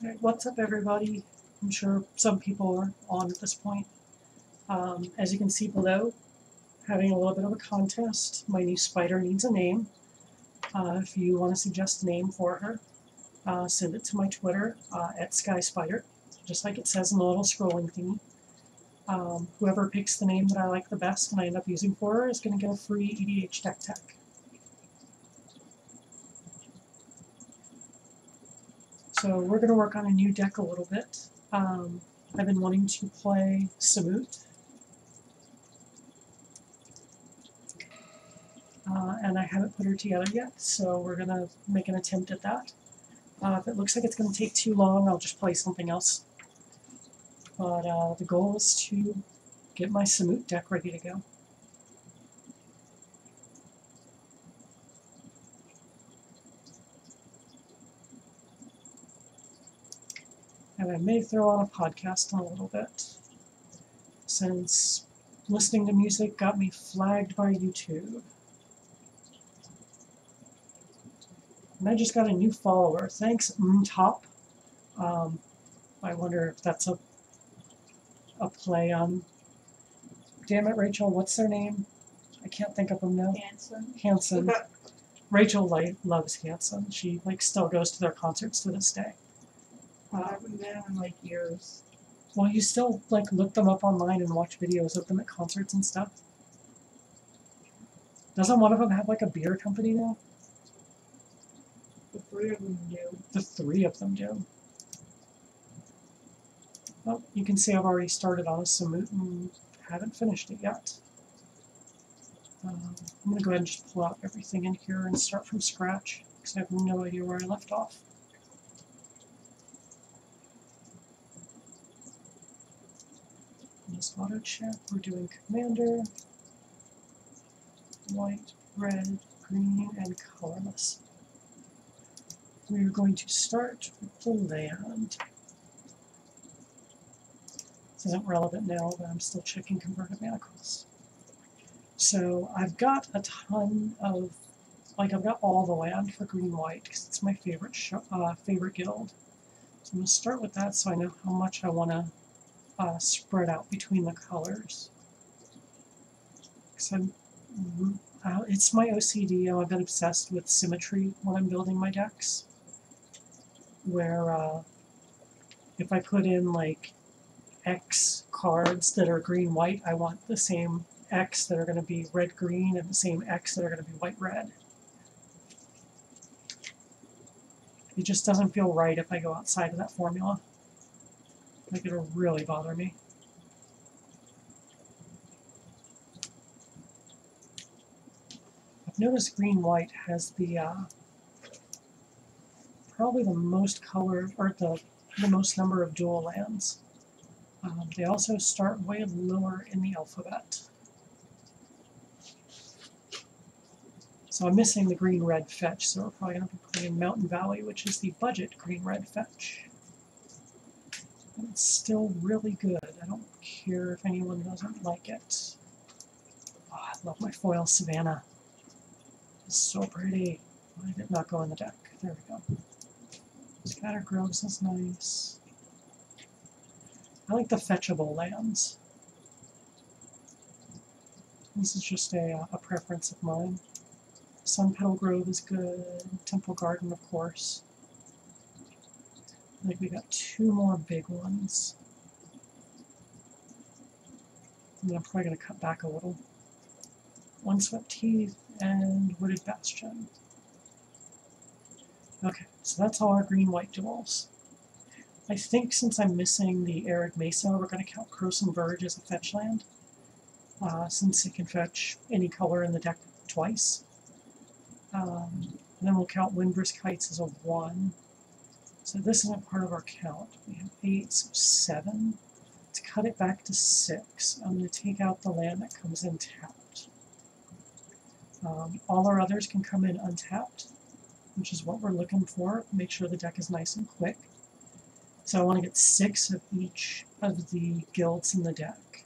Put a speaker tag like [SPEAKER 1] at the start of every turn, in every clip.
[SPEAKER 1] Alright, what's up everybody? I'm sure some people are on at this point. As you can see below, having a little bit of a contest. My new spider needs a name. If you want to suggest a name for her, send it to my Twitter at SkySpider, just like it says in the little scrolling thingy. Whoever picks the name that I like the best and I end up using for her is going to get a free EDH deck tech. So we're going to work on a new deck a little bit. I've been wanting to play Samut. And I haven't put her together yet, so we're going to make an attempt at that. If it looks like it's going to take too long, I'll just play something else. But the goal is to get my Samut deck ready to go. And I may throw on a podcast in a little bit, since listening to music got me flagged by YouTube. And I just got a new follower. Thanks, Top. I wonder if that's a play on... Damn it, Rachel, what's their name? I can't think of them now. Hanson. Rachel loves Hanson. She still goes to their concerts to this day.
[SPEAKER 2] I haven't been in years.
[SPEAKER 1] Well, you still look them up online and watch videos of them at concerts and stuff. Doesn't one of them have a beer company now?
[SPEAKER 2] The three of them do.
[SPEAKER 1] The three of them do. Well, you can see I've already started on a Samut and haven't finished it yet. I'm going to go ahead and just pull out everything in here and start from scratch, because I have no idea where I left off. Just auto check. We're doing commander, white, red, green, and colorless. We are going to start with the land. This isn't relevant now, but I'm still checking converted mana cost. So I've got a ton of, I've got all the land for green-white because it's my favorite favorite guild. So I'm going to start with that so I know how much I want to spread out between the colors. Because it's my OCD. I've been obsessed with symmetry when I'm building my decks. Where if I put in X cards that are green-white, I want the same X that are going to be red-green and the same X that are going to be white-red. It just doesn't feel right if I go outside of that formula. It'll really bother me. I've noticed green-white has the probably the most color, or the most number of dual lands. They also start way lower in the alphabet. So I'm missing the green-red fetch, so we're probably going to be putting Mountain Valley, which is the budget green-red fetch. And it's still really good. I don't care if anyone doesn't like it. Oh, I love my foil Savannah. It's so pretty. Why did it not go in the deck? There we go. Scatter Groves is nice. I like the fetchable lands. This is just a preference of mine. Sun Petal Grove is good. Temple Garden, of course. I think we got two more big ones. And then I'm probably going to cut back a little. Windswept Teeth and Wooded Bastion. Okay, so that's all our green-white duels. I think since I'm missing the Arid Mesa, we're going to count Croson Verge as a fetch land, since it can fetch any color in the deck twice. And then we'll count Windbrisk Heights as a 1. So this isn't part of our count. We have 8, so 7. Let's cut it back to 6. I'm going to take out the land that comes in tapped. All our others can come in untapped, which is what we're looking for. Make sure the deck is nice and quick. So I want to get 6 of each of the guilds in the deck.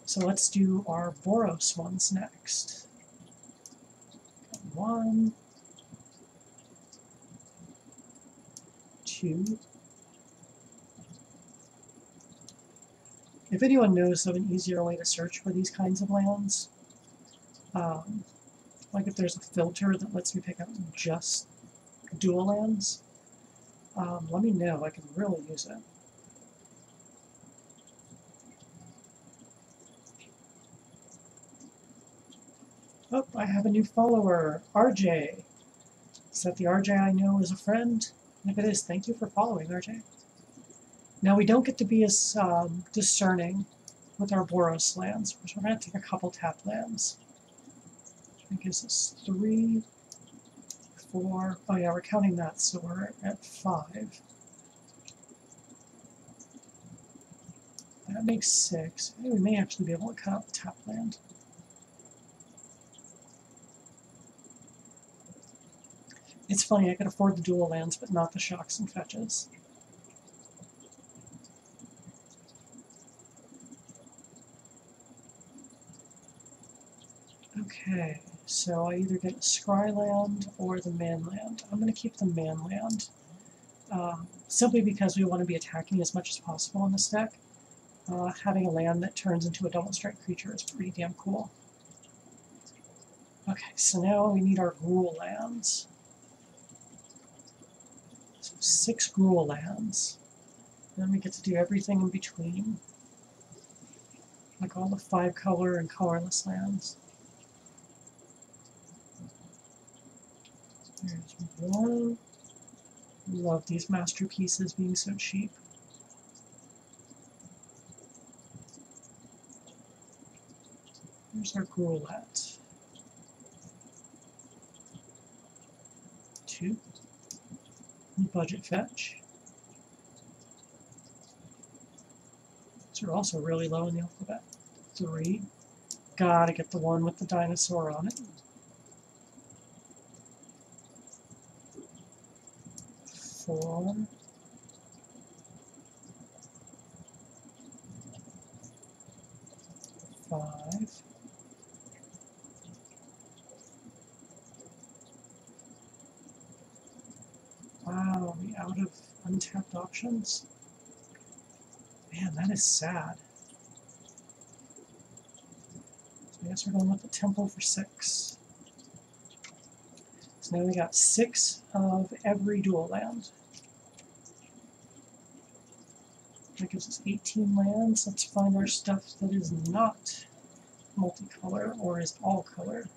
[SPEAKER 1] So let's do our Boros ones next. 1, 2, If anyone knows of an easier way to search for these kinds of lands, like if there's a filter that lets me pick out just dual lands, let me know. I can really use it. Oh, I have a new follower, RJ. Is that the RJ I know as a friend? And if it is, thank you for following, RJ. Now, we don't get to be as discerning with our Boros lands, which we're going to take a couple tap lands. That gives us 3, 4, oh yeah, we're counting that, so we're at 5. That makes 6. Hey, we may actually be able to cut out the tap land. It's funny, I could afford the dual lands, but not the shocks and fetches. Okay, so I either get a scry land or the man land. I'm going to keep the man land, simply because we want to be attacking as much as possible in this deck. Having a land that turns into a double strike creature is pretty damn cool. Okay, so now we need our Gruul lands. So 6 Gruul lands. Then we get to do everything in between, like all the 5-color and colorless lands. There's 1. Love these masterpieces being so cheap. There's our Gruulette. 2. Budget fetch. These are also really low in the alphabet. 3. Gotta get the one with the dinosaur on it. 4. 5. Wow, are we out of untapped options? Man, that is sad. So I guess we're going with the temple for 6. So now we got 6 of every dual land. That gives us 18 lands. Let's find our stuff that is not multicolor or is all color.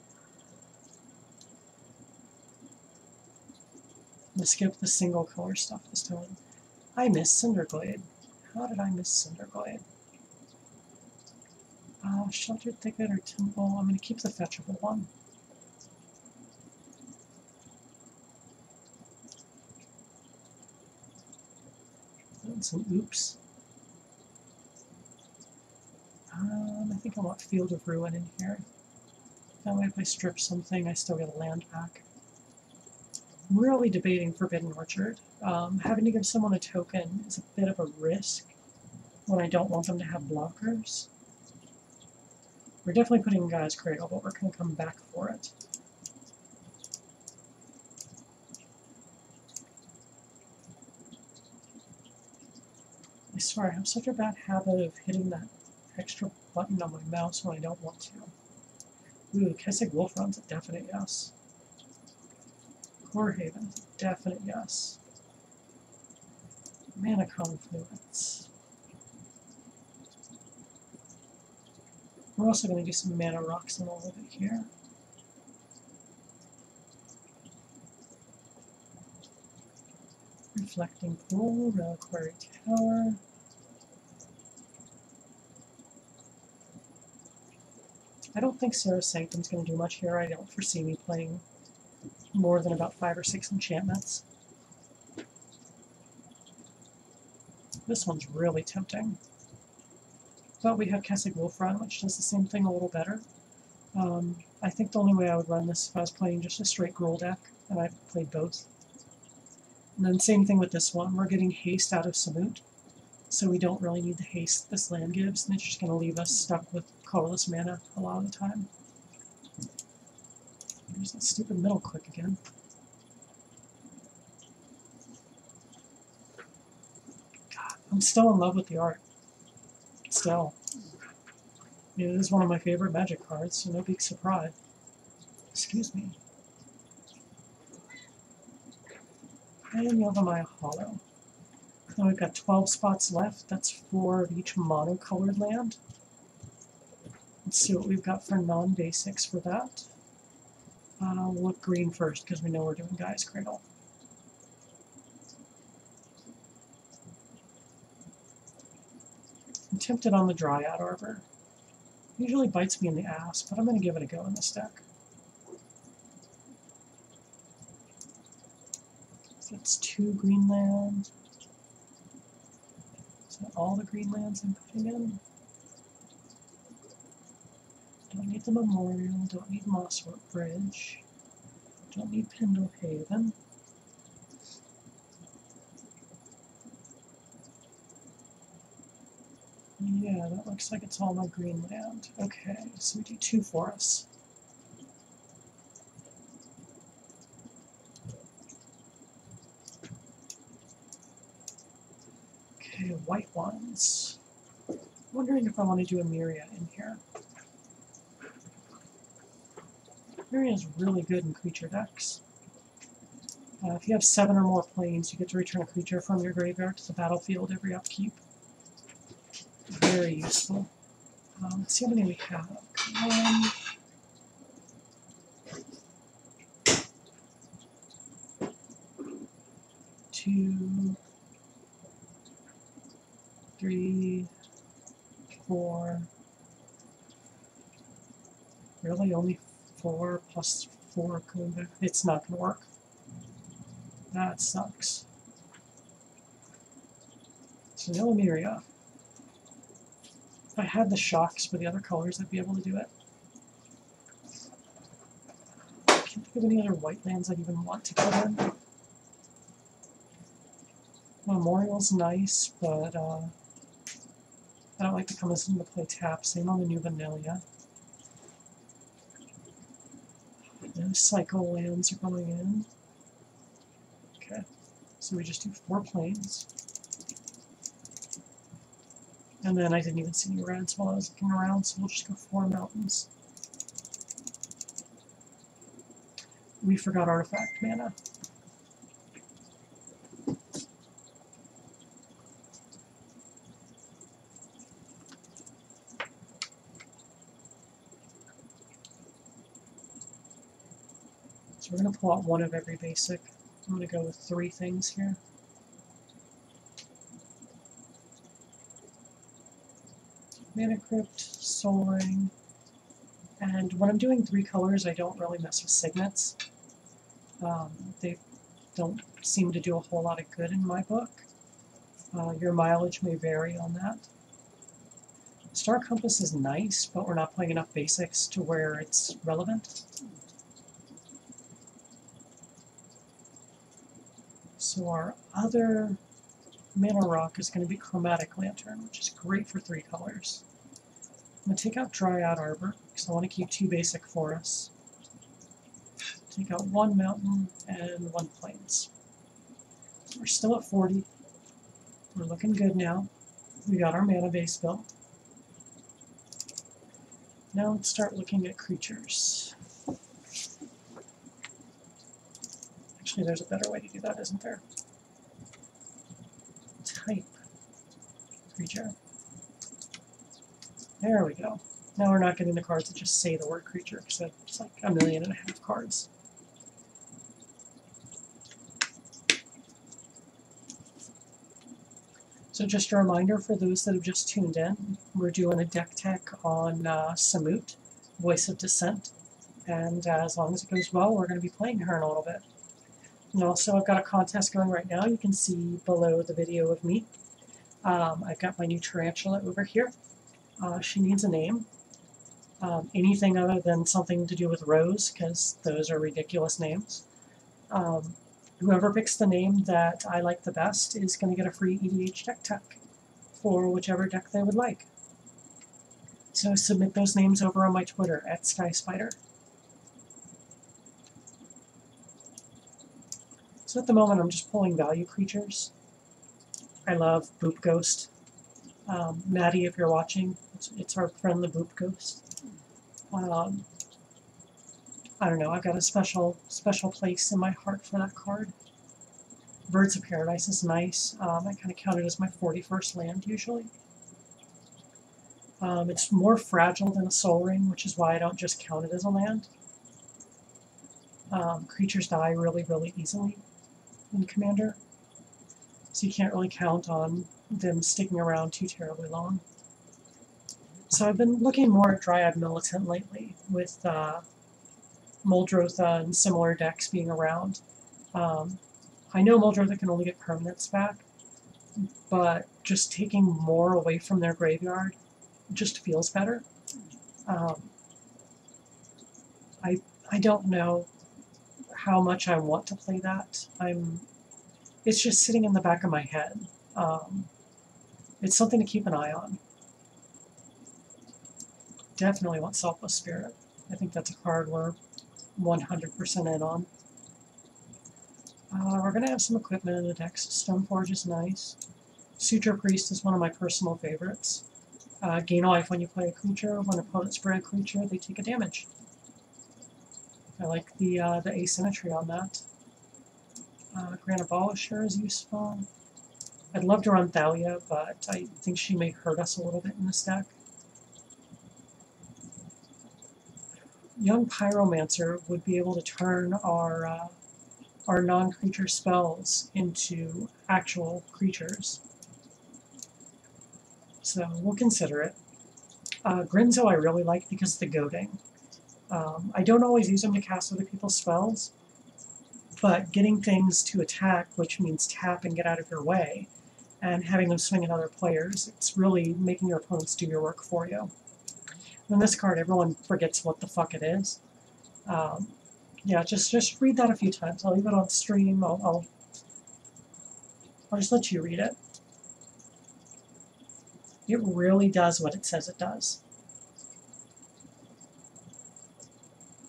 [SPEAKER 1] I'm going to skip the single color stuff this time. I missed Cinderglade. How did I miss Cinderglade? Sheltered Thicket or Temple. I'm going to keep the fetchable one. And some oops. I think I want Field of Ruin in here. That way if I strip something, I still get a land back. I'm really debating Forbidden Orchard. Having to give someone a token is a bit of a risk when I don't want them to have blockers. We're definitely putting Guy's Cradle, but we're going to come back for it. I swear, I have such a bad habit of hitting that extra button on my mouse when I don't want to. Ooh, Kessig Wolfron's a definite yes. Corehaven's a definite yes. Mana Confluence. We're also going to do some Mana Rocks in all of it here. Reflecting Pool, Reliquary Tower. I don't think Sarah's Sanctum's going to do much here. I don't foresee me playing more than about 5 or 6 enchantments. This one's really tempting. But we have Kessig Wolfron, which does the same thing a little better. I think the only way I would run this if I was playing just a straight Gruul deck, and I've played both. And then same thing with this one. We're getting haste out of Samut, so we don't really need the haste this land gives, and it's just going to leave us stuck with colorless mana a lot of the time. There's that stupid middle click again. God, I'm still in love with the art. Still, it is one of my favorite Magic cards, so no big surprise. Excuse me. And Yavimaya Hollow. Now we've got 12 spots left. That's 4 of each monocolored land. Let's see what we've got for non-basics for that. We'll look green first because we know we're doing Guy's Cradle. I'm tempted on the Dryad Arbor. Usually bites me in the ass, but I'm going to give it a go in this deck. So it's 2 green lands. Is that all the green lands I'm putting in? Don't need the Memorial, don't need Mosswork Bridge, don't need Pendle Haven. Yeah, that looks like it's all my green land. Okay, so we do 2 forests. Okay, white ones. Wondering if I want to do a Myria in here. Myria is really good in creature decks. If you have 7 or more planes, you get to return a creature from your graveyard to the battlefield every upkeep. Very useful. Let's see how many we have. 1, 2, 3, 4. Really, only 4 plus 4 coming back. It's not going to work. That sucks. So no Myria. If I had the shocks for the other colors, I'd be able to do it. I can't think of any other white lands I'd even want to put in. Memorial's nice, but I don't like to come into play tap. Same on the new Vanilla. No cycle lands are going in. Okay, so we just do 4 planes. And then I didn't even see any reds while I was looking around, so we'll just go 4 mountains. We forgot artifact mana. So we're going to pull out 1 of every basic. I'm going to go with 3 things here. Mana Crypt, Soul Ring, and when I'm doing 3 colors, I don't really mess with signets. They don't seem to do a whole lot of good in my book. Your mileage may vary on that. Star Compass is nice, but we're not playing enough basics to where it's relevant. So our other mana rock is going to be Chromatic Lantern, which is great for 3 colors. I'm going to take out Dryad Arbor, because I want to keep 2 basic forests. Take out 1 mountain and 1 plains. We're still at 40. We're looking good now. We got our mana base built. Now let's start looking at creatures. Actually, there's a better way to do that, isn't there? Type creature. There we go. Now we're not getting the cards that just say the word creature, because that's like 1.5 million cards. So just a reminder for those that have just tuned in, we're doing a deck tech on Samut, Voice of Dissent, and as long as it goes well, we're going to be playing her in a little bit. And also, I've got a contest going right now. You can see below the video of me. I've got my new tarantula over here. She needs a name. Anything other than something to do with Rose, because those are ridiculous names. Whoever picks the name that I like the best is going to get a free EDH deck tech for whichever deck they would like. So submit those names over on my Twitter, @SkySpider. So at the moment I'm just pulling value creatures. I love Boop Ghost. Maddie, if you're watching, it's our friend the Boop Ghost. I don't know, I've got a special place in my heart for that card. Birds of Paradise is nice. I kind of count it as my 41st land usually. It's more fragile than a Soul Ring, which is why I don't just count it as a land. Creatures die really, really easily in Commander, so you can't really count on them sticking around too terribly long. So I've been looking more at Dryad Militant lately, with Muldrotha and similar decks being around. I know Muldrotha can only get permanents back, but just taking more away from their graveyard just feels better. I don't know how much I want to play that. It's just sitting in the back of my head. It's something to keep an eye on. Definitely want Selfless Spirit. I think that's a card we're 100% in on. We're going to have some equipment in the deck. Stoneforge is nice. Suture Priest is one of my personal favorites. Gain life when you play a creature. When opponents bring a creature, they take a damage. I like the asymmetry on that. Grand Abolisher is useful. I'd love to run Thalia, but I think she may hurt us a little bit in this deck. Young Pyromancer would be able to turn our non-creature spells into actual creatures. So we'll consider it. Grinzo I really like because of the goading. I don't always use them to cast other people's spells, but getting things to attack, which means tap and get out of your way, and having them swing at other players, it's really making your opponents do your work for you. And this card, everyone forgets what the fuck it is. Yeah, just read that a few times. I'll leave it on stream. I'll just let you read it. It really does what it says it does.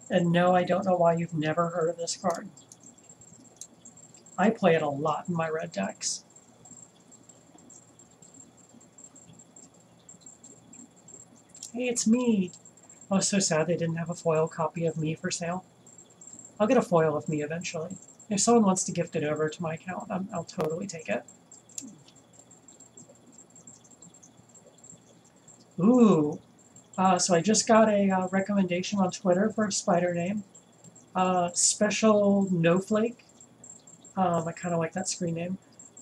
[SPEAKER 1] And no, I don't know why you've never heard of this card. I play it a lot in my red decks. Hey, it's me! Oh, so sad they didn't have a foil copy of me for sale. I'll get a foil of me eventually. If someone wants to gift it over to my account, I'll totally take it. Ooh! So I just got a recommendation on Twitter for a spider name. Special Snowflake. I kind of like that screen name.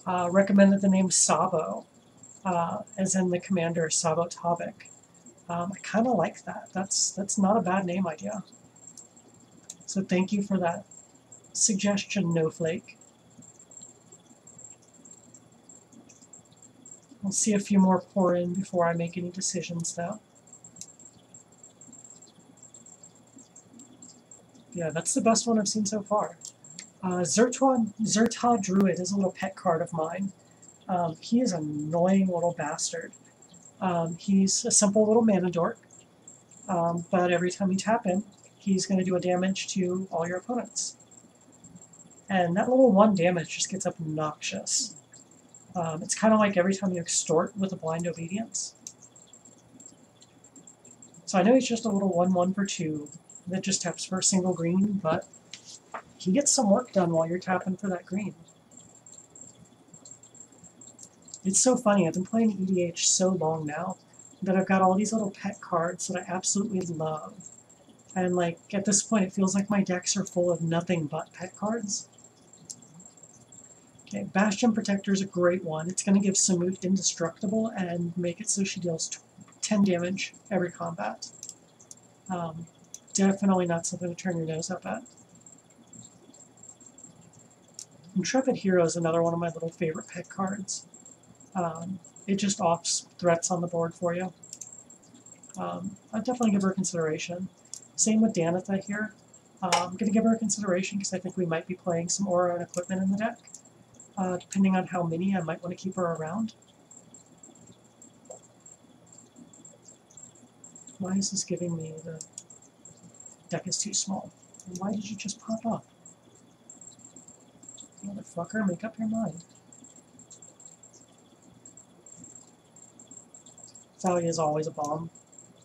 [SPEAKER 1] Recommended the name Sabo, as in the commander Sabo Tavik. I kind of like that. That's not a bad name idea. So thank you for that suggestion, Snowflake. I'll see a few more pour in before I make any decisions, though. Yeah, that's the best one I've seen so far. Zerta Druid is a little pet card of mine. He is an annoying little bastard. He's a simple little mana dork, but every time you tap him, he's going to do a damage to all your opponents. And that little 1 damage just gets obnoxious. It's kind of like every time you extort with a blind obedience. So I know he's just a little 1/1 for 2 that just taps for a single green, but he gets some work done while you're tapping for that green. It's so funny, I've been playing EDH so long now that I've got all these little pet cards that I absolutely love. And like, at this point it feels like my decks are full of nothing but pet cards. Okay, Bastion Protector is a great one. It's going to give Samut indestructible and make it so she deals 10 damage every combat. Definitely not something to turn your nose up at. Intrepid Hero is another one of my little favorite pet cards. It just offs threats on the board for you. I'd definitely give her consideration. Same with Danitha here. I'm going to give her a consideration because I think we might be playing some aura and equipment in the deck. Depending on how many, I might want to keep her around. Why is this giving me the deck is too small? And why did you just pop up? Motherfucker, make up your mind. Thalia is always a bomb.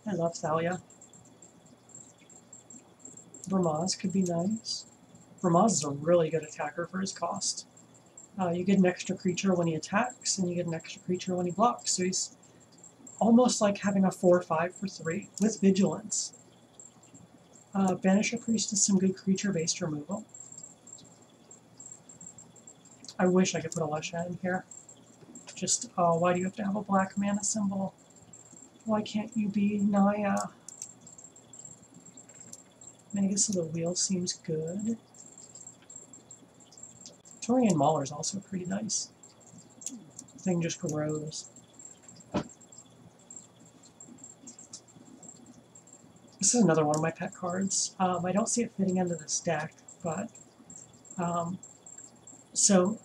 [SPEAKER 1] I love Thalia. Vermaz could be nice. Vermaz is a really good attacker for his cost. You get an extra creature when he attacks, and you get an extra creature when he blocks. So he's almost like having a 4/5 for 3 with Vigilance. Banish a Priest is some good creature-based removal. I wish I could put a Lusha in here. Just, why do you have to have a black mana symbol? Why can't you be Naya? Magus of the Wheel seems good. Torian Mauler is also pretty nice. The thing just grows. This is another one of my pet cards. I don't see it fitting into this deck, but so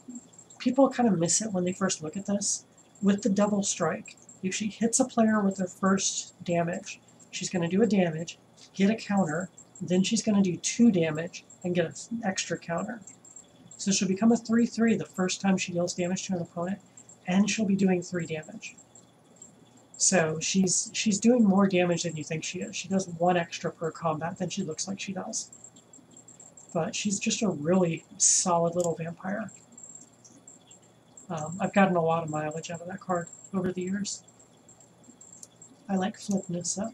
[SPEAKER 1] people kind of miss it when they first look at this. With the double strike, if she hits a player with her first damage, she's going to do a damage, get a counter, then she's going to do 2 damage and get an extra counter. So she'll become a 3/3 the first time she deals damage to an opponent, and she'll be doing 3 damage. So she's doing more damage than you think she is. She does 1 extra per combat than she looks like she does. But she's just a really solid little vampire. I've gotten a lot of mileage out of that card over the years. I like Flip Nissa.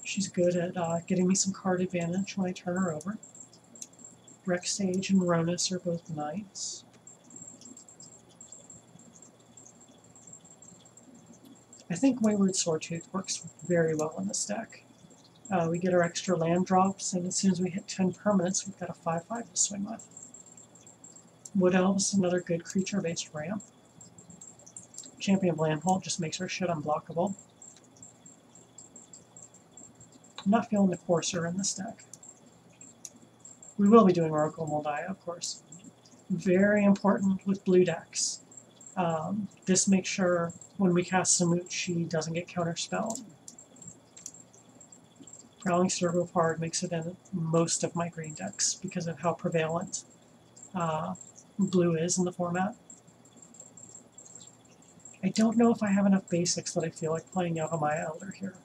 [SPEAKER 1] She's good at getting me some card advantage when I turn her over. Rex Sage and Ronus are both nice. I think Wayward Sawtooth works very well in this deck. We get our extra land drops, and as soon as we hit 10 permanents, we've got a 5/5 to swing with. Wood Elves, another good creature-based ramp. Champion of Landhold just makes our shit unblockable. I'm not feeling the Courser in this deck. We will be doing Oracle Moldiah, of course. Very important with blue decks. This makes sure when we cast Samut, she doesn't get counterspelled. Prowling Servopard makes it in most of my green decks because of how prevalent blue is in the format. I don't know if I have enough basics that I feel like playing Yavimaya Elder here.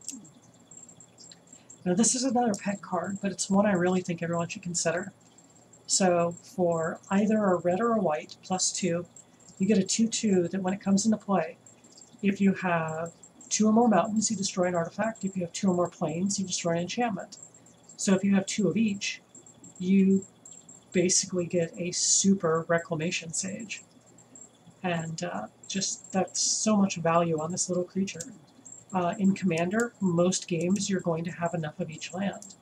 [SPEAKER 1] Now this is another pet card, but it's one I really think everyone should consider. So for either a red or a white, +2, you get a 2/2 that when it comes into play, if you have 2 or more mountains, you destroy an artifact. If you have 2 or more plains, you destroy an enchantment. So if you have 2 of each, you basically get a super Reclamation Sage. And just that's so much value on this little creature. In Commander, most games you're going to have enough of each land.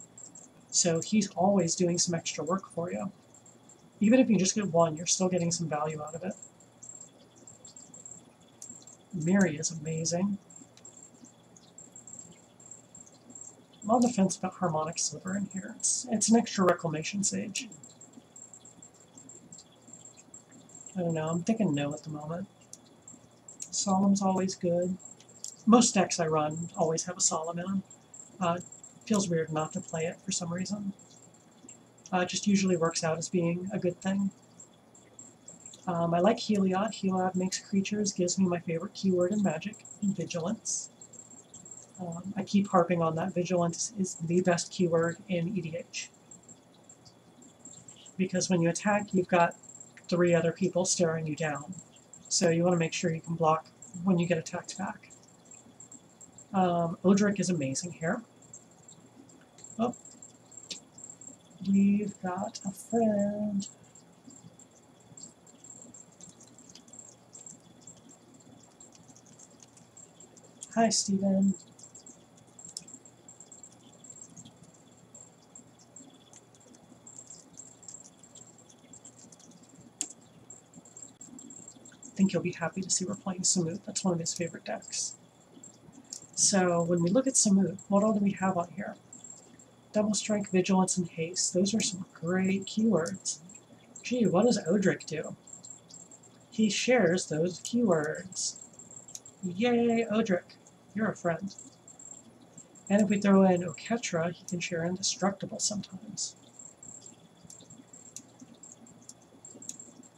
[SPEAKER 1] So he's always doing some extra work for you. Even if you just get 1, you're still getting some value out of it. Miri is amazing. I'm on the fence about Harmonic Sliver in here. It's an extra Reclamation Sage. I don't know, I'm thinking no at the moment. Solemn's always good. Most decks I run always have a Solemn in them. It feels weird not to play it for some reason. It just usually works out as being a good thing. I like Heliod. Heliod makes creatures, gives me my favorite keyword in Magic, Vigilance. I keep harping on that. Vigilance is the best keyword in EDH. Because when you attack, you've got 3 other people staring you down. So you want to make sure you can block when you get attacked back. Odric is amazing here. Oh, we've got a friend. Hi, Steven. I think you'll be happy to see we're playing Samut. That's one of his favorite decks. So when we look at Samut, what all do we have on here? Double Strike, Vigilance, and Haste. Those are some great keywords. Gee, what does Odric do? He shares those keywords. Yay, Odric. You're a friend. And if we throw in Oketra, he can share Indestructible sometimes.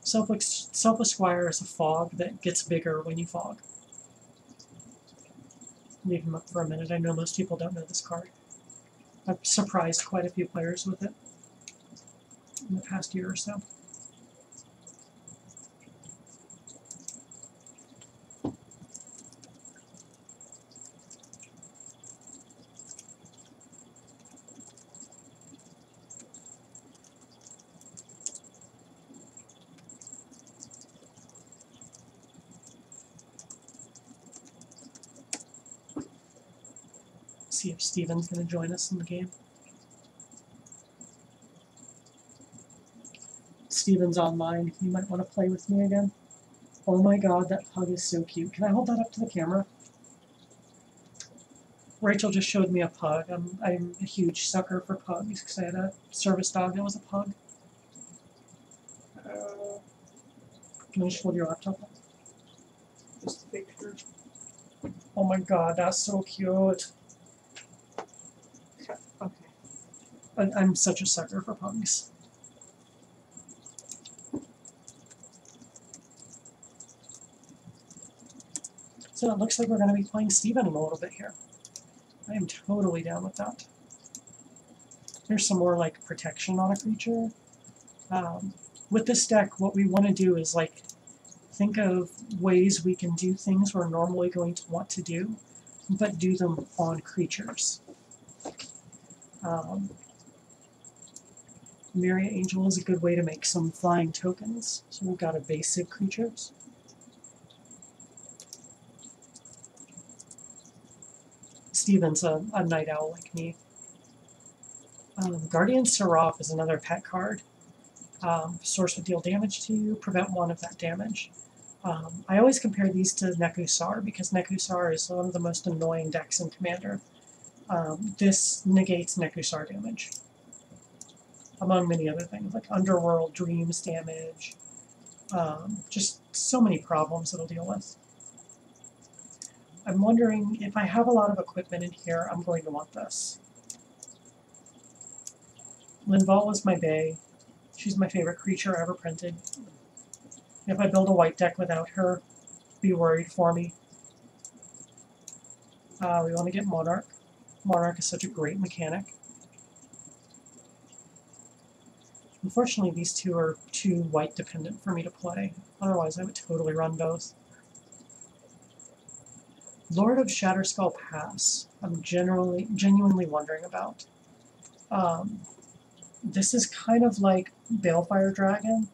[SPEAKER 1] Selfless Squire is a fog that gets bigger when you fog. leave him up for a minute. I know most people don't know this card. I've surprised quite a few players with it in the past year or so. See if Steven's going to join us in the game. Steven's online. You might want to play with me again. Oh my god, that pug is so cute. Can I hold that up to the camera? Rachel just showed me a pug. I'm a huge sucker for pugs because I had a service dog that was a pug. Can you just hold your laptop up?
[SPEAKER 2] Just a picture.
[SPEAKER 1] Oh my god, that's so cute.
[SPEAKER 2] Okay.
[SPEAKER 1] I'm such a sucker for pugs. So it looks like we're going to be playing Steven in a little bit here. I am totally down with that. Here's some more like protection on a creature. With this deck, what we want to do is like think of ways we can do things we're normally going to want to do, but do them on creatures. Myriad Angel is a good way to make some flying tokens. So we've got a basic creatures. Steven's a night owl like me. Guardian Seraph is another pet card. Source would deal damage to you, prevent one of that damage. I always compare these to Nekusar because Nekusar is one of the most annoying decks in Commander. This negates Nekusar damage, among many other things, like Underworld, Dreams damage, just so many problems it'll deal with. I'm wondering if I have a lot of equipment in here, I'm going to want this. Linval is my bae. She's my favorite creature ever printed. If I build a white deck without her, be worried for me. We want to get Monarch. Monarch is such a great mechanic. Unfortunately, these two are too white dependent for me to play. Otherwise, I would totally run both. Lord of Shatterskull Pass, I'm genuinely wondering about. This is kind of like Balefire Dragon,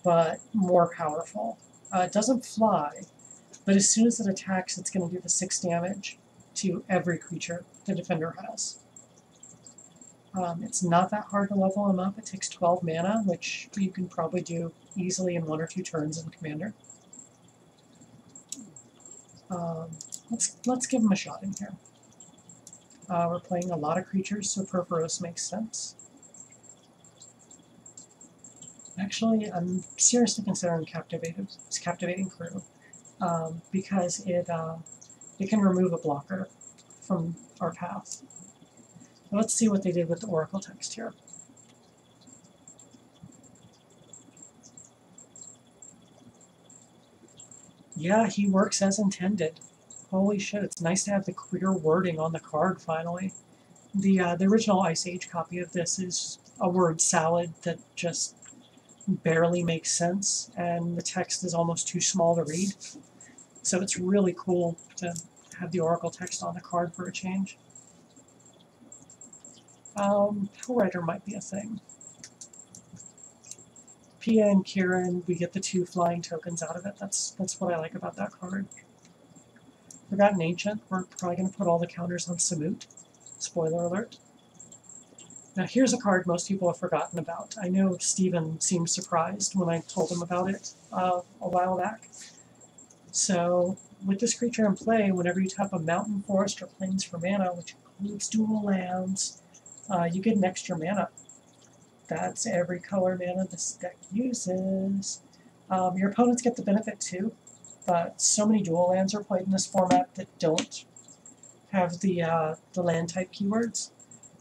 [SPEAKER 1] but more powerful. It doesn't fly, but as soon as it attacks, it's going to do the 6 damage to every creature the defender has. It's not that hard to level him up. It takes 12 mana, which you can probably do easily in 1 or 2 turns in Commander. Let's give him a shot in here. We're playing a lot of creatures, so Perforos makes sense. Actually, I'm seriously considering Captivating Crew because it can remove a blocker from our path. Let's see what they did with the Oracle text here. Yeah, he works as intended. Holy shit, it's nice to have the clear wording on the card finally. The original Ice Age copy of this is a word salad that just barely makes sense, and the text is almost too small to read. So it's really cool to have the Oracle text on the card for a change. Writer might be a thing. Pia and Kieran, we get the 2 flying tokens out of it. That's what I like about that card. Forgotten Ancient, we're probably going to put all the counters on Samut. Spoiler alert. Now here's a card most people have forgotten about. I know Steven seemed surprised when I told him about it a while back. So with this creature in play, whenever you tap a mountain, forest, or plains for mana, which includes dual lands, you get an extra mana. That's every color mana this deck uses. Your opponents get the benefit too, but so many dual lands are played in this format that don't have the land type keywords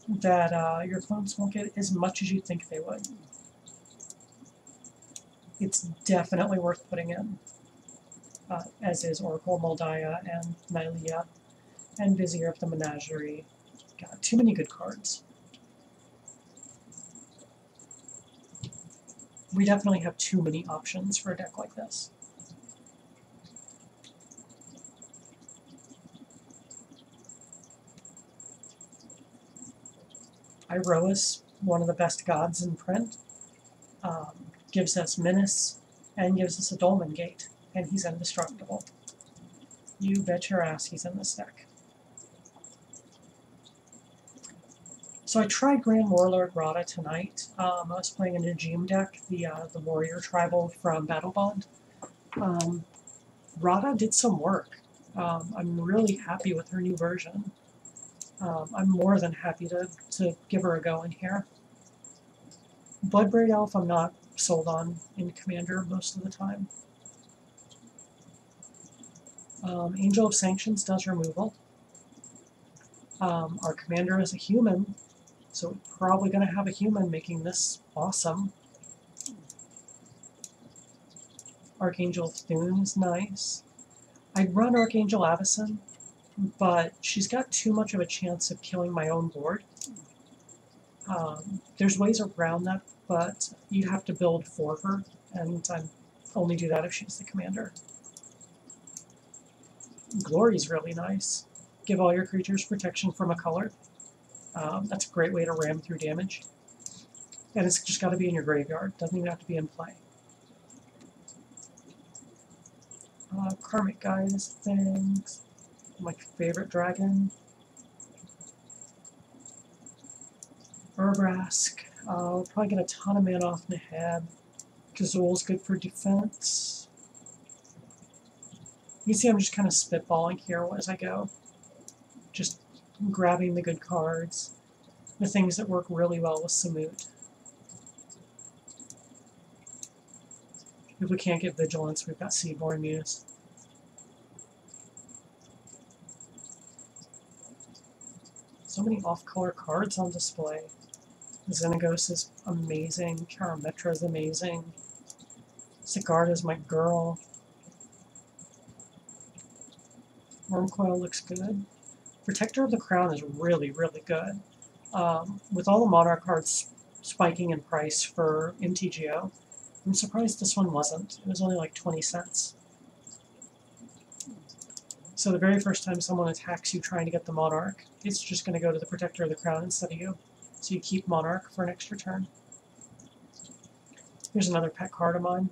[SPEAKER 1] that your opponents won't get as much as you think they would. It's definitely worth putting in, as is Oracle, Moldaya, and Nylea. And Vizier of the Menagerie. God, too many good cards. We definitely have too many options for a deck like this. Iroas, one of the best gods in print, gives us Menace and gives us a Dolmen Gate, and he's indestructible. You bet your ass he's in this deck. So I tried Grand Warlord Rada tonight. I was playing a Najim deck, the Warrior Tribal from Battle Bond. Rada did some work. I'm really happy with her new version. I'm more than happy to give her a go in here. Bloodbraid Elf I'm not sold on in Commander most of the time. Angel of Sanctions does removal. Our commander is a human, so we're probably going to have a human making this awesome. Archangel Thune is nice. I'd run Archangel Avacyn, but she's got too much of a chance of killing my own board. There's ways around that, but you'd have to build for her, and I only do that if she's the commander. Glory's really nice. Give all your creatures protection from a color. That's a great way to ram through damage. And it's just got to be in your graveyard. Doesn't even have to be in play. Karmic Guys things. My favorite dragon. Urbrask. We'll probably get a ton of mana off Nahab. Kazul's good for defense. You see I'm just kind of spitballing here as I go. Just grabbing the good cards. The things that work really well with Samut. If we can't get Vigilance, we've got Seaborn Muse. So many off-color cards on display. Xenagos is amazing. Karametra is amazing. Sigarda is my girl. Wormcoil looks good. Protector of the Crown is really, really good. With all the Monarch cards spiking in price for MTGO, I'm surprised this one wasn't. It was only like 20 cents. So the very first time someone attacks you trying to get the Monarch, it's just going to go to the Protector of the Crown instead of you. So you keep Monarch for an extra turn. Here's another pet card of mine.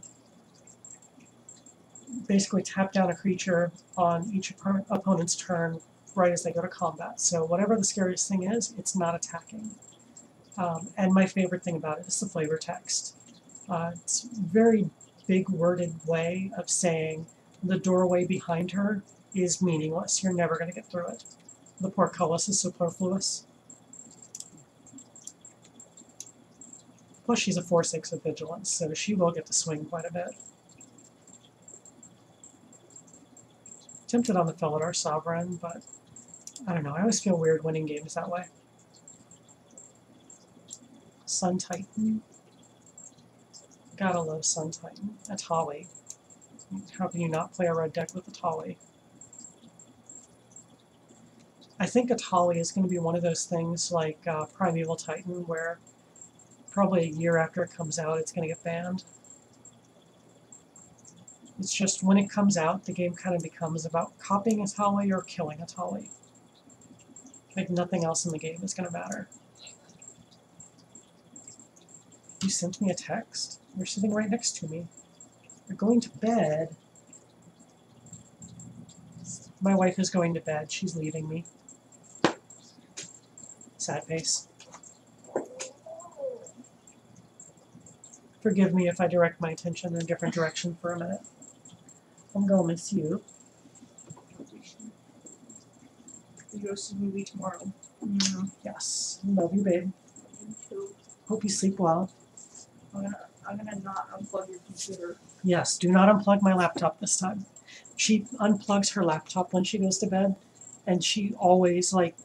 [SPEAKER 1] Basically tap down a creature on each opponent's turn right as they go to combat. So whatever the scariest thing is, it's not attacking. And my favorite thing about it is the flavor text. It's a very big worded way of saying the doorway behind her is meaningless. You're never going to get through it. The portcullis is superfluous. Plus she's a 4/6 of Vigilance, so she will get to swing quite a bit. Tempted on the Felidar Sovereign, but I don't know, I always feel weird winning games that way. Sun Titan. Gotta love Sun Titan. Atali. How can you not play a red deck with Atali? I think Atali is going to be one of those things like Primeval Titan, where probably a year after it comes out, it's going to get banned. It's just when it comes out, the game kind of becomes about copying Atali or killing Atali. Like nothing else in the game is going to matter. You sent me a text? You're sitting right next to me. You're going to bed. My wife is going to bed. She's leaving me. Sad face. Forgive me if I direct my attention in a different direction for a minute. I'm gonna miss you.
[SPEAKER 2] We go to the movie tomorrow.
[SPEAKER 1] Yes. Love you, babe. Hope you sleep well.
[SPEAKER 2] I'm gonna not unplug your computer.
[SPEAKER 1] Yes, do not unplug my laptop this time. She unplugs her laptop when she goes to bed, and she always, like,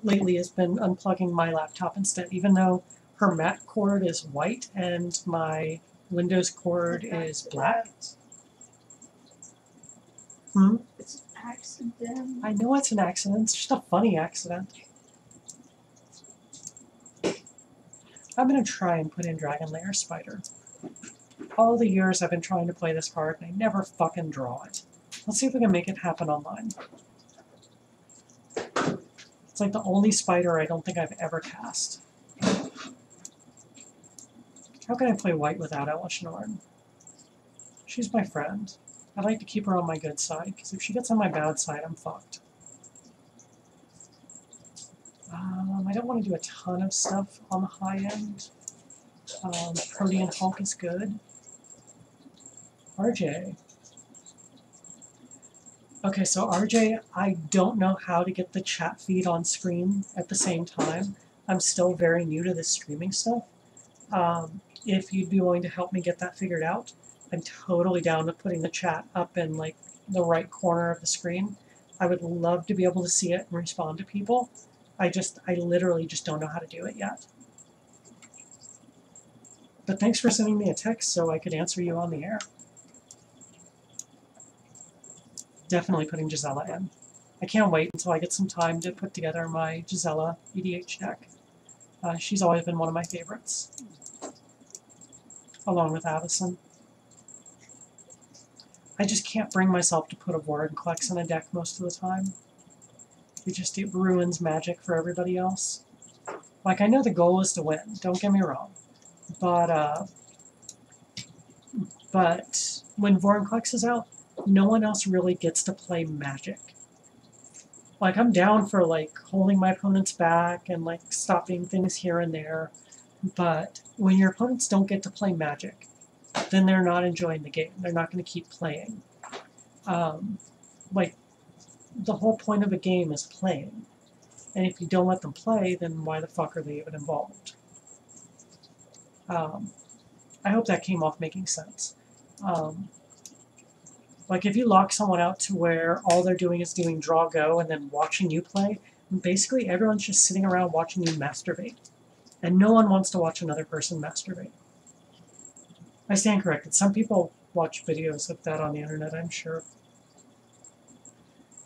[SPEAKER 1] lately has been unplugging my laptop instead, even though her Mac cord is white and my Windows cord is black.
[SPEAKER 2] It's accident.
[SPEAKER 1] I know it's an accident. It's just a funny accident. I'm going to try and put in Dragon Lair Spider. All the years I've been trying to play this card, and I never fucking draw it. Let's see if we can make it happen online. It's like the only spider I don't think I've ever cast. How can I play white without Elishnorn? She's my friend. I like to keep her on my good side, because if she gets on my bad side, I'm fucked. I don't want to do a ton of stuff on the high end. Protean Hulk is good. RJ. Okay, so RJ, I don't know how to get the chat feed on screen at the same time. I'm still very new to this streaming stuff. If you'd be willing to help me get that figured out, I'm totally down with putting the chat up in like the right corner of the screen. I would love to be able to see it and respond to people. I literally just don't know how to do it yet. But thanks for sending me a text so I could answer you on the air. Definitely putting Gisela in. I can't wait until I get some time to put together my Gisela EDH deck. She's always been one of my favorites, along with Avison. I just can't bring myself to put a Vorinclex in a deck most of the time. It ruins Magic for everybody else. Like, I know the goal is to win, don't get me wrong. But when Vorinclex is out, no one else really gets to play Magic. Like, I'm down for, like, holding my opponents back and, like, stopping things here and there. But when your opponents don't get to play Magic, then they're not enjoying the game. They're not going to keep playing. Like, the whole point of a game is playing. And if you don't let them play, then why the fuck are they even involved? I hope that came off making sense. Like, if you lock someone out to where all they're doing is doing draw go and then watching you play, basically everyone's just sitting around watching you masturbate. And no one wants to watch another person masturbate. I stand corrected. Some people watch videos of that on the internet, I'm sure.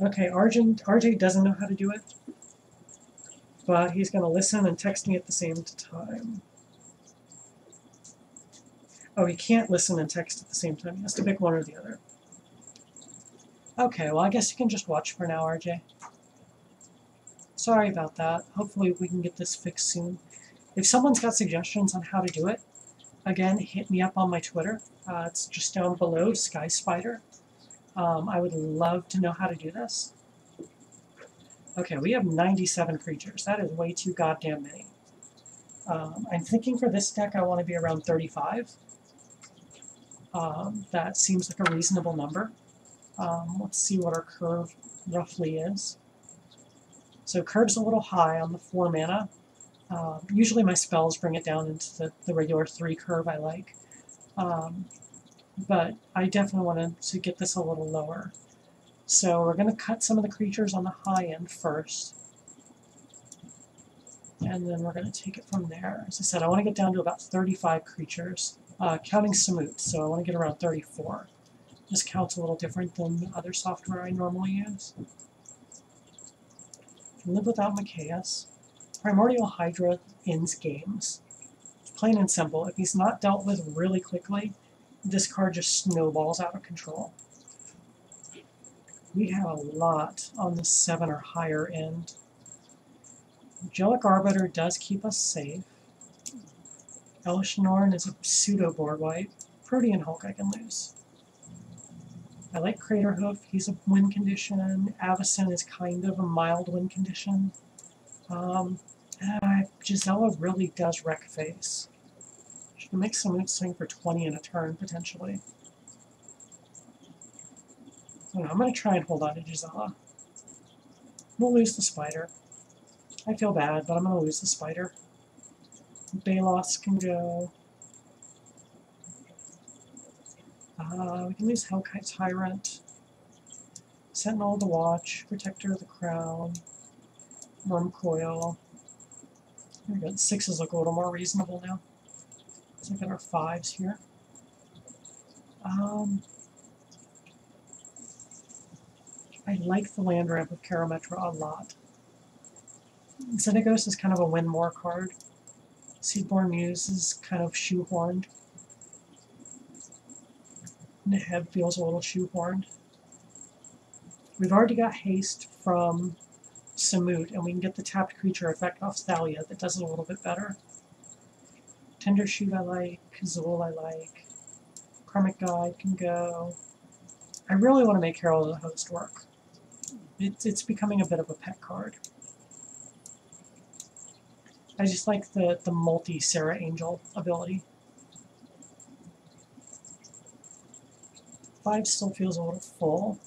[SPEAKER 1] Okay, RJ doesn't know how to do it, but he's going to listen and text me at the same time. Oh, he can't listen and text at the same time. He has to pick one or the other. Okay, well, I guess you can just watch for now, RJ. Sorry about that. Hopefully we can get this fixed soon. If someone's got suggestions on how to do it, again, hit me up on my Twitter. It's just down below, Sky Spider. I would love to know how to do this. Okay, we have 97 creatures. That is way too goddamn many. I'm thinking for this deck I want to be around 35. That seems like a reasonable number. Let's see what our curve roughly is. So curve's a little high on the 4 mana. Usually my spells bring it down into the regular 3 curve I like. But I definitely wanted to get this a little lower. So we're going to cut some of the creatures on the high end first. And then we're going to take it from there. As I said, I want to get down to about 35 creatures, counting Samut, so I want to get around 34. This counts a little different than the other software I normally use. Can live without Machias. Primordial Hydra ends games. Plain and simple. If he's not dealt with really quickly, this card just snowballs out of control. We have a lot on the 7 or higher end. Angelic Arbiter does keep us safe. Elishnorn is a pseudo board wipe. Protean Hulk I can lose. I like Craterhoof, he's a win condition. Avison is kind of a mild win condition. Gisela really does wreck face. She can make Samut swing for 20 in a turn, potentially. I don't know, I'm going to try and hold on to Gisela. We'll lose the spider. I feel bad, but I'm going to lose the spider. Balos can go. We can lose Hellkite Tyrant. Sentinel of the Watch, Protector of the Crown, Wormcoil. There we go. The 6s look a little more reasonable now. Let's look at our 5s here. I like the land ramp of Karametra a lot. Xenagos is kind of a win more card. Seedborn Muse is kind of shoehorned. Neheb feels a little shoehorned. We've already got haste from Samut, and we can get the tapped creature effect off Thalia that does it a little bit better. Tender Shoot I like, Kazul I like, Karmic Guide can go. I really want to make Herald of the Host work. It's becoming a bit of a pet card. I just like the multi-Sarah Angel ability. 5 still feels a little full.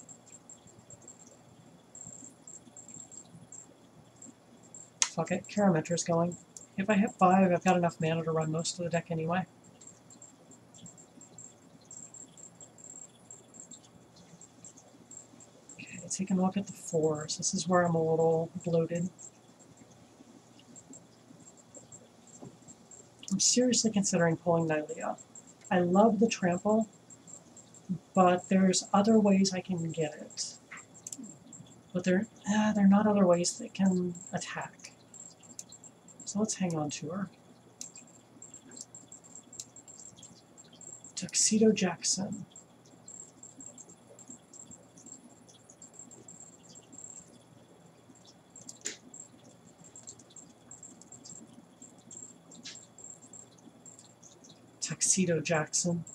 [SPEAKER 1] Fuck it, Karametra's going. If I hit 5, I've got enough mana to run most of the deck anyway. Okay, taking a look at the 4s. This is where I'm a little bloated. I'm seriously considering pulling Nylea. I love the trample, but there's other ways I can get it. But they're not other ways that can attack. So let's hang on to her. Tuxedo Jackson. Tuxedo Jackson.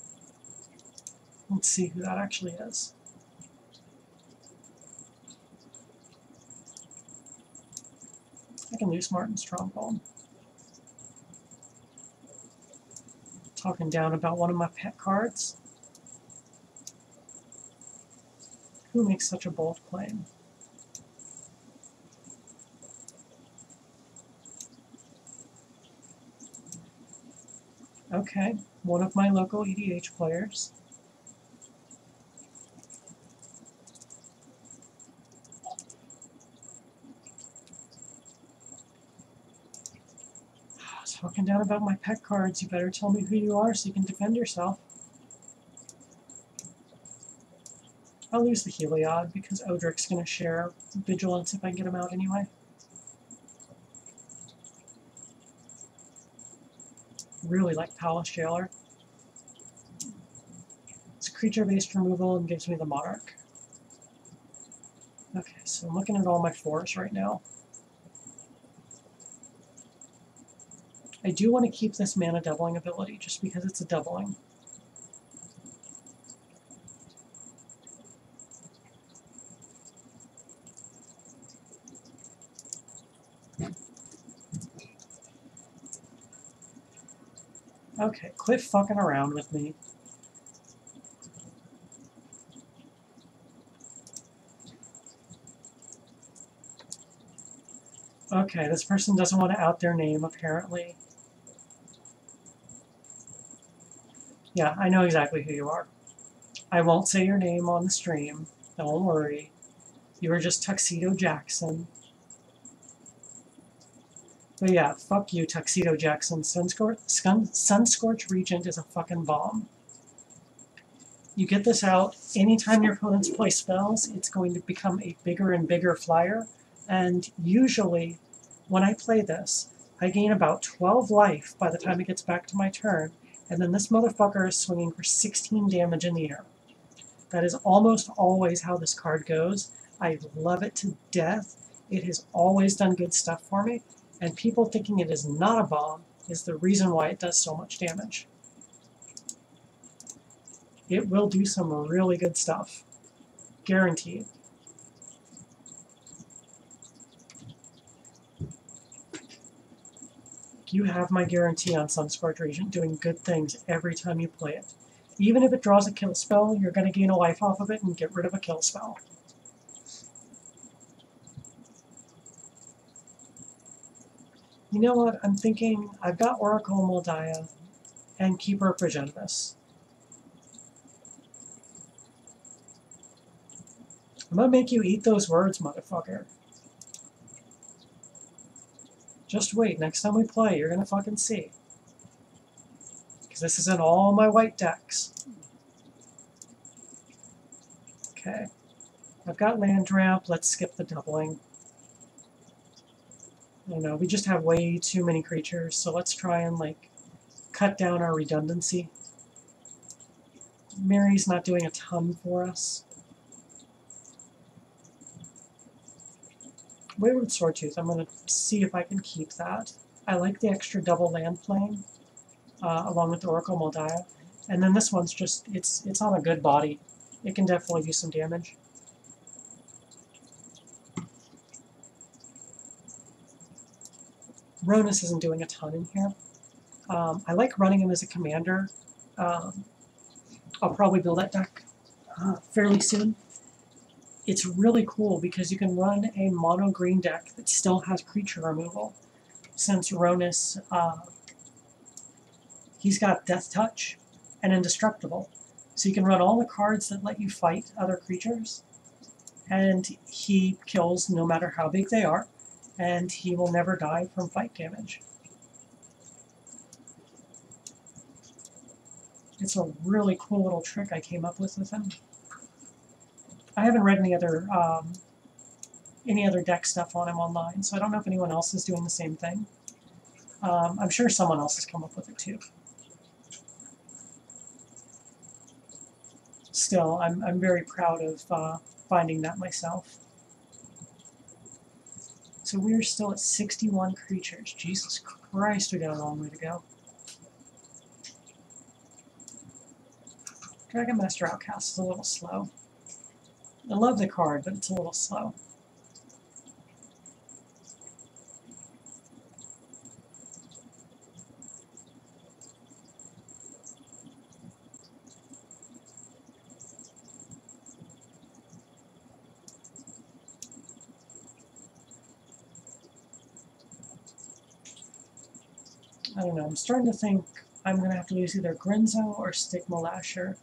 [SPEAKER 1] Let's see who that actually is. I can lose Martin Stronghold. Talking down about one of my pet cards. Who makes such a bold claim? Okay, one of my local EDH players. Talking down about my pet cards, you better tell me who you are so you can defend yourself. I'll lose the Heliod because Odric's going to share Vigilance if I get him out anyway. Really like Palace Jailer. It's creature-based removal and gives me the Monarch. Okay, so I'm looking at all my 4s right now. I do want to keep this mana doubling ability just because it's a doubling. Okay, quit fucking around with me. Okay, this person doesn't want to out their name, apparently. Yeah, I know exactly who you are. I won't say your name on the stream. Don't worry. You were just Tuxedo Jackson. But yeah, fuck you, Tuxedo Jackson. Sunscorch Regent is a fucking bomb. You get this out, anytime your opponents play spells, it's going to become a bigger and bigger flyer. And usually, when I play this, I gain about 12 life by the time it gets back to my turn. And then this motherfucker is swinging for 16 damage in the air. That is almost always how this card goes. I love it to death. It has always done good stuff for me. And people thinking it is not a bomb is the reason why it does so much damage. It will do some really good stuff. Guaranteed. You have my guarantee on Sunscorch Regent doing good things every time you play it. Even if it draws a kill spell, you're going to gain a life off of it and get rid of a kill spell. You know what? I'm thinking I've got Oracle Moldiah and Keeper of Progenitus. I'm going to make you eat those words, motherfucker. Just wait, next time we play, you're going to fucking see. Because this is in all my white decks. Okay. I've got land ramp, let's skip the doubling. I don't know, we just have way too many creatures, so let's try and like cut down our redundancy. Mary's not doing a ton for us. Wayward Swordtooth, I'm going to see if I can keep that. I like the extra double land playing, along with the Oracle Moldiah. And then this one's just, it's on a good body. It can definitely do some damage. Ronus isn't doing a ton in here. I like running him as a commander. I'll probably build that deck fairly soon. It's really cool because you can run a mono green deck that still has creature removal. Since Ronus, he's got Death Touch and Indestructible. So you can run all the cards that let you fight other creatures, and he kills no matter how big they are, and he will never die from fight damage. It's a really cool little trick I came up with him. I haven't read any other deck stuff on him online, so I don't know if anyone else is doing the same thing. I'm sure someone else has come up with it too. Still, I'm very proud of finding that myself. So we're still at 61 creatures. Jesus Christ, we got a long way to go. Dragon Master Outcast is a little slow. I love the card, but it's a little slow. I don't know, I'm starting to think I'm going to have to use either Grinzo or Stigma Lasher.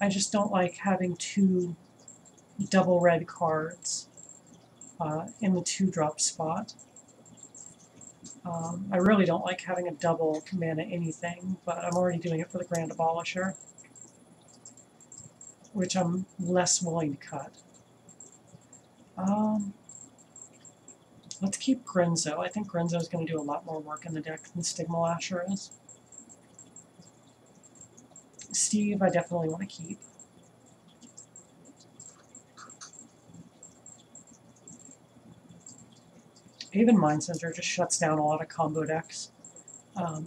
[SPEAKER 1] I just don't like having two double red cards in the 2-drop spot. I really don't like having a double mana anything, but I'm already doing it for the Grand Abolisher, which I'm less willing to cut. Let's keep Grinzo. I think Grinzo is going to do a lot more work in the deck than Stigma Lasher is. Steve, I definitely want to keep. Even Mind Center just shuts down a lot of combo decks.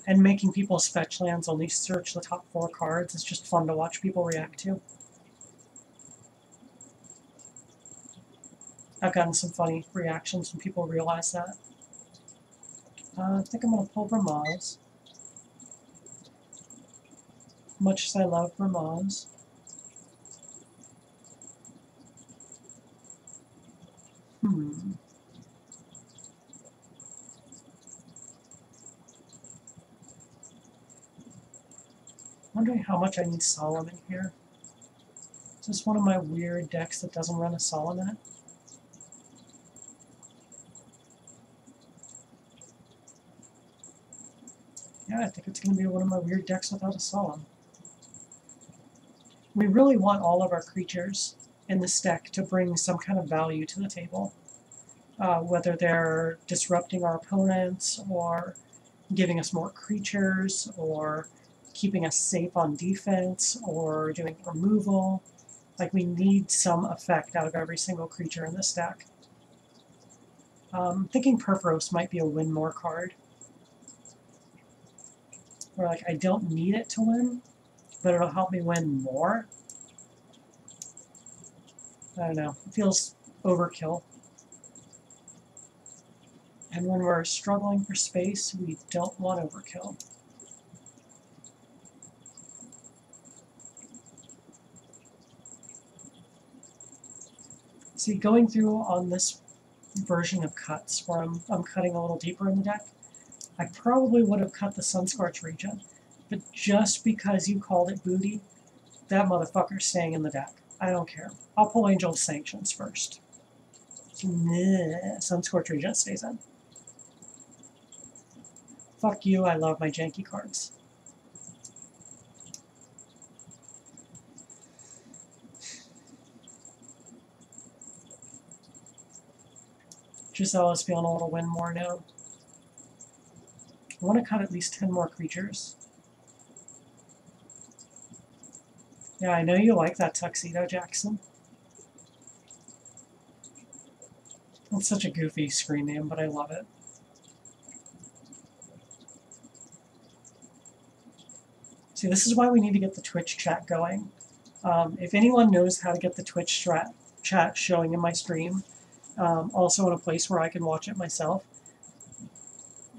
[SPEAKER 1] And making people's fetch lands only search the top 4 cards is just fun to watch people react to. I've gotten some funny reactions when people realize that. I think I'm going to pull Ramaz. Much as I love Ramaz. Wondering how much I need Solemn in here. Is this one of my weird decks that doesn't run a Solemn in it? Yeah, I think it's going to be one of my weird decks without a Solemn. We really want all of our creatures in this deck to bring some kind of value to the table. Whether they're disrupting our opponents, or giving us more creatures, or keeping us safe on defense, or doing removal. Like, we need some effect out of every single creature in this deck. Thinking Purphoros might be a win more card. Where, like, I don't need it to win, but it'll help me win more. I don't know. It feels overkill. And when we're struggling for space, we don't want overkill. See, going through on this version of cuts, where I'm cutting a little deeper in the deck, I probably would have cut the Sunscorch Regent, but just because you called it booty, that motherfucker's staying in the deck. I don't care. I'll pull Angel of Sanctions first. Nah, Sunscorch Regent stays in. Fuck you, I love my janky cards. Giselle's feeling a little win more now. I want to cut at least 10 more creatures. Yeah, I know you like that tuxedo, Jackson. It's such a goofy screen name, but I love it. See, this is why we need to get the Twitch chat going. If anyone knows how to get the Twitch chat showing in my stream, also in a place where I can watch it myself,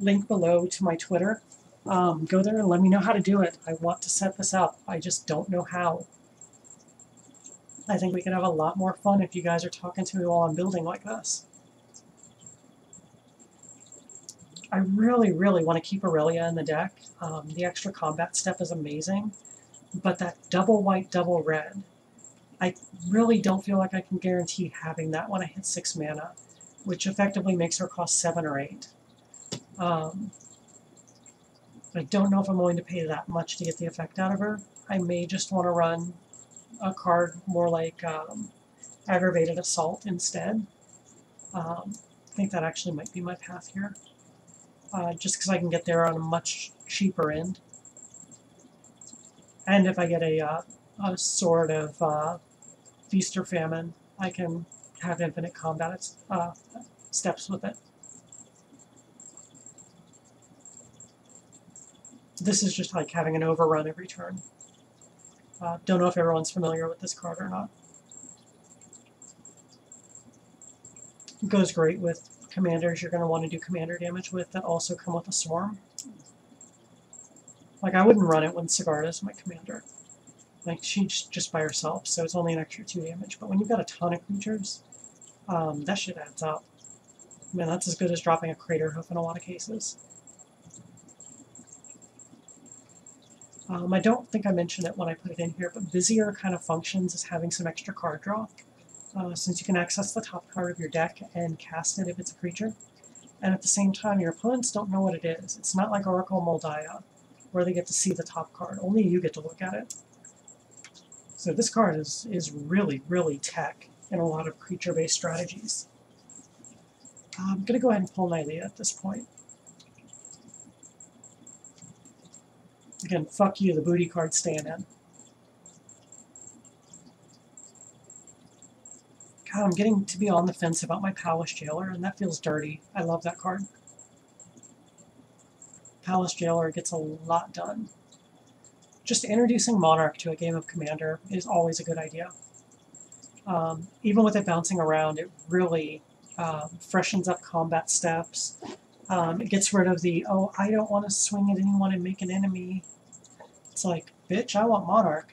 [SPEAKER 1] link below to my Twitter. Go there and let me know how to do it. I want to set this up. I just don't know how. I think we can have a lot more fun if you guys are talking to me while I'm building like this. I really, really want to keep Aurelia in the deck. The extra combat step is amazing, but that double white, double red, I really don't feel like I can guarantee having that when I hit 6 mana, which effectively makes her cost 7 or 8. I don't know if I'm willing to pay that much to get the effect out of her. I may just want to run a card more like Aggravated Assault instead. I think that actually might be my path here. Just because I can get there on a much cheaper end. And if I get a sort of Feast or Famine, I can have infinite combat steps with it. This is just like having an overrun every turn. Don't know if everyone's familiar with this card or not. It goes great with commanders you're going to want to do commander damage with that also come with a swarm. Like, I wouldn't run it when Sigarda's my commander. Like, she's just by herself, so it's only an extra 2 damage. But when you've got a ton of creatures, that shit adds up. I mean, that's as good as dropping a Crater Hoof in a lot of cases. I don't think I mentioned it when I put it in here, but Vizier kind of functions as having some extra card draw. Since you can access the top card of your deck and cast it if it's a creature. And at the same time, your opponents don't know what it is. It's not like Oracle Moldiah, where they get to see the top card. Only you get to look at it. So this card is really, really tech in a lot of creature-based strategies. I'm going to go ahead and pull Nylea at this point. Again, fuck you, the booty card's staying in. God, I'm getting to be on the fence about my Palace Jailer, and that feels dirty. I love that card. Palace Jailer gets a lot done. Just introducing Monarch to a game of Commander is always a good idea. Even with it bouncing around, it really freshens up combat steps. It gets rid of the, oh, I don't want to swing at anyone and make an enemy. It's like, bitch, I want Monarch.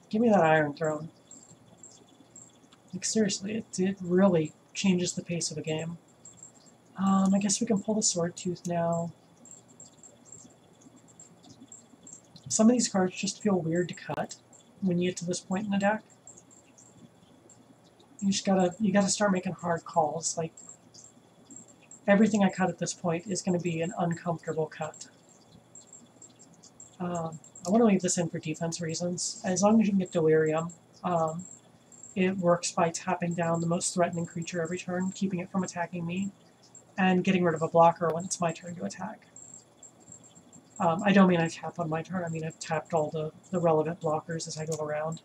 [SPEAKER 1] Give me that Iron Throne. Like, seriously, it really changes the pace of a game. I guess we can pull the Sword Tooth now. Some of these cards just feel weird to cut when you get to this point in the deck. You gotta start making hard calls. Like, everything I cut at this point is going to be an uncomfortable cut. I want to leave this in for defense reasons. As long as you can get Delirium, it works by tapping down the most threatening creature every turn, keeping it from attacking me, and getting rid of a blocker when it's my turn to attack. I don't mean I tap on my turn, I mean I've tapped all the relevant blockers as I go around.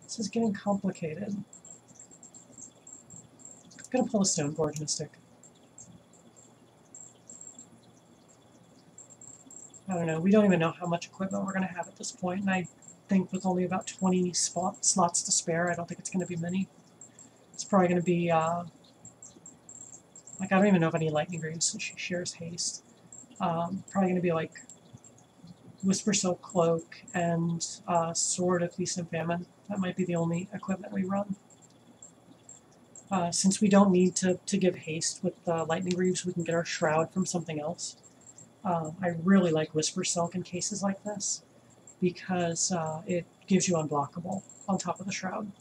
[SPEAKER 1] This is getting complicated. I'm going to pull a Stoneforge Mystic. I don't know, we don't even know how much equipment we're going to have at this point, and I think with only about 20 slots to spare, I don't think it's going to be many. It's probably going to be, like, I don't even know if I need Lightning Greaves since she shares haste. Probably going to be like Whisper Silk Cloak and Sword of Feast and Famine. That might be the only equipment we run. Since we don't need to give haste with Lightning Greaves, we can get our Shroud from something else. I really like Whisper Silk in cases like this, because it gives you unblockable on top of the Shroud.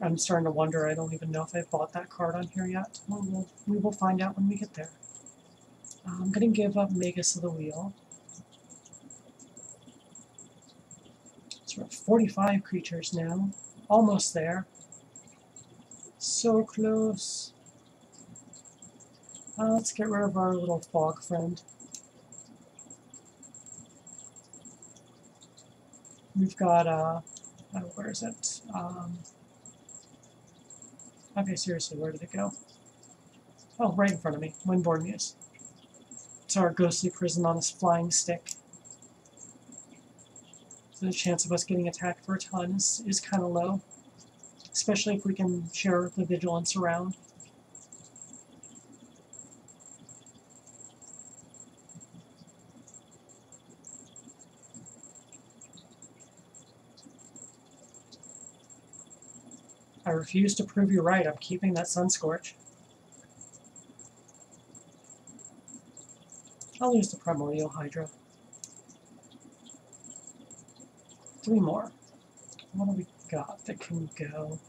[SPEAKER 1] I'm starting to wonder, I don't even know if I've bought that card on here yet. We will find out when we get there. I'm going to give up Magus of the Wheel. So we're at 45 creatures now. Almost there. So close. Let's get rid of our little fog friend. We've got, where is it? Okay, seriously, where did it go? Oh, right in front of me. Windborne Muse. It's our ghostly prison on his flying stick. So the chance of us getting attacked for a ton is kind of low. Especially if we can share the vigilance around. I refuse to prove you right. I'm keeping that Sunscorch. I'll use the Primordial Hydra. 3 more. What do we got that can go?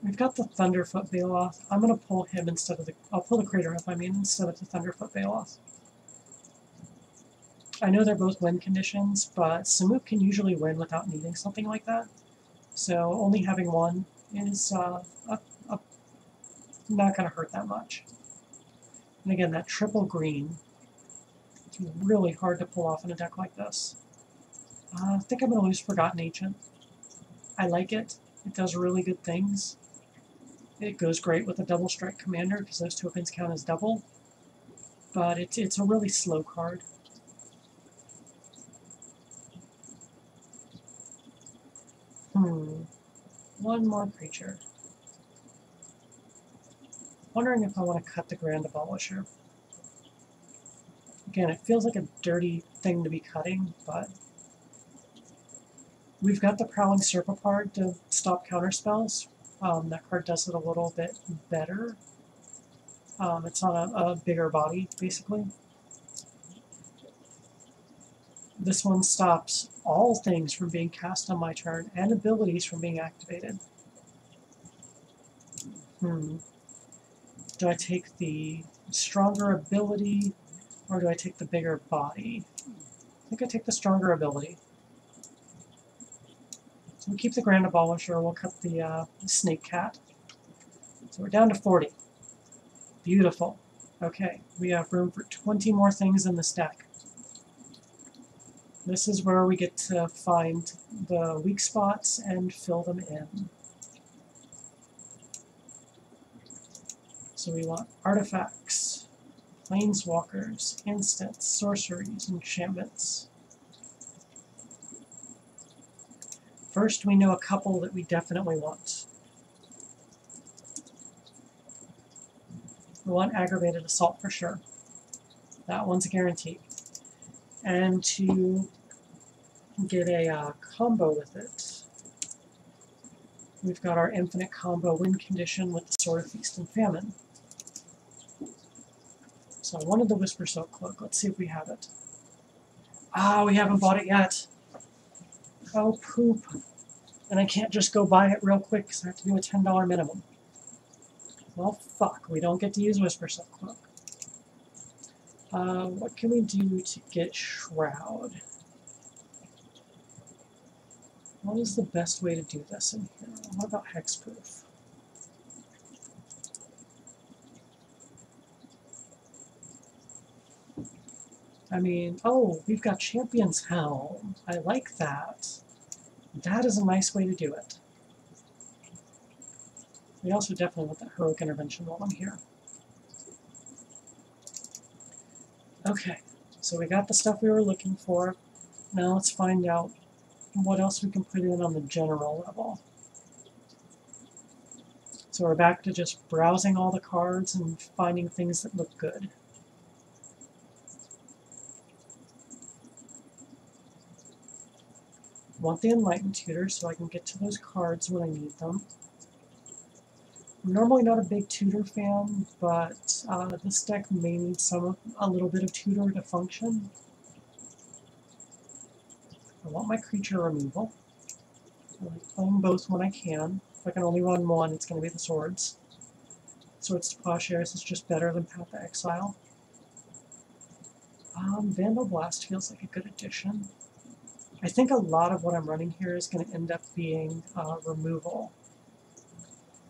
[SPEAKER 1] We've got the Thunderfoot Baloth. I'm going to pull him instead of the... I'll pull the Crater Hoof, instead of the Thunderfoot Baloth. I know they're both win conditions, but Samut can usually win without needing something like that. So only having one is not going to hurt that much. And again, that triple green, it's really hard to pull off in a deck like this. I think I'm going to lose Forgotten Ancient. I like it. It does really good things. It goes great with a double strike commander because those tokens count as double. But it's a really slow card. One more creature. Wondering if I want to cut the Grand Abolisher. Again, it feels like a dirty thing to be cutting, but we've got the Prowling Serpapard to stop counterspells. That card does it a little bit better. It's on a bigger body, basically. This one stops all things from being cast on my turn and abilities from being activated. Do I take the stronger ability or do I take the bigger body? I think I take the stronger ability. So we keep the Grand Abolisher, we'll cut the Snake Cat. So we're down to 40. Beautiful. Okay, we have room for 20 more things in this deck. This is where we get to find the weak spots and fill them in. So we want artifacts, planeswalkers, instants, sorceries, enchantments. First, we know a couple that we definitely want. We want Aggravated Assault for sure. That one's a guarantee. And to get a combo with it, we've got our infinite combo win condition with the Sword of Feast and Famine. So I wanted the Whisper Silk Cloak. Let's see if we have it. Ah, we haven't bought it yet. Oh, poop. And I can't just go buy it real quick because I have to do a $10 minimum. Well, fuck. We don't get to use Whisper Silk Cloak. What can we do to get Shroud? What is the best way to do this in here? What about Hexproof? I mean, oh, we've got Champion's Helm. I like that. That is a nice way to do it. We also definitely want that Heroic Intervention while I'm here. Okay, so we got the stuff we were looking for. Now let's find out what else we can put in on the general level. So we're back to just browsing all the cards and finding things that look good. I want the Enlightened Tutor so I can get to those cards when I need them. I'm normally not a big tutor fan, but this deck may need a little bit of tutor to function. I want my creature removal. I like playing both when I can. If I can only run one, it's going to be the swords. Swords to Plowshares is just better than Path to Exile. Vandal Blast feels like a good addition. I think a lot of what I'm running here is going to end up being removal.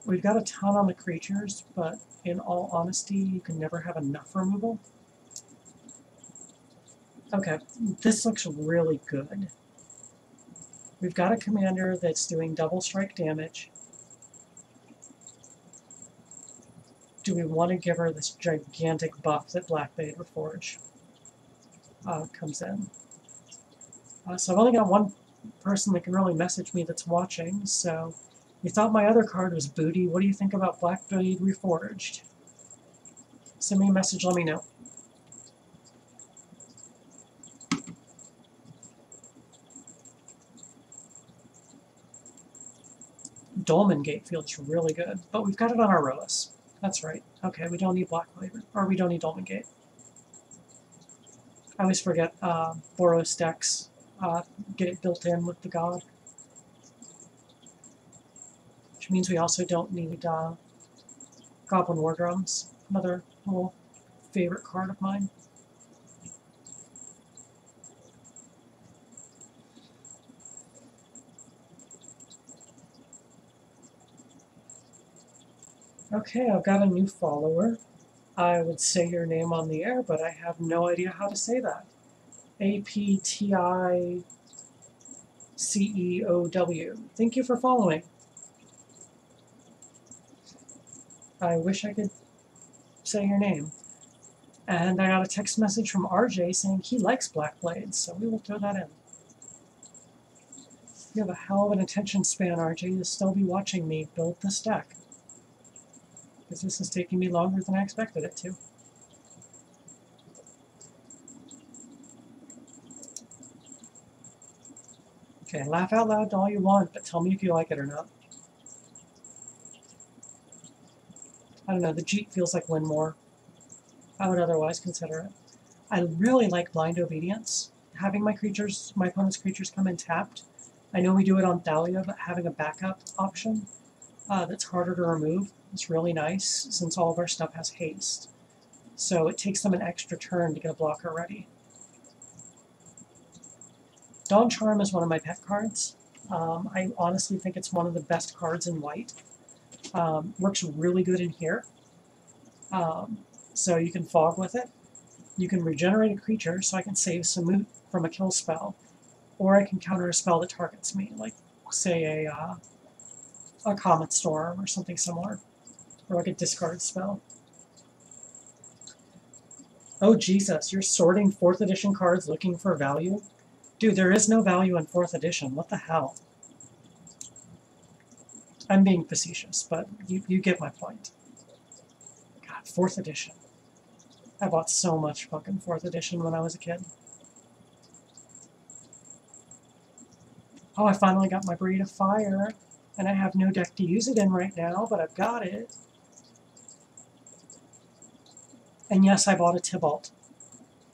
[SPEAKER 1] We've got a ton on the creatures, but in all honesty, you can never have enough removal. Okay, this looks really good. We've got a commander that's doing double strike damage. Do we want to give her this gigantic buff that Blackblade Reforge comes in? So I've only got one person that can really message me that's watching, so you thought my other card was booty. What do you think about Blackblade Reforged? Send me a message, let me know. Dolmen Gate feels really good, but we've got it on our Roas. That's right. Okay, we don't need Blackblade, or we don't need Dolmen Gate. I always forget Boros decks get it built in with the god. Which means we also don't need Goblin War Drums, another little favorite card of mine. Okay, I've got a new follower. I would say your name on the air, but I have no idea how to say that. APTICEOW. Thank you for following. I wish I could say your name. And I got a text message from RJ saying he likes Blackblade, so we will throw that in. You have a hell of an attention span, RJ, to still be watching me build this deck. Because this is taking me longer than I expected it to. Okay, laugh out loud all you want, but tell me if you like it or not. I don't know, the Jeep feels like win more. I would otherwise consider it. I really like Blind Obedience. Having my opponent's creatures come in tapped. I know we do it on Thalia, but having a backup option that's harder to remove is really nice, since all of our stuff has haste. So it takes them an extra turn to get a blocker ready. Dawn Charm is one of my pet cards. I honestly think it's one of the best cards in white. Works really good in here. So you can fog with it. You can regenerate a creature, so I can save Samut from a kill spell. Or I can counter a spell that targets me, like, say, a Comet Storm or something similar. Or like a discard spell. Oh Jesus, you're sorting 4th edition cards looking for value? Dude, there is no value in 4th edition. What the hell? I'm being facetious, but you get my point. God, 4th edition. I bought so much fucking 4th edition when I was a kid. Oh, I finally got my Breed of Fire, and I have no deck to use it in right now, but I've got it. And yes, I bought a Tybalt.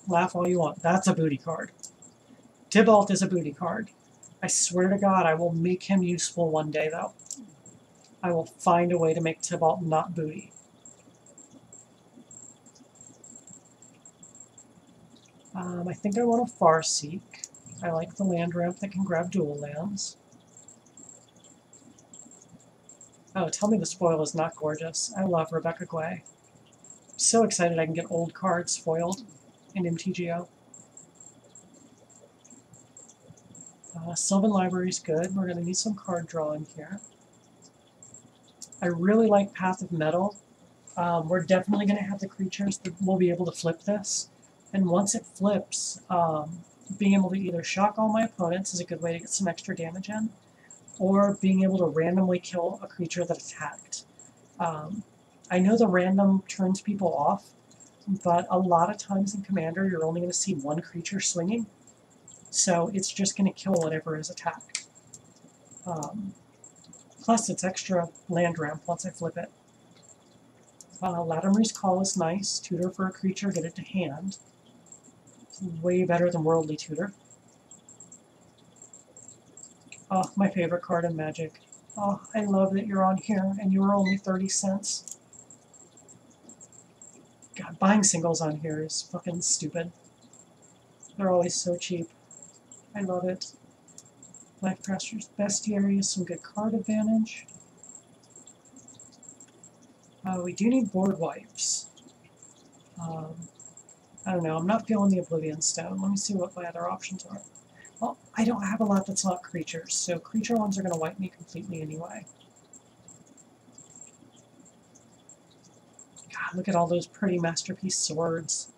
[SPEAKER 1] Laugh all you want. That's a booty card. Tybalt is a booty card. I swear to God, I will make him useful one day, though. I will find a way to make Tybalt not booty. I think I want a Farseek. I like the land ramp that can grab dual lands. Oh, tell me the spoil is not gorgeous. I love Rebecca Guay. I'm so excited I can get old cards foiled in MTGO. Sylvan Library's good. We're going to need some card drawing here. I really like Path of Metal. We're definitely going to have the creatures that will be able to flip this. And once it flips, being able to either shock all my opponents is a good way to get some extra damage in, or being able to randomly kill a creature that attacked. I know the random turns people off, but a lot of times in Commander you're only going to see one creature swinging, so it's just going to kill whatever is attacked. Plus it's extra land ramp once I flip it. Latimer's Call is nice. Tutor for a creature, get it to hand. It's way better than Worldly Tutor. Oh, my favorite card in Magic. Oh, I love that you're on here, and you were only 30 cents. God, buying singles on here is fucking stupid. They're always so cheap. I love it. Life Pressure's Bestiary is some good card advantage. We do need board wipes. I don't know, I'm not feeling the Oblivion Stone. Let me see what my other options are. Well, I don't have a lot that's not creatures, so creature ones are going to wipe me completely anyway. God, look at all those pretty Masterpiece swords.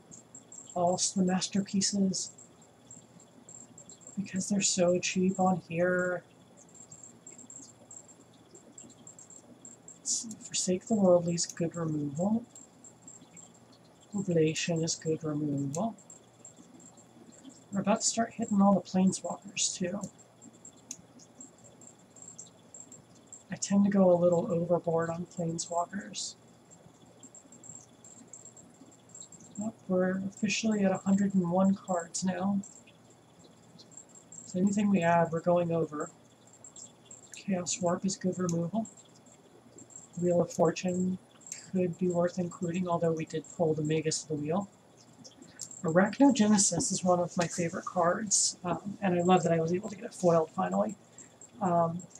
[SPEAKER 1] All the masterpieces. Because they're so cheap on here. Forsake the Worldly is good removal. Oblation is good removal. We're about to start hitting all the Planeswalkers, too. I tend to go a little overboard on Planeswalkers. Well, we're officially at 101 cards now. So anything we add, we're going over. Chaos Warp is good removal. Wheel of Fortune could be worth including, although we did pull the Magus of the Wheel. Arachnogenesis is one of my favorite cards, and I love that I was able to get it foiled finally.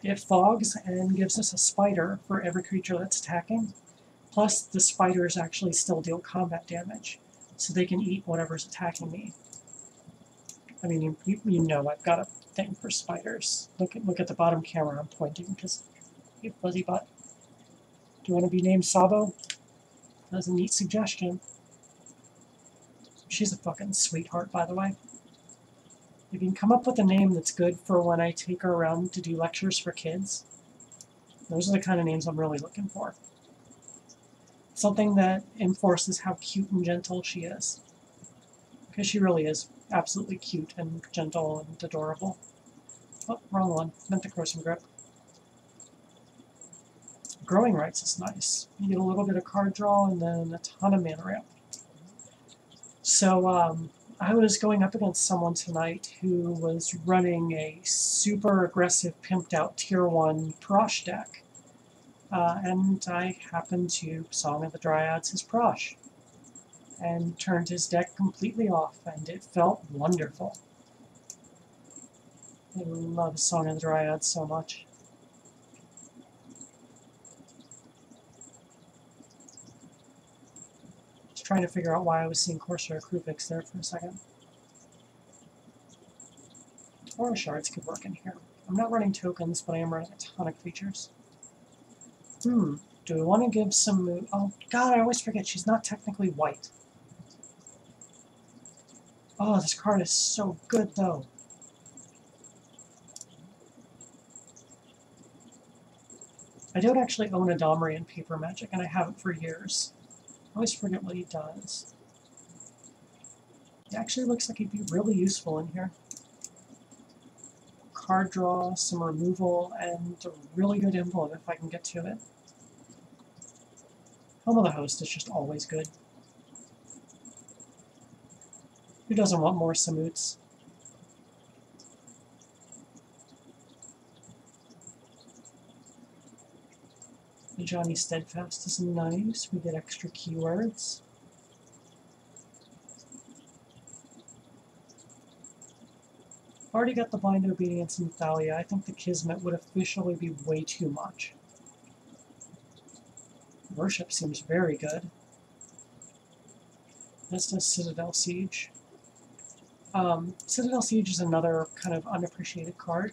[SPEAKER 1] It fogs and gives us a spider for every creature that's attacking, plus the spiders actually still deal combat damage, so they can eat whatever's attacking me. I mean, you know I've got a thing for spiders. Look at the bottom camera, I'm pointing, because you fuzzy butt. Do you want to be named Sabo? That's a neat suggestion. She's a fucking sweetheart, by the way. If you can come up with a name that's good for when I take her around to do lectures for kids, those are the kind of names I'm really looking for. Something that enforces how cute and gentle she is. Because she really is absolutely cute and gentle and adorable. Oh, wrong one. Meant to grow some grip. Growing Rights is nice. You get a little bit of card draw and then a ton of mana ramp. So, I was going up against someone tonight who was running a super aggressive, pimped out Tier 1 Prosh deck. And I happened to Song of the Dryads his Prosh. And turned his deck completely off, and it felt wonderful. I love Song of the Dryads so much. Just trying to figure out why I was seeing Corsair Krupix there for a second. Aura Shards could work in here. I'm not running tokens, but I am running a ton of creatures. Do we want to give some... Oh, God, I always forget she's not technically white. Oh, this card is so good, though. I don't actually own a Domri in Paper Magic, and I haven't for years. I always forget what he does. It actually looks like he'd be really useful in here. Card draw, some removal, and a really good emblem if I can get to it. Helm of the Host is just always good. Who doesn't want more Samuts? The Johnny Steadfast is nice. We get extra keywords. Already got the Blind Obedience and Thalia. I think the Kismet would officially be way too much. Worship seems very good. This does Citadel Siege. Citadel Siege is another kind of unappreciated card.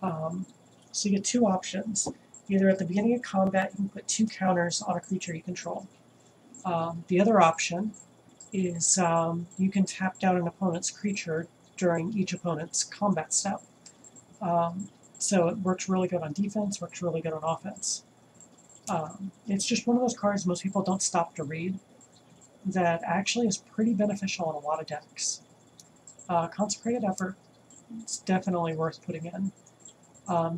[SPEAKER 1] So you get two options. Either at the beginning of combat, you can put 2 counters on a creature you control. The other option is you can tap down an opponent's creature during each opponent's combat step. So it works really good on defense, works really good on offense. It's just one of those cards most people don't stop to read that actually is pretty beneficial in a lot of decks. Consecrated Effort, it's definitely worth putting in.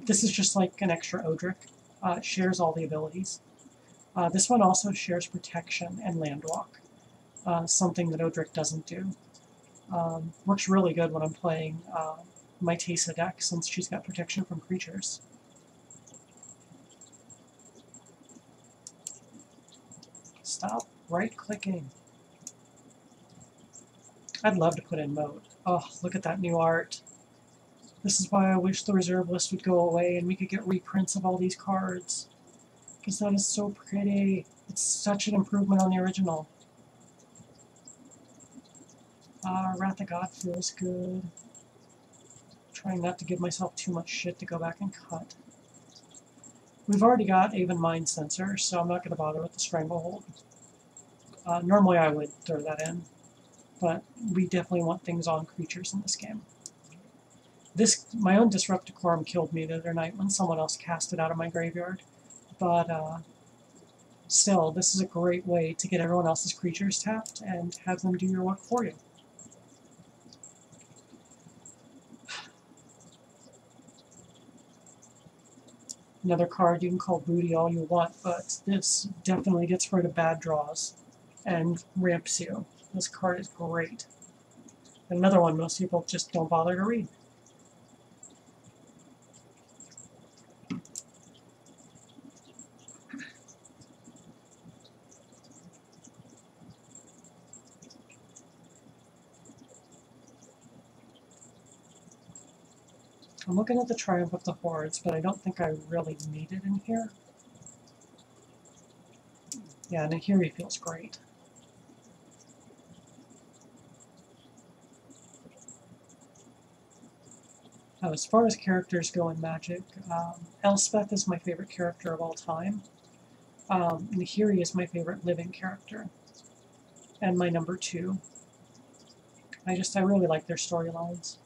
[SPEAKER 1] This is just like an extra Odric. It shares all the abilities. This one also shares Protection and Landwalk, something that Odric doesn't do. Works really good when I'm playing my Teysa deck, since she's got protection from creatures. Stop. Right-clicking. I'd love to put in mode. Oh, look at that new art. This is why I wish the reserve list would go away and we could get reprints of all these cards. Because that is so pretty. It's such an improvement on the original. Wrath of God feels good. Trying not to give myself too much shit to go back and cut. We've already got Aven Mind Sensor, so I'm not going to bother with the Stranglehold. Normally I would throw that in, but we definitely want things on creatures in this game. My own Disrupt Decorum killed me the other night when someone else cast it out of my graveyard, but still, this is a great way to get everyone else's creatures tapped and have them do your work for you. Another card you can call booty all you want, but this definitely gets rid of bad draws and ramps you. This card is great. Another one most people just don't bother to read. I'm looking at the Triumph of the Hordes, but I don't think I really need it in here. Yeah, and here he feels great. As far as characters go in Magic, Elspeth is my favorite character of all time. And Nahiri is my favorite living character. And my number 2. I really like their storylines.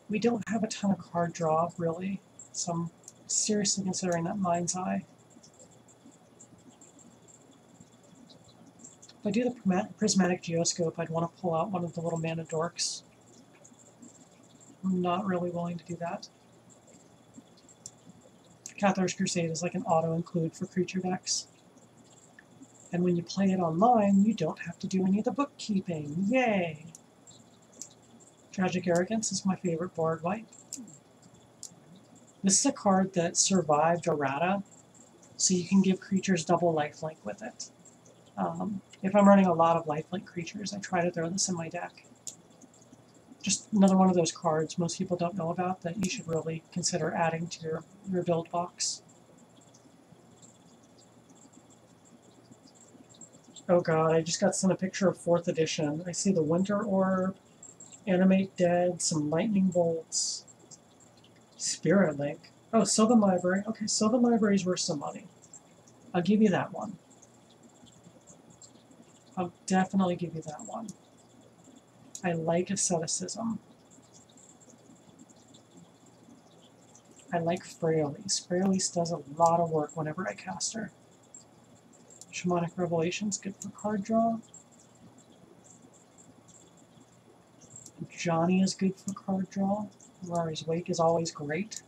[SPEAKER 1] We don't have a ton of card draw, really, so I'm seriously considering that Mind's Eye. If I do the Prismatic Geoscope, I'd want to pull out one of the little mana dorks. I'm not really willing to do that. Cathar's Crusade is like an auto-include for creature decks. And when you play it online, you don't have to do any of the bookkeeping. Yay! Tragic Arrogance is my favorite board wipe. This is a card that survived errata, so you can give creatures double lifelink with it. If I'm running a lot of lifelink creatures, I try to throw this in my deck. Just another one of those cards most people don't know about that you should really consider adding to your build box. Oh god, I just got sent a picture of 4th edition. I see the Winter Orb, Animate Dead, some Lightning Bolts, Spirit Link. Oh, Sylvan Library. Okay, Sylvan Library's worth some money. I'll give you that one. I'll definitely give you that one. I like Asceticism. I like Freyalise. Freyalise does a lot of work whenever I cast her. Shamanic Revelation's good for card draw. Johnny is good for card draw. Rari's Wake is always great.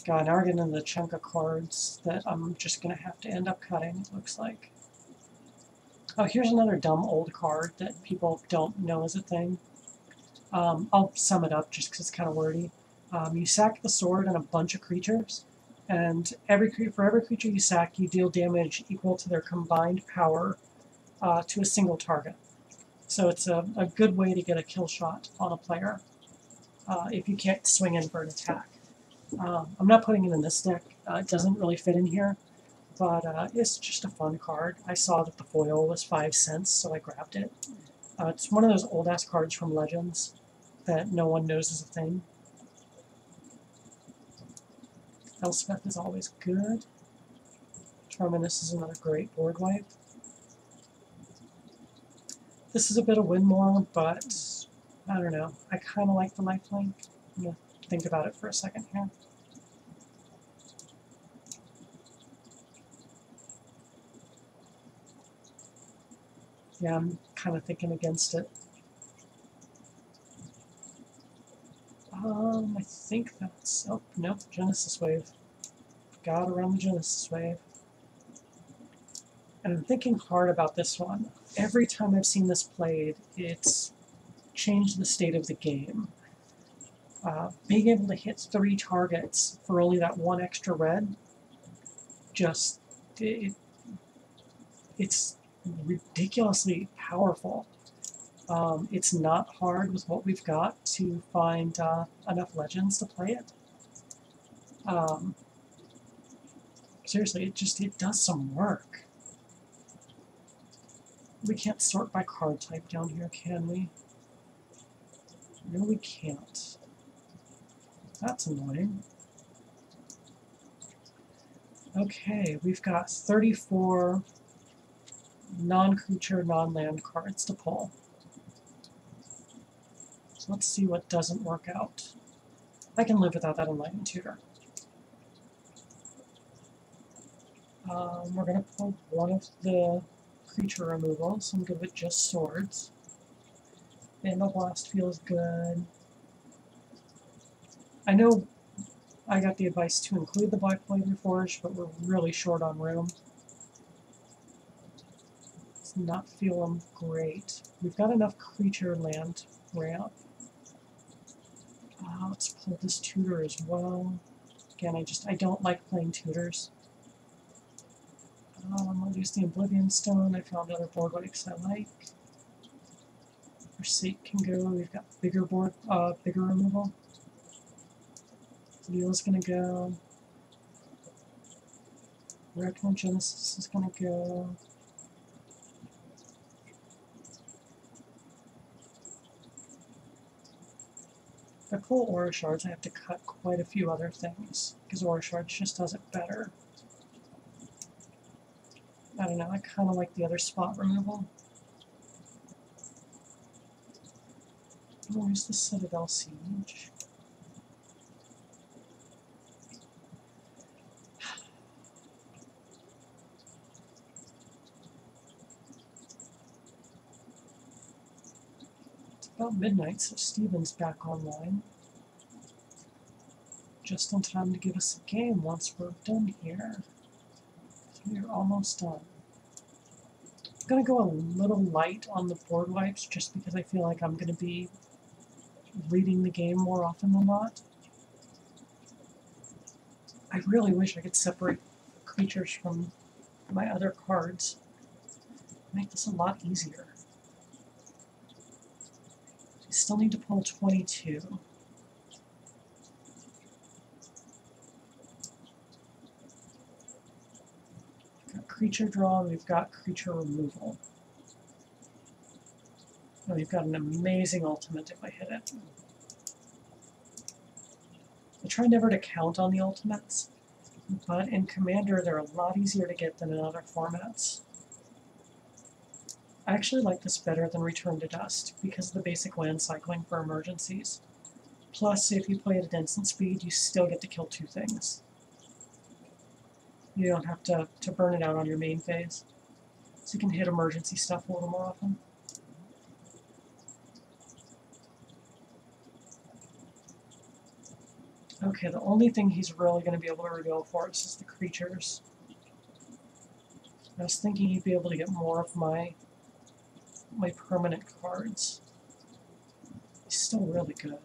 [SPEAKER 1] God, now we're getting into the chunk of cards that I'm just going to have to end up cutting, it looks like. Oh, here's another dumb old card that people don't know is a thing. I'll sum it up just because it's kind of wordy. You sack the sword and a bunch of creatures, and for every creature you sack, you deal damage equal to their combined power to a single target. So it's a good way to get a kill shot on a player if you can't swing in for an attack. I'm not putting it in this deck. It doesn't really fit in here, but it's just a fun card. I saw that the foil was 5 cents, so I grabbed it. It's one of those old-ass cards from Legends that no one knows is a thing. Elspeth is always good. Terminus is another great board wipe. This is a bit of Winmore, but I don't know. I kind of like the lifelink. I'm going to think about it for a second here. Yeah, I'm kind of thinking against it. I think that's... Oh, nope, Genesis Wave. Gotta run the Genesis Wave. And I'm thinking hard about this one. Every time I've seen this played, it's changed the state of the game. Being able to hit 3 targets for only that 1 extra red, just... It's ridiculously powerful. It's not hard with what we've got to find enough legends to play it. Seriously, it does some work. We can't sort by card type down here, can we? No, we can't. That's annoying. Okay, we've got 34 non-creature, non-land cards to pull. So let's see what doesn't work out. I can live without that Enlightened Tutor. We're going to pull one of the creature removals and give it just swords. And the blast feels good. I know I got the advice to include the Black Blade Reforged, but we're really short on room. It's not feeling great. We've got enough creature land ramp. Let's pull this tutor as well. Again, I don't like playing tutors. I'll use the Oblivion Stone. I found other board wipes I like. Forsake can go. We've got bigger removal. Wheel's gonna go. Reckoning Genesis is gonna go. If I pull Aura Shards, I have to cut quite a few other things, because Aura Shards just does it better. I don't know, I kind of like the other spot removal. Where's the Citadel Siege? It's about midnight, so Steven's back online. Just in time to give us a game once we're done here. We're almost done. I'm going to go a little light on the board wipes just because I feel like I'm going to be leading the game more often than not. I really wish I could separate creatures from my other cards. Make this a lot easier. I still need to pull 22. Creature draw, we've got creature removal. And we've got an amazing ultimate if I hit it. I try never to count on the ultimates, but in Commander they're a lot easier to get than in other formats. I actually like this better than Return to Dust because of the basic land cycling for emergencies. Plus, if you play it at instant speed, you still get to kill 2 things. You don't have to burn it out on your main phase. So you can hit emergency stuff a little more often. Okay, the only thing he's really going to be able to reveal for us is the creatures. I was thinking he'd be able to get more of my permanent cards. He's still really good.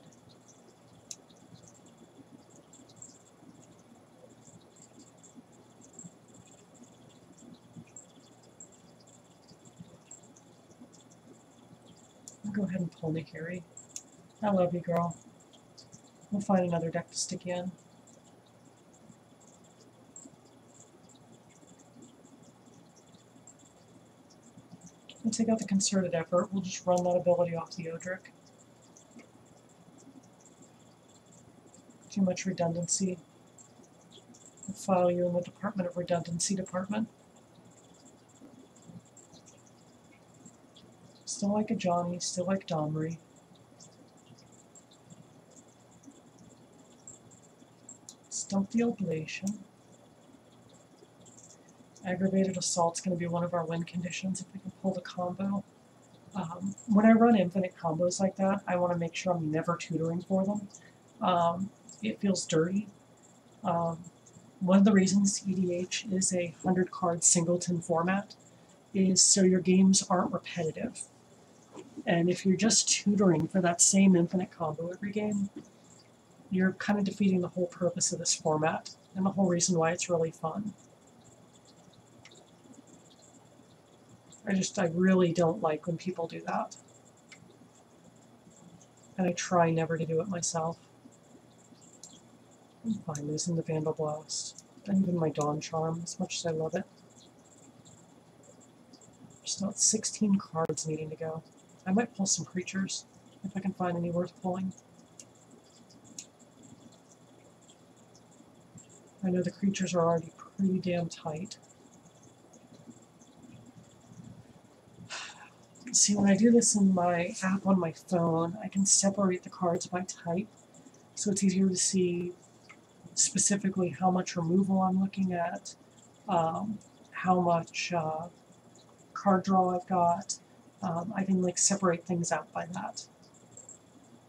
[SPEAKER 1] I'll go ahead and pull Nahiri. I love you, girl. We'll find another deck to stick in. We'll take out the Concerted Effort. We'll just run that ability off the Odric. Too much redundancy. We'll file you in the Department of Redundancy department. Still like a Johnny, still like Domri. Stump the Oblation. Aggravated Assault's going to be one of our win conditions if we can pull the combo. When I run infinite combos like that, I want to make sure I'm never tutoring for them. It feels dirty. One of the reasons EDH is a 100-card singleton format is so your games aren't repetitive. And if you're just tutoring for that same infinite combo every game, you're kind of defeating the whole purpose of this format and the whole reason why it's really fun. I really don't like when people do that. And I try never to do it myself. I'm fine losing the Vandal Blast. And even my Dawn Charm, as much as I love it. Still at 16 cards needing to go. I might pull some creatures, if I can find any worth pulling. I know the creatures are already pretty damn tight. See, when I do this in my app on my phone, I can separate the cards by type, so it's easier to see specifically how much removal I'm looking at, how much card draw I've got. I can like separate things out by that.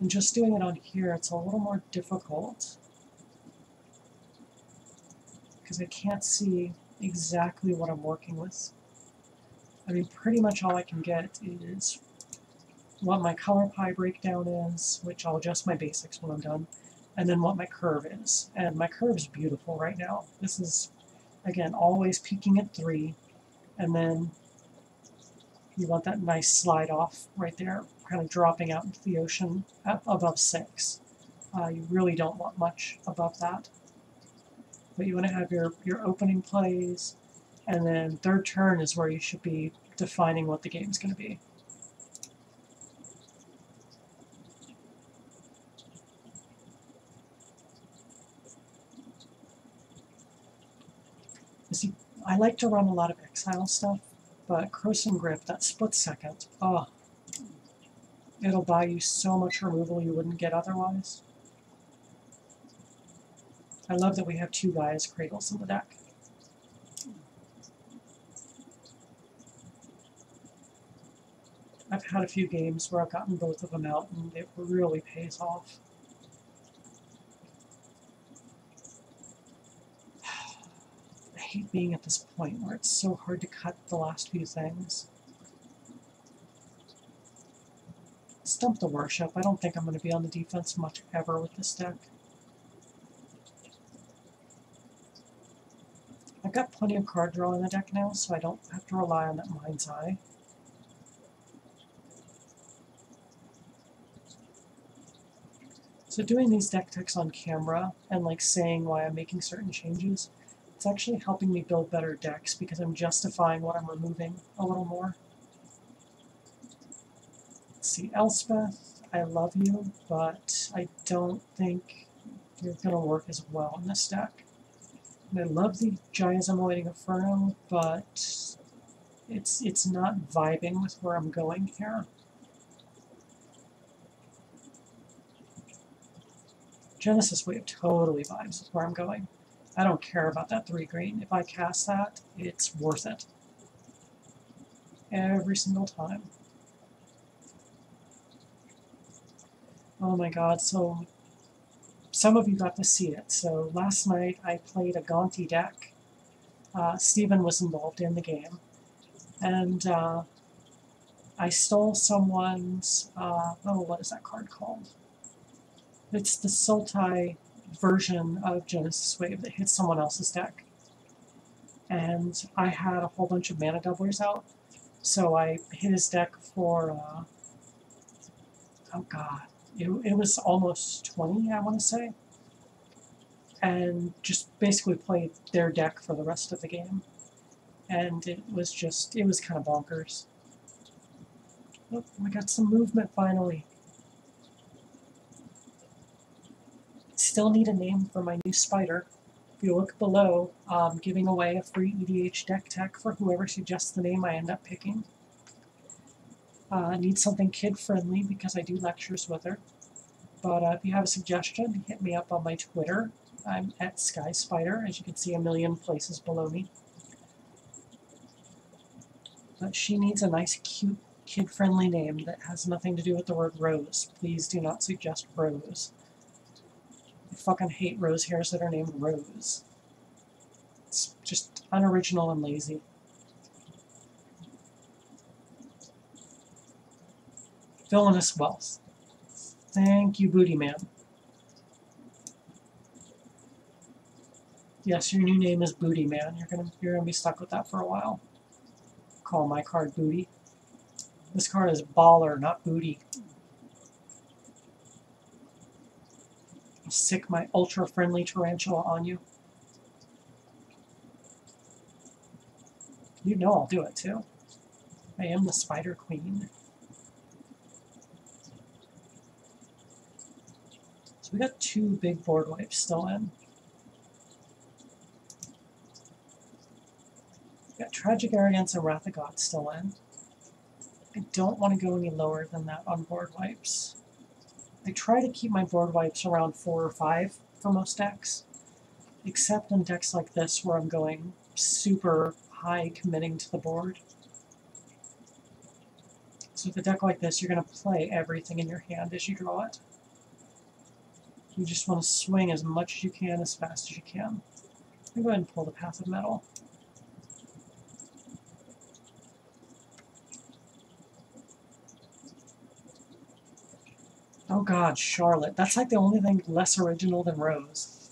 [SPEAKER 1] And just doing it on here, it's a little more difficult because I can't see exactly what I'm working with. I mean, pretty much all I can get is what my color pie breakdown is, which I'll adjust my basics when I'm done, and then what my curve is. And my curve is beautiful right now. This is, again, always peaking at 3, and then you want that nice slide off right there, kind of dropping out into the ocean above 6. You really don't want much above that. But you want to have your opening plays, and then third turn is where you should be defining what the game's going to be. See, I like to run a lot of exile stuff, but Croson Grip, that split second, oh, it'll buy you so much removal you wouldn't get otherwise. I love that we have 2 Gaia's Cradles in the deck. I've had a few games where I've gotten both of them out, and it really pays off. I hate being at this point where it's so hard to cut the last few things. Stump the Worship. I don't think I'm going to be on the defense much ever with this deck. I've got plenty of card draw in the deck now, so I don't have to rely on that Mind's Eye. So doing these deck techs on camera and like saying why I'm making certain changes, it's actually helping me build better decks because I'm justifying what I'm removing a little more. Let's see, Elspeth, I love you, but I don't think you're going to work as well in this deck. And I love the Giant's Immolating Inferno, but it's not vibing with where I'm going here. Genesis Wave totally vibes with where I'm going. I don't care about that 3 green. If I cast that, it's worth it. Every single time. Oh my god, so some of you got to see it. So last night I played a Gonti deck. Steven was involved in the game. And I stole someone's, what is that card called? It's the Sultai version of Genesis Wave that hits someone else's deck. And I had a whole bunch of mana doublers out, so I hit his deck for, oh god, it was almost 20, I want to say. And just basically played their deck for the rest of the game. And it was kind of bonkers. Oh, we got some movement finally. Still need a name for my new spider. If you look below, I'm giving away a free EDH deck tech for whoever suggests the name I end up picking. I need something kid-friendly because I do lectures with her. But if you have a suggestion, hit me up on my Twitter. I'm at SkySpider, as you can see a million places below me. But she needs a nice, cute, kid-friendly name that has nothing to do with the word rose. Please do not suggest Rose. I fucking hate rose hairs that are named Rose. It's just unoriginal and lazy. Villainous Wealth. Thank you, Booty Man. Yes, your new name is Booty Man. You're gonna be stuck with that for a while. call my card booty. This card is baller, not booty. I'll sick my ultra-friendly tarantula on you. You know I'll do it too. I am the Spider Queen. So we got 2 big board wipes still in. We got Tragic Arrogance and Wrath of God still in. I don't want to go any lower than that on board wipes. I try to keep my board wipes around 4 or 5 for most decks, except in decks like this where I'm going super high committing to the board. So with a deck like this, you're going to play everything in your hand as you draw it. You just want to swing as much as you can, as fast as you can. I'll go ahead and pull the Path of Metal. Oh god, Charlotte. That's like the only thing less original than Rose.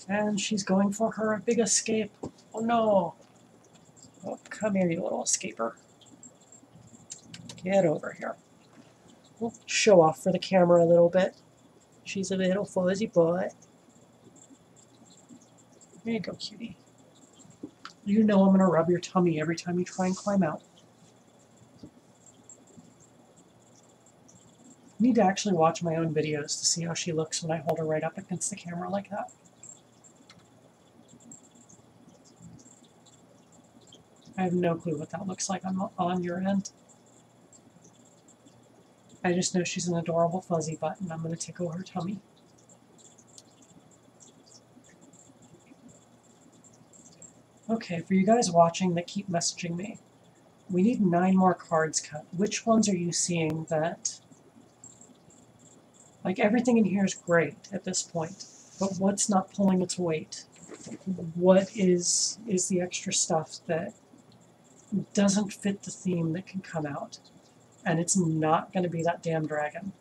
[SPEAKER 1] And she's going for her big escape. Oh no! Oh, come here, you little escaper. Get over here. We'll show off for the camera a little bit. She's a little fuzzy boy. There you go, cutie. You know I'm going to rub your tummy every time you try and climb out. I need to actually watch my own videos to see how she looks when I hold her right up against the camera like that. I have no clue what that looks like on your end. I just know she's an adorable fuzzy butt, and I'm going to tickle her tummy. Okay, for you guys watching that keep messaging me, we need 9 more cards cut. Which ones are you seeing that... Like, everything in here is great at this point, but what's not pulling its weight? What is the extra stuff that doesn't fit the theme that can come out? And it's not going to be that damn dragon.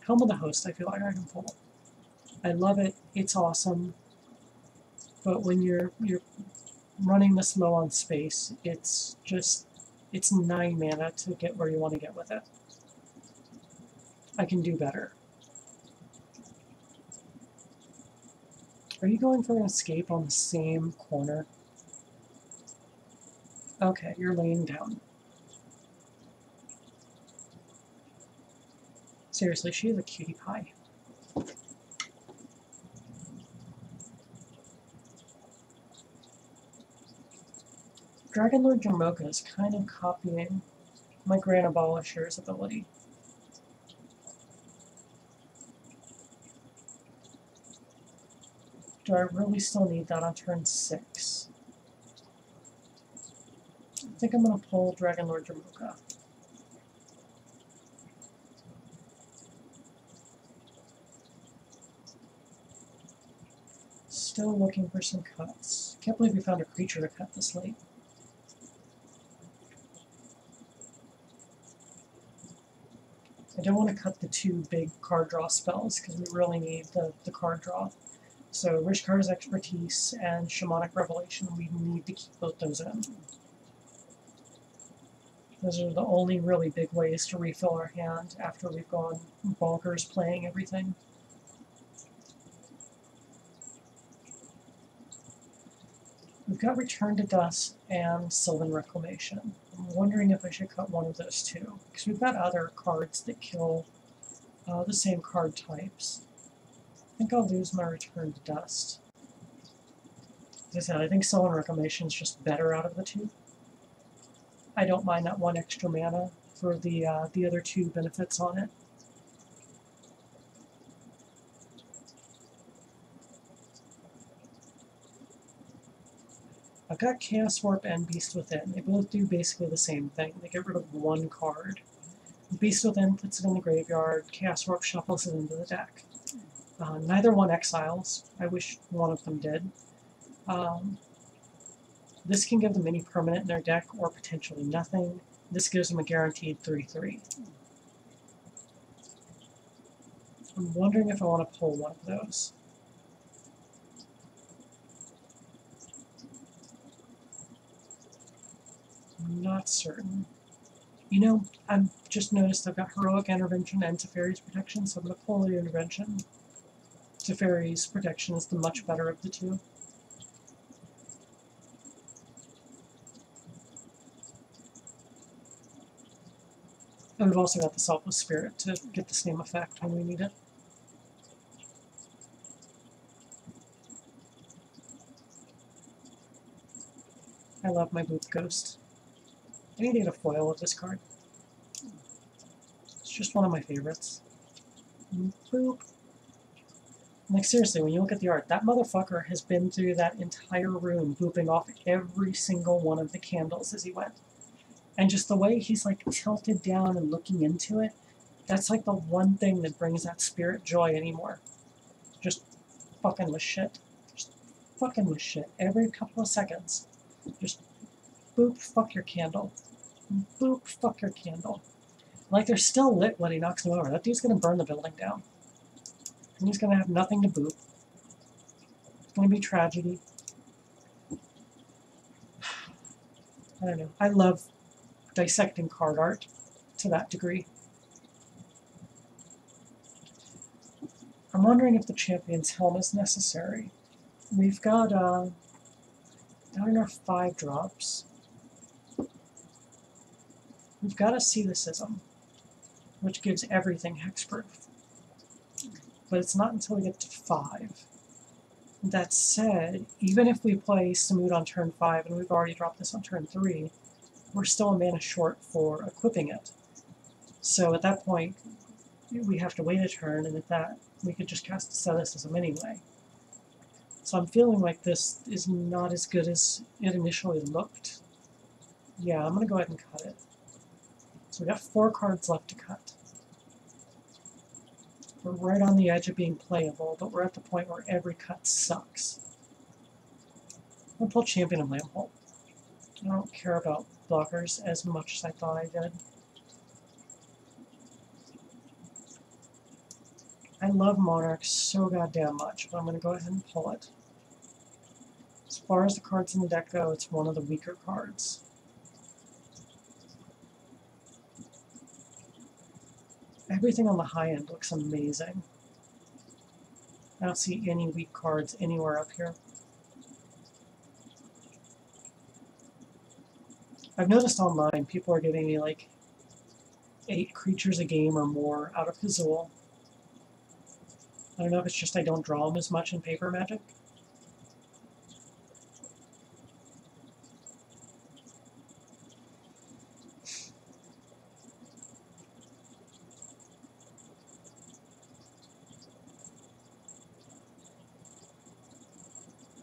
[SPEAKER 1] Helm of the Host, I feel like I can pull. I love it, it's awesome, but when you're running this low on space, it's 9 mana to get where you want to get with it. I can do better. Are you going for an escape on the same corner? Okay, you're laying down. Seriously, she is a cutie pie. Dragonlord Jamoka is kind of copying my Grand Abolisher's ability. Do I really still need that on turn 6? I think I'm going to pull Dragonlord Jamoka. Still looking for some cuts. Can't believe we found a creature to cut this late. I don't want to cut the 2 big card draw spells because we really need the card draw. So Rishkar's Expertise and Shamanic Revelation, we need to keep both those in. Those are the only really big ways to refill our hand after we've gone bonkers playing everything. We've got Return to Dust and Sylvan Reclamation. I'm wondering if I should cut one of those 2, because we've got other cards that kill the same card types. I think I'll lose my Return to Dust. As I said, I think Sylvan Reclamation is just better out of the 2. I don't mind that 1 extra mana for the other 2 benefits on it. I've got Chaos Warp and Beast Within. They both do basically the same thing. They get rid of 1 card. Beast Within puts it in the graveyard, Chaos Warp shuffles it into the deck. Neither one exiles. I wish one of them did. This can give them any permanent in their deck, or potentially nothing. This gives them a guaranteed 3/3. I'm wondering if I want to pull one of those. I'm not certain. You know, I've just noticed I've got Heroic Intervention and Teferi's Protection, so I'm going to pull the Intervention. Teferi's Protection is the much better of the two. And we've also got the Selfless Spirit to get the same effect when we need it. I love my Boop Ghost. I need to get a foil of this card. It's just one of my favorites. Boop. Like, seriously, when you look at the art, that motherfucker has been through that entire room booping off every single one of the candles as he went. And just the way he's, like, tilted down and looking into it, that's, like, the one thing that brings that spirit joy anymore. Just fucking with shit. Just fucking with shit. Every couple of seconds. Just boop, fuck your candle. Boop, fuck your candle. Like, they're still lit when he knocks them over. That dude's gonna burn the building down. And he's gonna have nothing to boop. It's gonna be tragedy. I don't know. I love dissecting card art to that degree. I'm wondering if the Champion's Helm is necessary. We've got, down in our 5 drops, we've got Asceticism, which gives everything hexproof. But it's not until we get to 5. That said, even if we play Samut on turn 5, and we've already dropped this on turn 3, we're still a mana short for equipping it. So at that point, we have to wait a turn, and at that, we could just cast Asceticism anyway. So I'm feeling like this is not as good as it initially looked. Yeah, I'm going to go ahead and cut it. So we got 4 cards left to cut. We're right on the edge of being playable, but we're at the point where every cut sucks. I'm going to pull Champion of Lamphold. I don't care about blockers as much as I thought I did. I love Monarch so goddamn much, but I'm going to go ahead and pull it. As far as the cards in the deck go, it's one of the weaker cards. Everything on the high end looks amazing. I don't see any weak cards anywhere up here. I've noticed online people are giving me like 8 creatures a game or more out of Kazul. I don't know if it's just I don't draw them as much in Paper Magic.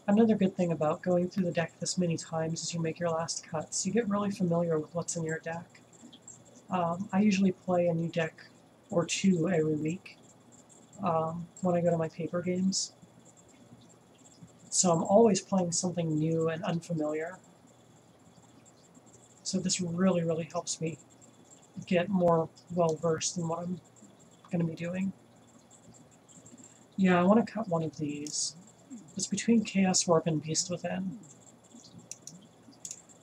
[SPEAKER 1] Another good thing about going through the deck this many times as you make your last cuts, you get really familiar with what's in your deck. I usually play a new deck or 2 every week when I go to my paper games. So I'm always playing something new and unfamiliar. So this really, really helps me get more well-versed in what I'm going to be doing. Yeah, I want to cut one of these. It's between Chaos Warp and Beast Within.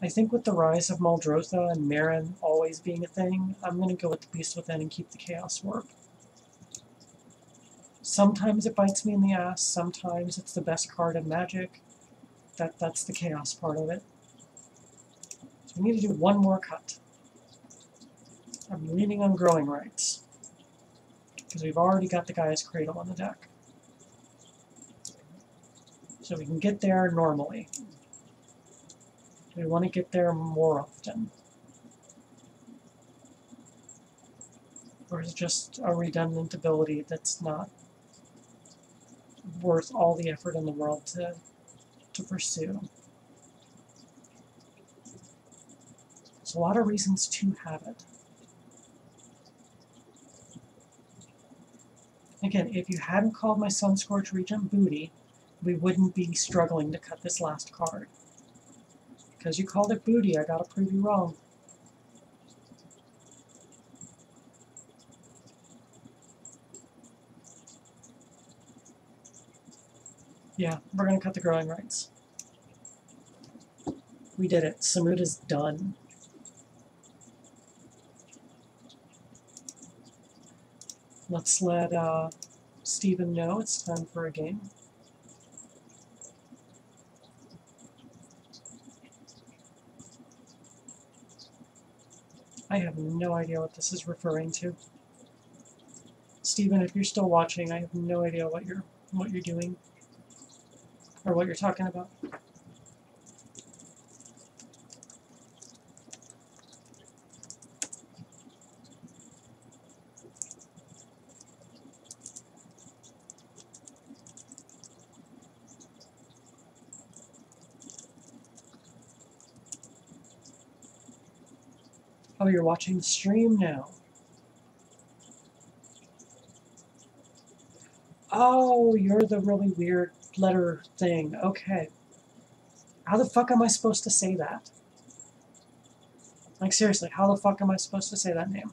[SPEAKER 1] I think with the rise of Muldrotha and Marin always being a thing, I'm going to go with the Beast Within and keep the Chaos Warp. Sometimes it bites me in the ass, sometimes it's the best card in Magic. That's the Chaos part of it. So we need to do one more cut. I'm leaning on Growing Rights, because we've already got the Gaia's Cradle on the deck. So we can get there normally. We want to get there more often. Or is it just a redundant ability that's not worth all the effort in the world to pursue? There's a lot of reasons to have it. Again, if you hadn't called my Sunscorch Regent booty, we wouldn't be struggling to cut this last card. Because you called it booty, I gotta prove you wrong. Yeah, we're gonna cut the Growing Rights. We did it. Samut is done. Let's let Steven know it's time for a game. I have no idea what this is referring to. Steven, if you're still watching, I have no idea what you're doing or what you're talking about. Oh, you're watching the stream now. Oh, you're the really weird letter thing. Okay. How the fuck am I supposed to say that? Like, seriously, how the fuck am I supposed to say that name?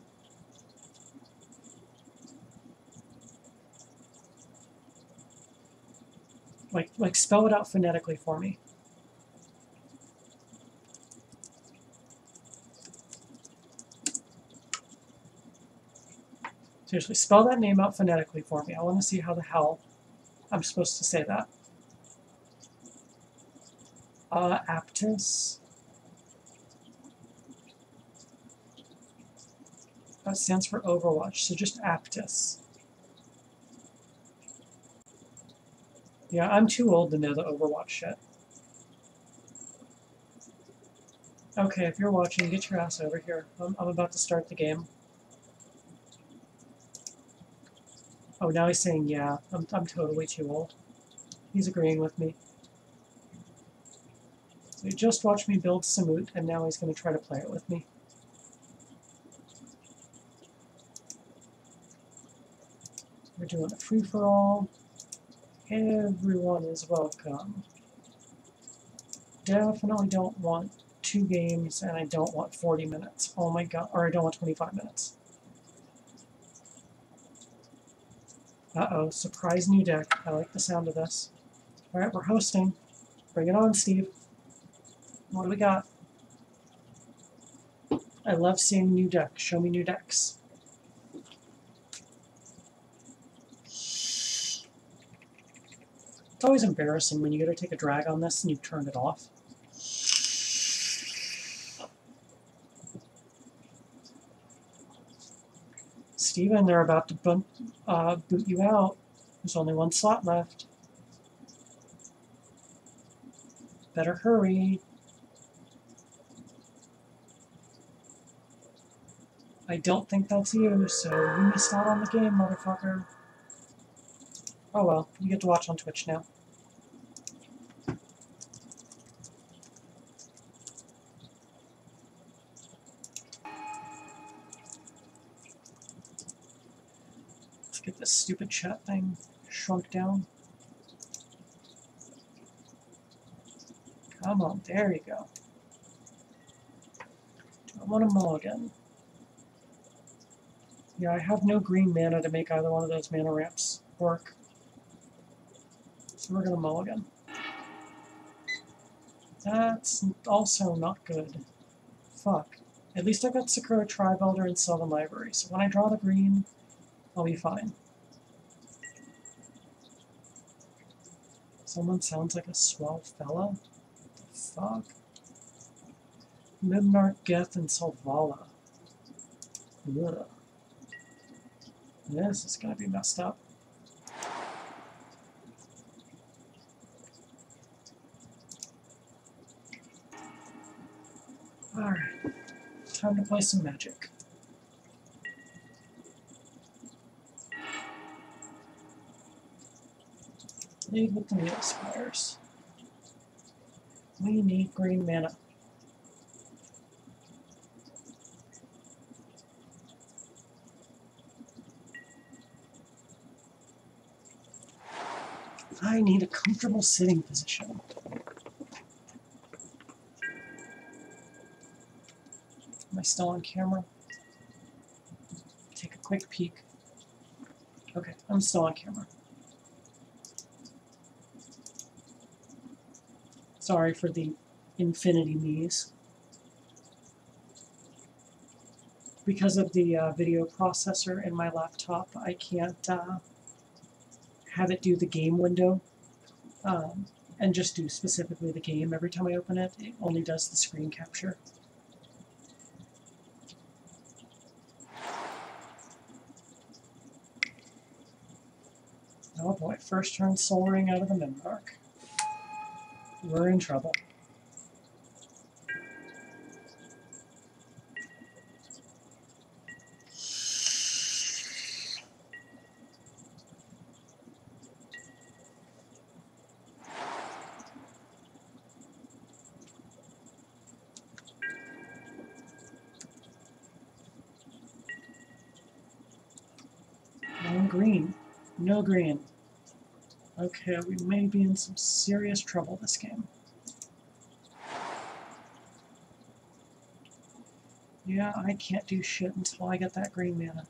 [SPEAKER 1] Like spell it out phonetically for me. Seriously, spell that name out phonetically for me. I want to see how the hell I'm supposed to say that. Aptus. That stands for Overwatch, so just Aptus. Yeah, I'm too old to know the Overwatch shit. Okay, if you're watching, get your ass over here. I'm about to start the game. Oh, now he's saying, yeah, I'm totally too old. He's agreeing with me. So he just watched me build Samut, and now he's going to try to play it with me. We're doing a free-for-all. Everyone is welcome. Definitely don't want 2 games, and I don't want 40 minutes. Oh my god, or I don't want 25 minutes. Uh-oh, surprise new deck. I like the sound of this. Alright, we're hosting. Bring it on, Steve. What do we got? I love seeing new decks. Show me new decks. It's always embarrassing when you go to take a drag on this and you've turned it off. Steven, they're about to boot you out. There's only 1 slot left. Better hurry. I don't think that's you, so you missed out on the game, motherfucker. Oh well, you get to watch on Twitch now. Let's get this stupid chat thing shrunk down. Come on, there you go. Do I want a mulligan? Yeah, I have no green mana to make either one of those mana ramps work. So we're gonna mulligan. That's also not good. Fuck. At least I got Sakura Tribe Elder and Sylvan Library, so when I draw the green, I'll be fine. Someone sounds like a swell fella? What the fuck? Mimnarch, Geth, and Solvala. Ugh. This is gonna be messed up. Alright. Time to play some Magic. Lead with the Wheel Spires. We need green mana. I need a comfortable sitting position. Am I still on camera? Take a quick peek. Okay, I'm still on camera. Sorry for the infinity knees. Because of the video processor in my laptop, I can't have it do the game window and just do specifically the game every time I open it. It only does the screen capture. Oh boy, first turn Soul Ring out of the Mimbark. We're in trouble. No green. No green. Okay, we may be in some serious trouble this game. Yeah, I can't do shit until I get that green mana.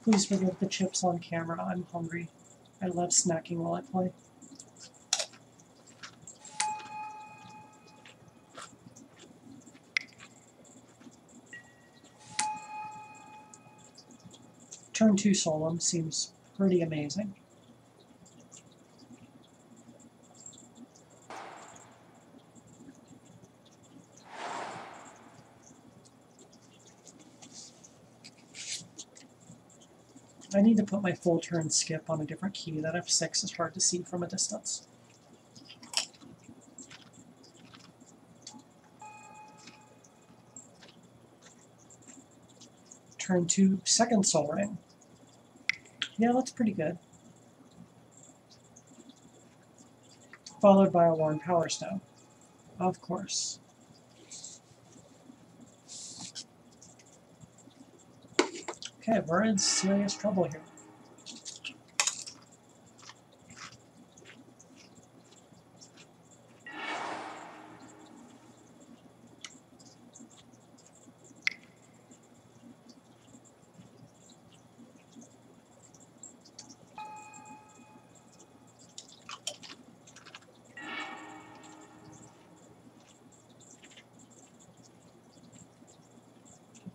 [SPEAKER 1] Please forgive the chips on camera. I'm hungry. I love snacking while I play. Turn 2 Solemn seems pretty amazing. I need to put my full turn skip on a different key. That F6 is hard to see from a distance. Turn 2 second Soul Ring. Yeah, that's pretty good. Followed by a Worn Power Stone. Of course. Okay, we're in serious trouble here.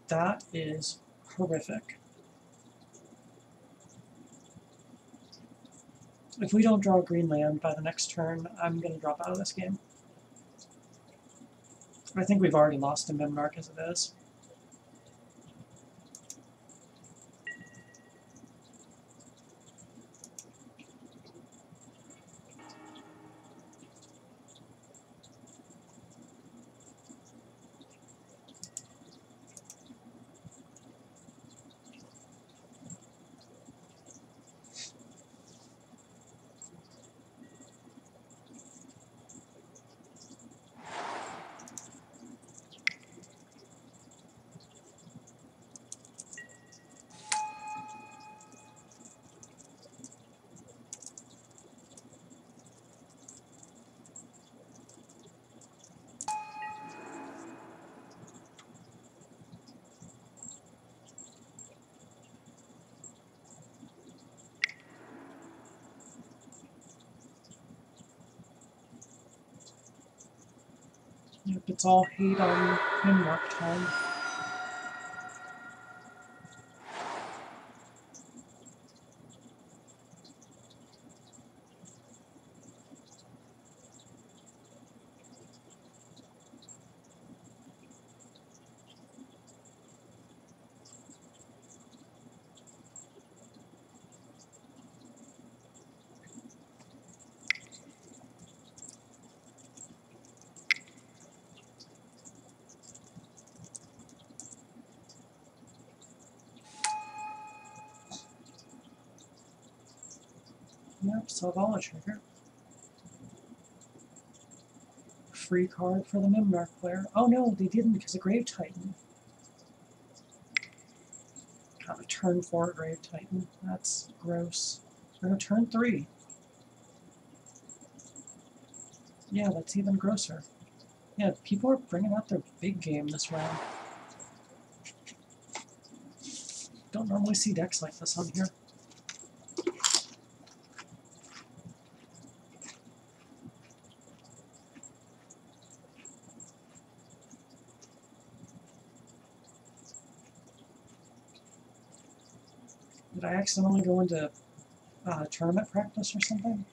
[SPEAKER 1] That is horrific. If we don't draw a green land by the next turn, I'm going to drop out of this game. I think we've already lost to Mimbark as it is. Yep, it's all hate on Mimbark time. Yep, Salvala trigger. Free card for the Mimbark player. Oh no, they didn't because of Grave Titan. Got a turn 4 Grave Titan. That's gross. We're going to turn 3. Yeah, that's even grosser. Yeah, people are bringing out their big game this round. Don't normally see decks like this on here. I accidentally go into tournament practice or something?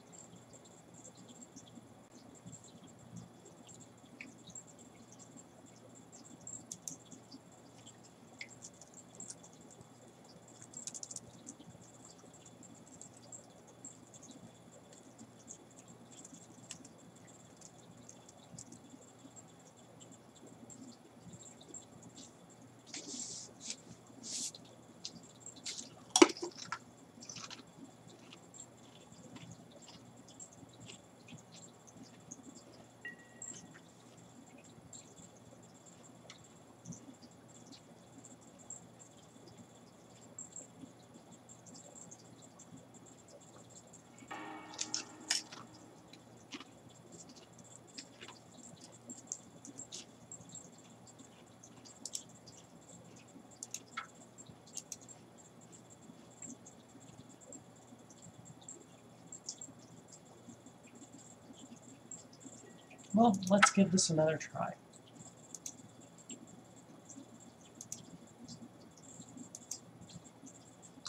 [SPEAKER 1] Well, let's give this another try.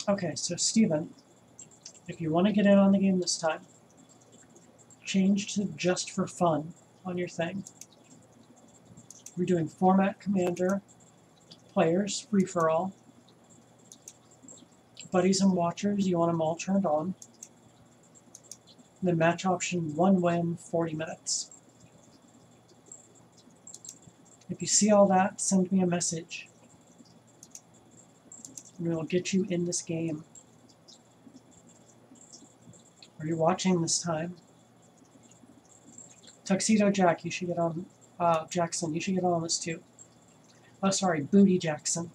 [SPEAKER 1] Okay, so Steven, if you want to get in on the game this time, change to just for fun on your thing. We're doing format commander, players, free for all. Buddies and watchers, you want them all turned on. And then match option 1 win, 40 minutes. If you see all that, send me a message. And we'll get you in this game. Are you watching this time? Tuxedo Jack, you should get on. Jackson, you should get on this too. Oh, sorry, Booty Jackson.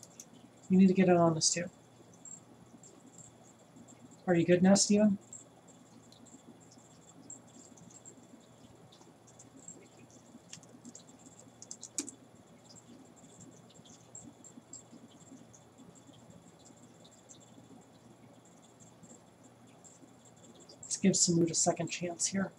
[SPEAKER 1] You need to get in on this too. Are you good now, Steven? Let's give Samut a second chance here.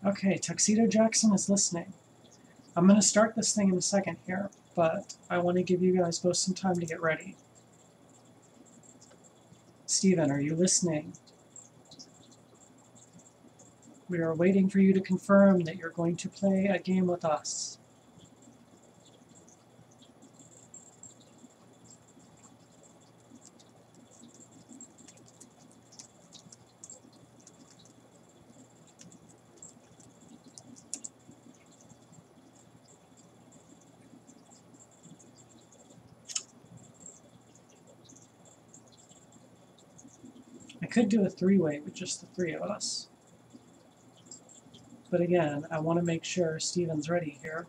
[SPEAKER 1] Okay, Tuxedo Jackson is listening. I'm going to start this thing in a second here, but I want to give you guys both some time to get ready. Steven, are you listening? We are waiting for you to confirm that you're going to play a game with us. I could do a three-way with just the three of us. But again, I want to make sure Steven's ready here.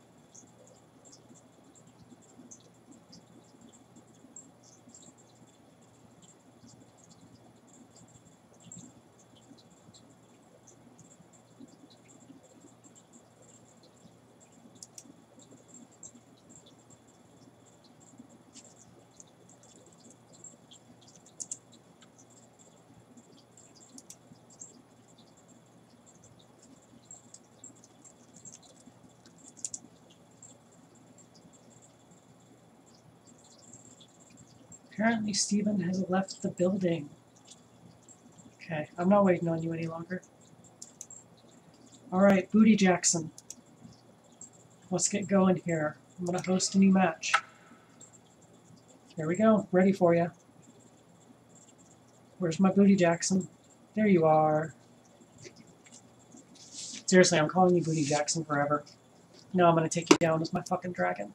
[SPEAKER 1] Apparently Steven has left the building. Okay, I'm not waiting on you any longer. Alright, Booty Jackson. Let's get going here. I'm going to host a new match. Here we go. Ready for you. Where's my Booty Jackson? There you are. Seriously, I'm calling you Booty Jackson forever. No, I'm going to take you down as my fucking dragon.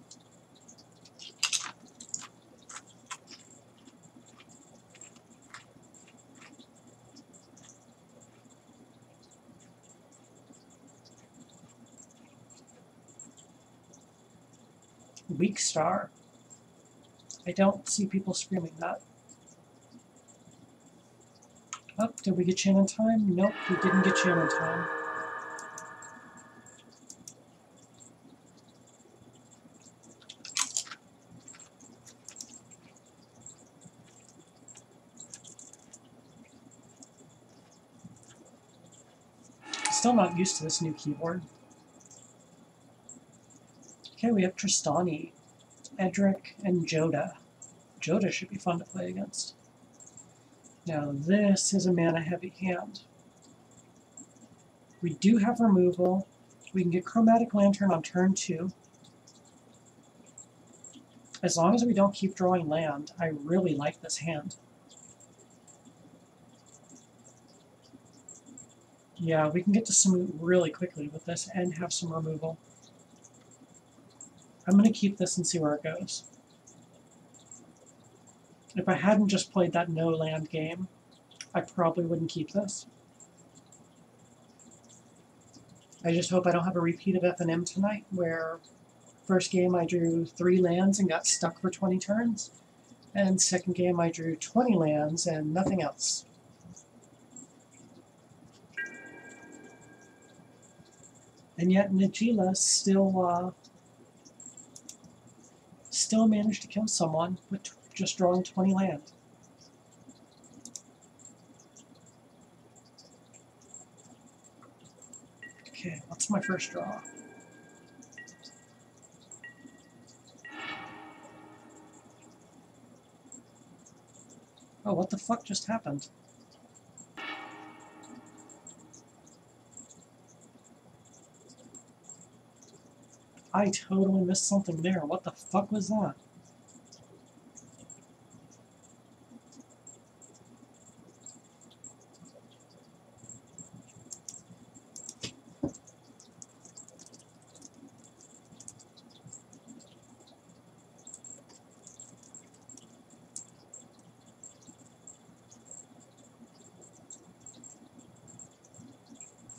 [SPEAKER 1] Weak star. I don't see people screaming that. Oh, did we get you in time? Nope, we didn't get you in time. Still not used to this new keyboard. Okay, we have Trustani, Edric, and Jade. Jade should be fun to play against. Now this is a mana-heavy hand. We do have removal. We can get Chromatic Lantern on turn 2. As long as we don't keep drawing land, I really like this hand. Yeah, we can get to Samut really quickly with this and have some removal. I'm going to keep this and see where it goes. If I hadn't just played that no land game, I probably wouldn't keep this. I just hope I don't have a repeat of F&M tonight, where first game I drew 3 lands and got stuck for 20 turns, and second game I drew 20 lands and nothing else. And yet Najila still managed to kill someone with just drawing 20 land. Okay, what's my first draw? Oh, what the fuck just happened? I totally missed something there. What the fuck was that?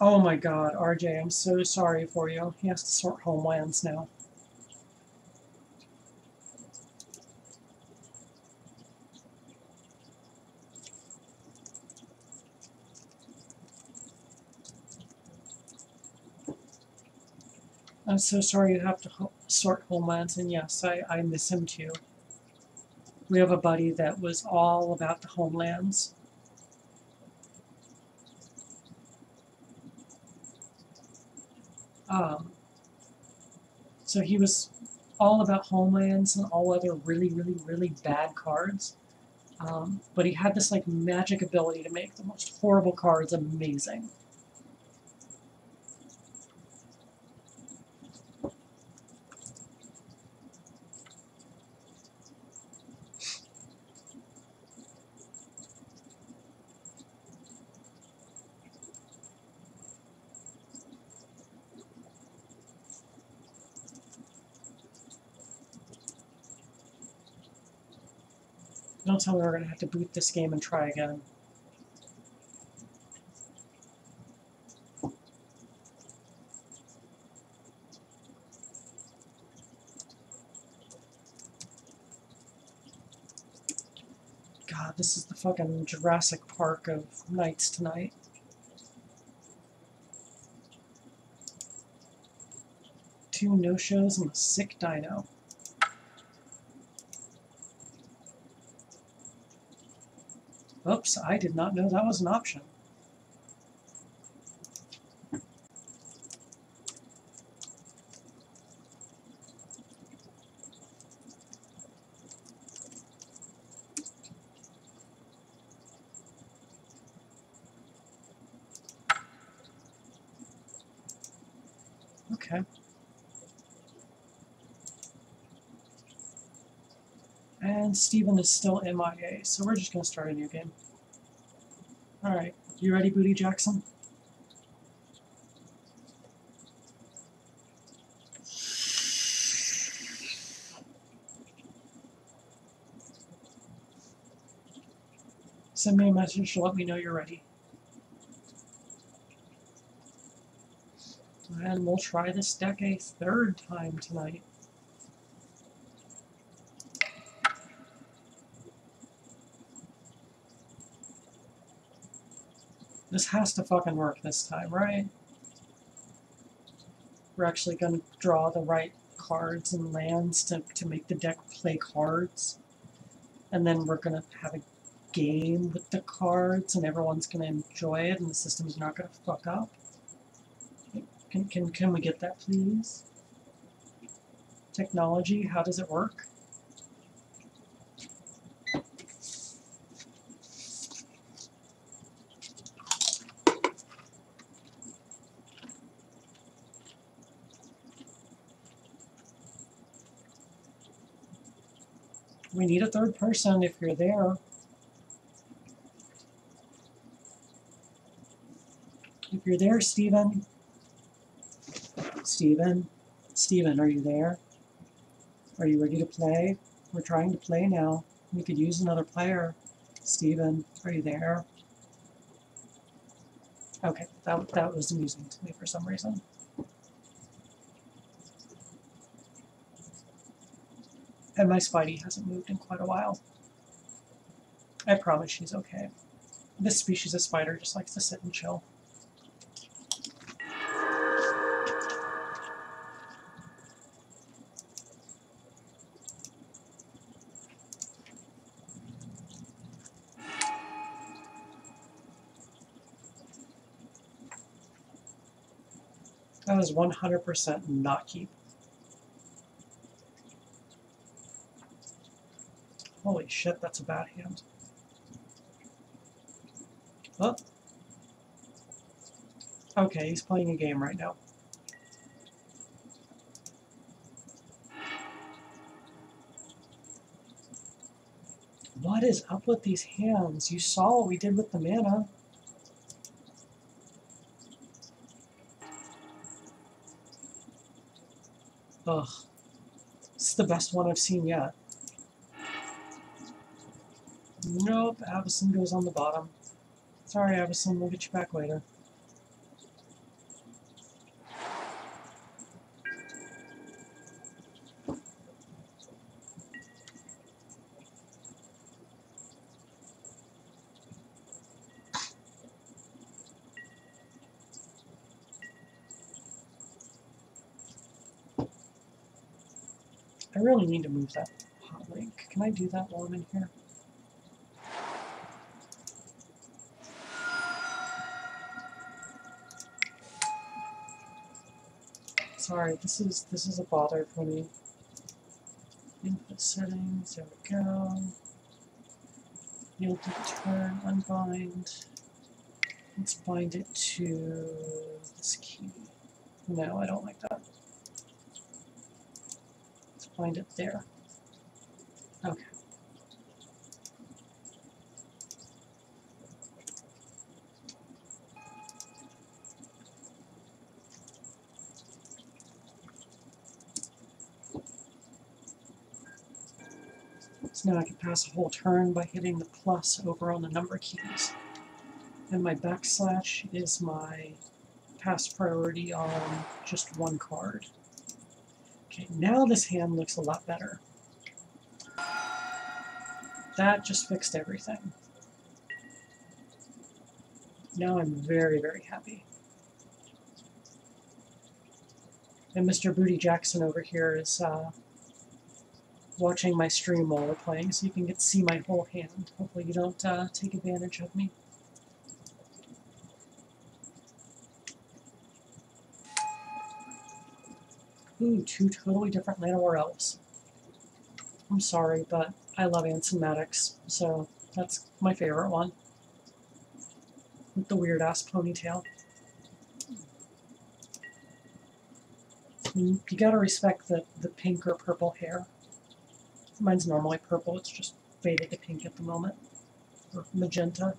[SPEAKER 1] Oh my god, RJ, I'm so sorry for you. He has to sort homelands now. I'm so sorry you have to sort homelands, and yes, I miss him too. We have a buddy that was all about the homelands. So he was all about homelands and all other really bad cards. But he had this like magic ability to make the most horrible cards amazing. Don't tell me we're going to have to boot this game and try again. God, this is the fucking Jurassic Park of nights tonight. Two no-shows and a sick dino. Oops, I did not know that was an option. Okay. And Steven is still MIA, so we're just going to start a new game. Alright, you ready, Booty Jackson? Send me a message to let me know you're ready. And we'll try this deck a third time tonight. This has to fucking work this time, right? We're actually going to draw the right cards and lands to make the deck play cards. And then we're going to have a game with the cards and everyone's going to enjoy it and the system's not going to fuck up. Can we get that, please? Technology, how does it work? We need a third person if you're there. If you're there, Steven. Steven, are you there? Are you ready to play? We're trying to play now. We could use another player. Steven, are you there? Okay, that was amusing to me for some reason. And my Spidey hasn't moved in quite a while. I promise she's okay. This species of spider just likes to sit and chill. That was 100% not keep. Holy shit, that's a bad hand. Oh. Okay, he's playing a game right now. What is up with these hands? You saw what we did with the mana. Ugh. This is the best one I've seen yet. Nope, Avison goes on the bottom. Sorry, Avison, we'll get you back later. I really need to move that hot link. Can I do that while I'm in here? Sorry, this is a bother for me. Input settings, there we go. Yield to turn, unbind. Let's bind it to this key. No, I don't like that. Let's bind it there. Okay. So now I can pass a whole turn by hitting the plus over on the number keys. And my backslash is my pass priority on just one card. Okay, now this hand looks a lot better. That just fixed everything. Now I'm very, very happy. And Mr. Booty Jackson over here is watching my stream while we're playing, so you can get to see my whole hand. Hopefully you don't take advantage of me. Ooh, two totally different Llanowar elves. I'm sorry, but I love Ansomatics, so that's my favorite one. With the weird-ass ponytail. You gotta respect the pink or purple hair. Mine's normally purple, it's just faded to pink at the moment. Or magenta.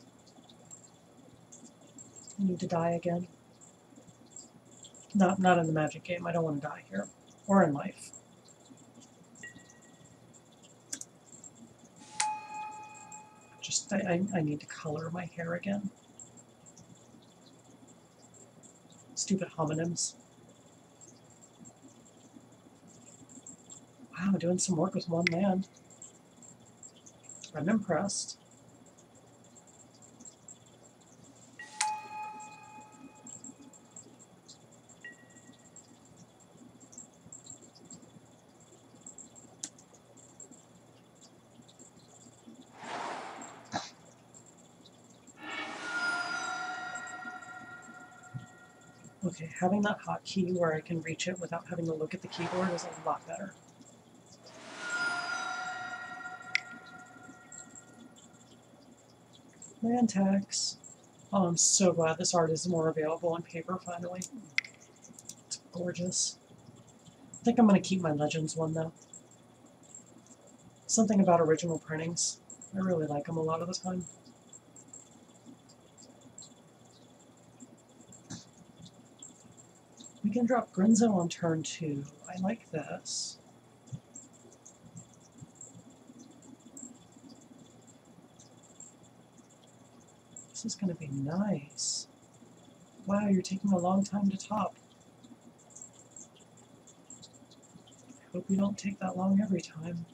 [SPEAKER 1] I need to die again. Not in the Magic game, I don't want to die here. Or in life. Just, I need to color my hair again. Stupid homonyms. Wow, doing some work with one man. I'm impressed. Okay, having that hotkey where I can reach it without having to look at the keyboard is a lot better. Land tax. Oh, I'm so glad this art is more available on paper finally. It's gorgeous. I think I'm going to keep my Legends one though. Something about original printings. I really like them a lot of the time. We can drop Grinzo on turn 2. I like this. This is going to be nice. Wow, you're taking a long time to top. I hope you don't take that long every time.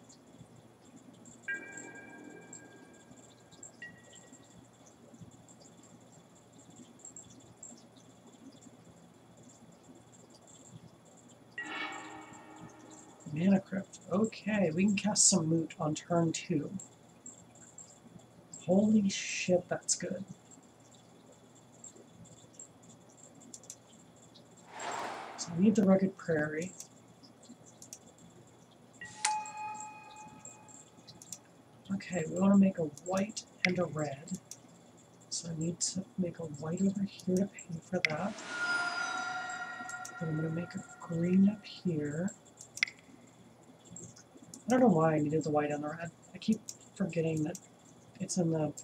[SPEAKER 1] Mana Crypt. Okay, we can cast Samut on turn 2. Holy shit, that's good. So I need the Rugged Prairie. Okay, we want to make a white and a red. So I need to make a white over here to pay for that. Then I'm going to make a green up here. I don't know why I needed the white and the red. I keep forgetting that it's in the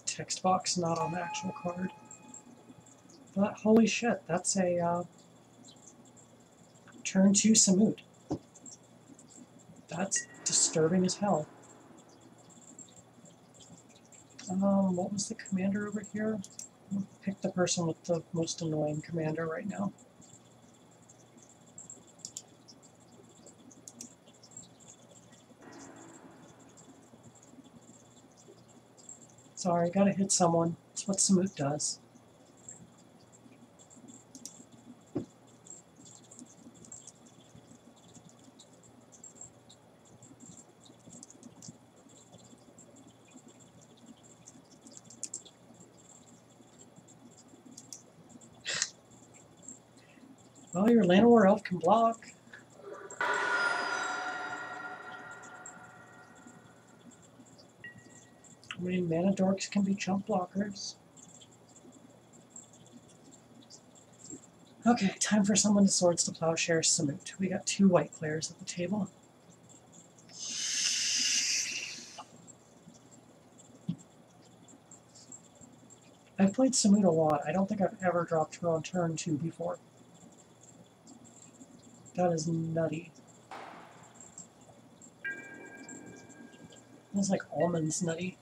[SPEAKER 1] text box, not on the actual card. But holy shit, that's a turn 2 Samut. That's disturbing as hell. What was the commander over here? I'll pick the person with the most annoying commander right now. Sorry, gotta hit someone. That's what Samut does. Well, your Llanowar Elf can block. I mean, mana dorks can be chump blockers. Okay, time for someone to Swords to Plowshare Samut. We got 2 white players at the table. I've played Samut a lot. I don't think I've ever dropped her on turn 2 before. That is nutty. That's like almonds nutty.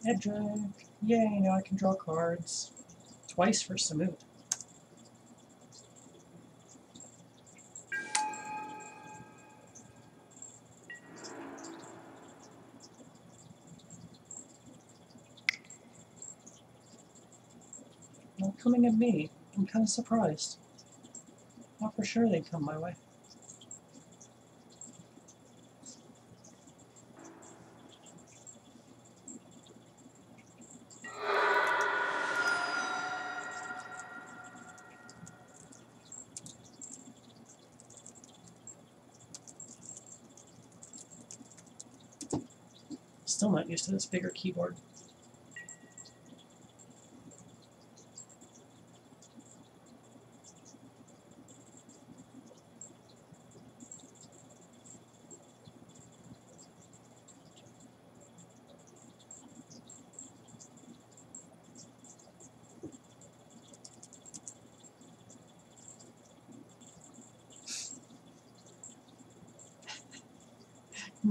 [SPEAKER 1] Edric. Yay, now I can draw cards. Twice for Samut. Not coming at me. I'm kind of surprised. Thought for sure they'd come my way. Still not used to this bigger keyboard.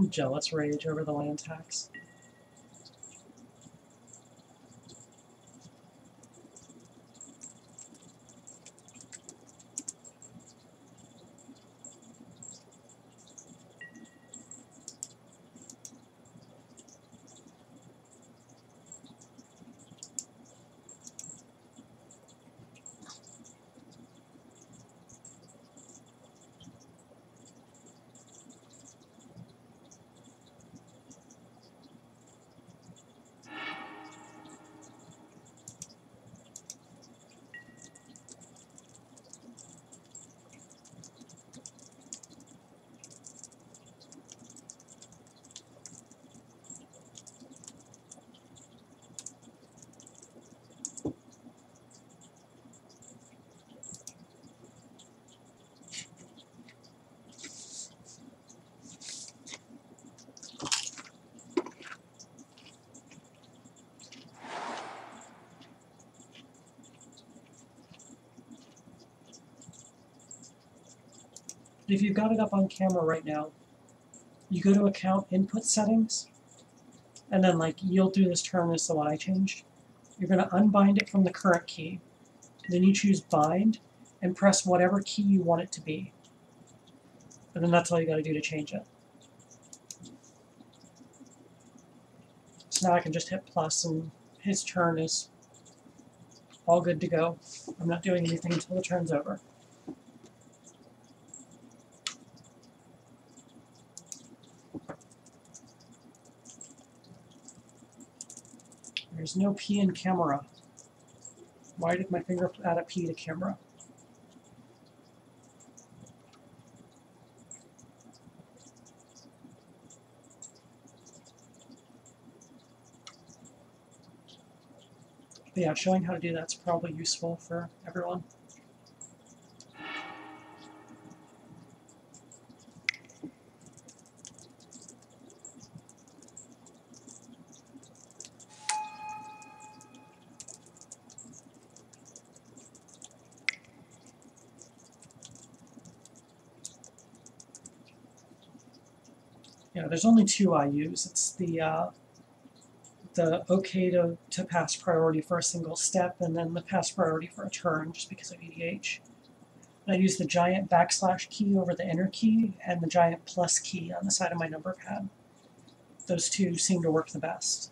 [SPEAKER 1] Jealous rage over the land tax. But if you've got it up on camera right now, you go to account input settings, and then like you'll do this term as the one I changed. You're going to unbind it from the current key. Then you choose bind and press whatever key you want it to be. And then that's all you got to do to change it. So now I can just hit plus and his turn is all good to go. I'm not doing anything until the turn's over. There's no P in camera. Why did my finger add a P to camera? But yeah, showing how to do that's probably useful for everyone. Yeah, there's only two I use. It's the OK to pass priority for a single step, and then the pass priority for a turn, just because of EDH. And I use the giant backslash key over the enter key, and the giant plus key on the side of my number pad. Those two seem to work the best.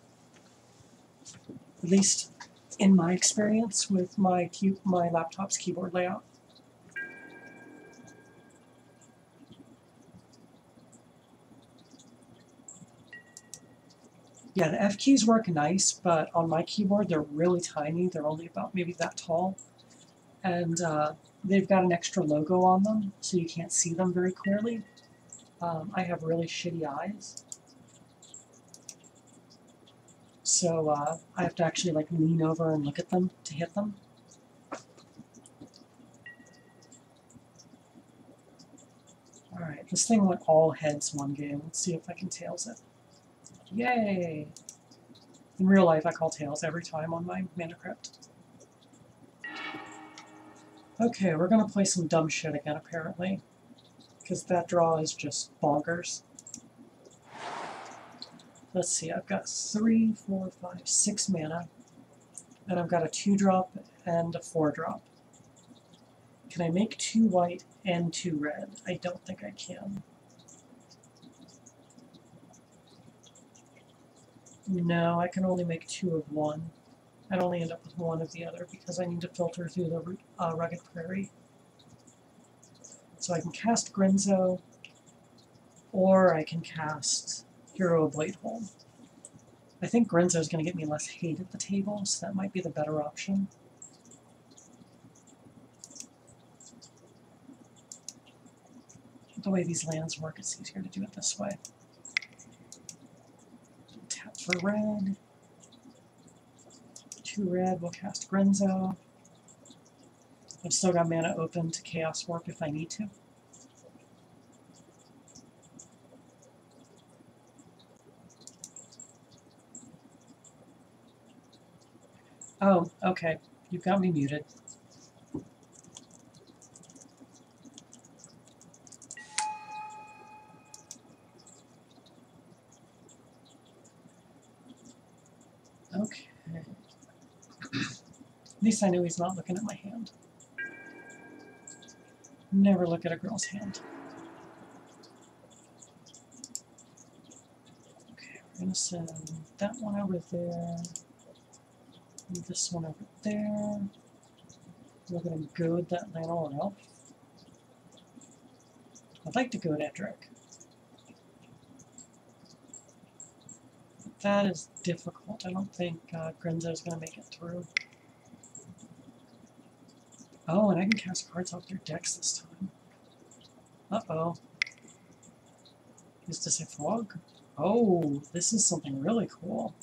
[SPEAKER 1] At least in my experience with my laptop's keyboard layout. Yeah, the F keys work nice, but on my keyboard they're really tiny. They're only about maybe that tall. And they've got an extra logo on them, so you can't see them very clearly. I have really shitty eyes. So I have to actually like lean over and look at them to hit them. Alright, this thing went all heads one game. Let's see if I can tails it. Yay! In real life, I call tails every time on my Mana Crypt. Okay, we're gonna play some dumb shit again, apparently. Because that draw is just bonkers. Let's see, I've got 3, 4, 5, 6 mana. And I've got a 2-drop and a 4-drop. Can I make 2 white and 2 red? I don't think I can. No, I can only make 2 of one. I'd only end up with 1 of the other because I need to filter through the Rugged Prairie. So I can cast Grenzo, or I can cast Hero of Bladehold. I think Grenzo is going to get me less hate at the table, so that might be the better option. The way these lands work, it's easier to do it this way. Tap for red. 2 red, we'll cast Grenzo. I've still got mana open to Chaos Warp if I need to. Oh, okay. You've got me muted. Okay. At least I knew he's not looking at my hand. Never look at a girl's hand. Okay, we're going to send that one over there. And this one over there. We're going to goad that Llanowar Elf. I'd like to goad Edric. But that is difficult. I don't think Grenzo is going to make it through. Oh, and I can cast cards off their decks this time. Uh-oh. Is this a frog? Oh, this is something really cool.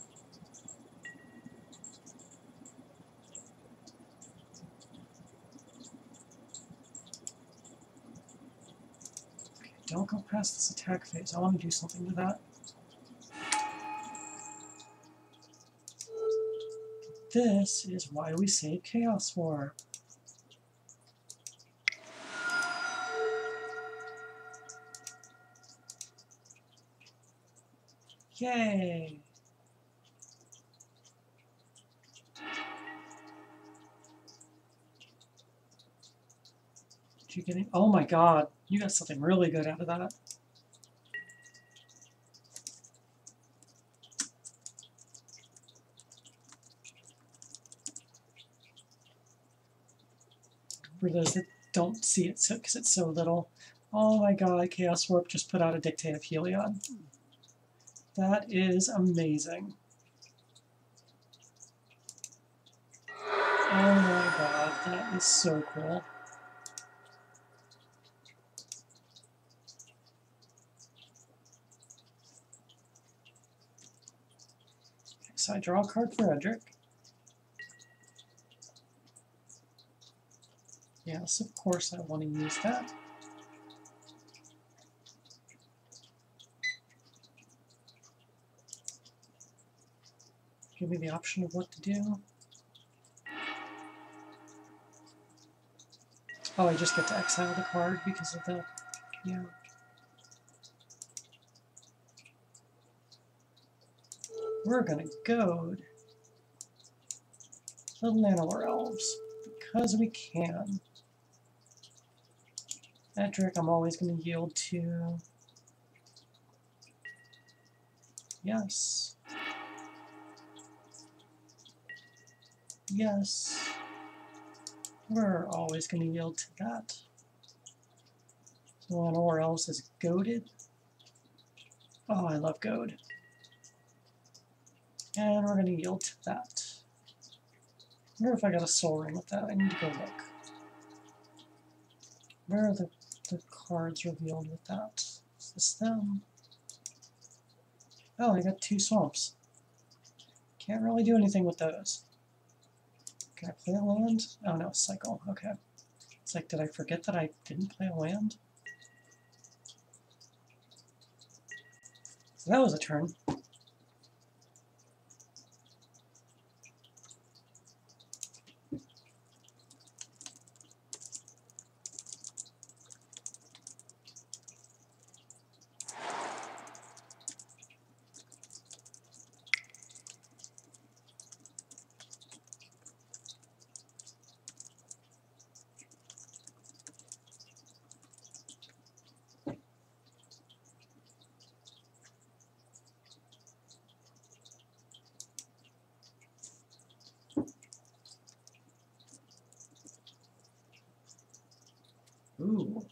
[SPEAKER 1] Okay, don't go past this attack phase. I want to do something to that. This is why we say Chaos Warp. Yay! Did you get it? Oh my god, you got something really good out of that. For those that don't see it because it's so little. Oh my god, Chaos Warp just put out a Dictate of Heliod. That is amazing. Oh my god, that is so cool. Okay, so I draw a card for Edric. Yes, of course I want to use that. Give me the option of what to do. Oh, I just get to exile the card because of the... yeah. We're gonna goad the Llanowar Elves because we can. Edric, I'm always gonna yield to. Yes. Yes. We're always gonna yield to that. So Llanowar Elves is goaded. Oh, I love goad. And we're going to yield to that. I wonder if I got a soul ring with that. I need to go look. Where are the cards revealed with that? Is this them? Oh, I got 2 swamps. Can't really do anything with those. Can I play a land? Oh no, cycle. Okay. It's like, did I forget that I didn't play a land? So that was a turn. Ooh.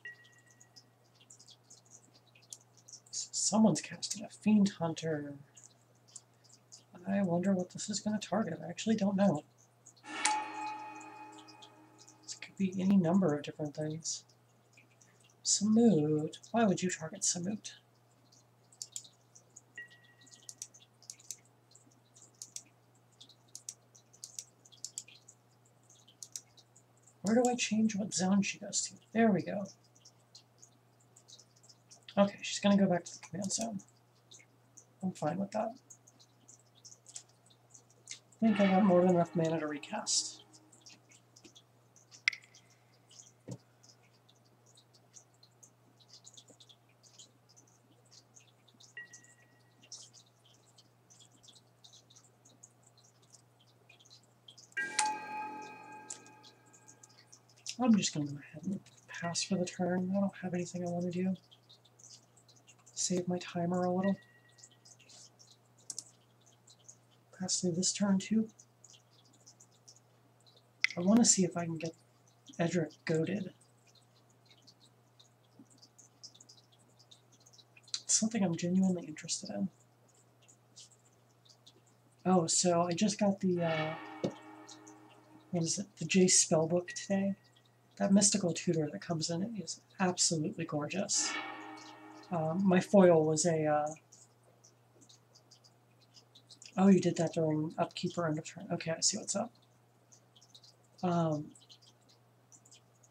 [SPEAKER 1] Someone's casting a Fiend Hunter. I wonder what this is going to target. I actually don't know. This could be any number of different things. Samut. Why would you target Samut? Where do I change what zone she goes to? There we go. Okay, she's going to go back to the command zone. I'm fine with that. I think I got more than enough mana to recast. I'm just going to go ahead and pass for the turn. I don't have anything I want to do. Save my timer a little. Pass through this turn too. I want to see if I can get Edric goaded. It's something I'm genuinely interested in. Oh, so I just got the, what is it, the Jace spellbook today. That mystical tutor that comes in it is absolutely gorgeous. My foil was a, oh, you did that during upkeep or end of turn. Okay, I see what's up.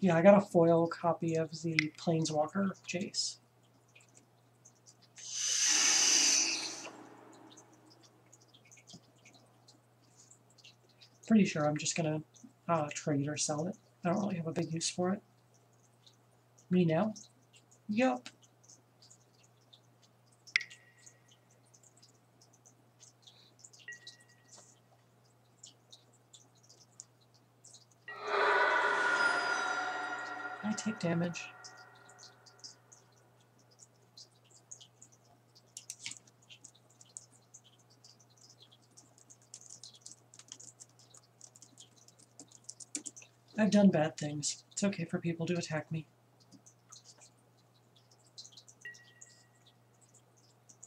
[SPEAKER 1] Yeah, I got a foil copy of the Planeswalker Jace. Pretty sure I'm just gonna trade or sell it. I don't really have a big use for it. Me now? Yup. I take damage. I've done bad things. It's okay for people to attack me.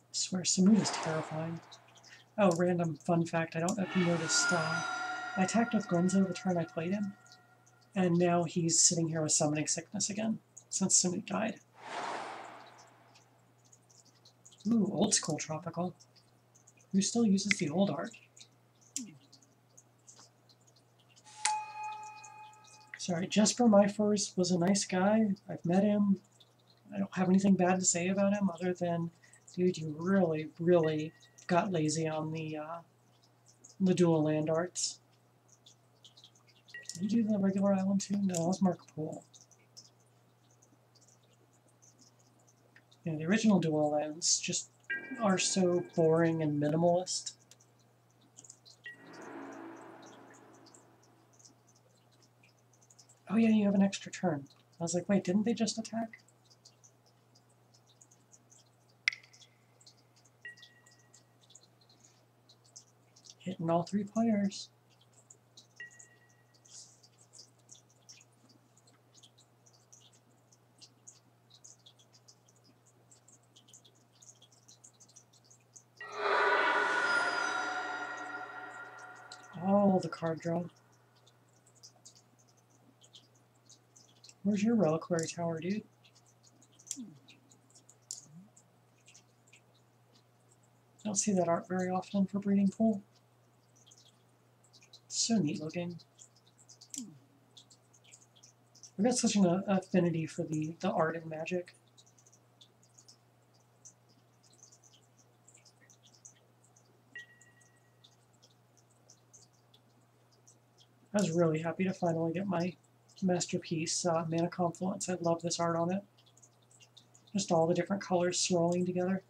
[SPEAKER 1] I swear, Samut is terrifying. Oh, random fun fact, I don't know if you noticed, I attacked with Grenzo the turn I played him, and now he's sitting here with Summoning Sickness again, since Samut died. Ooh, old school tropical. Who still uses the old art? Sorry, Jesper Myfors was a nice guy. I've met him. I don't have anything bad to say about him other than, dude, you really, really got lazy on the dual land arts. Did you do the regular island too? No, that was Mark Poole. Yeah, the original dual lands just are so boring and minimalist. Oh yeah, you have an extra turn. I was like, wait, didn't they just attack? Hitting all three players. Oh, the card draw. Where's your reliquary tower, dude? I don't see that art very often for Breeding Pool. It's so neat looking. I've got such an affinity for the art in Magic. I was really happy to finally get my masterpiece, Mana Confluence. I love this art on it. Just all the different colors swirling together.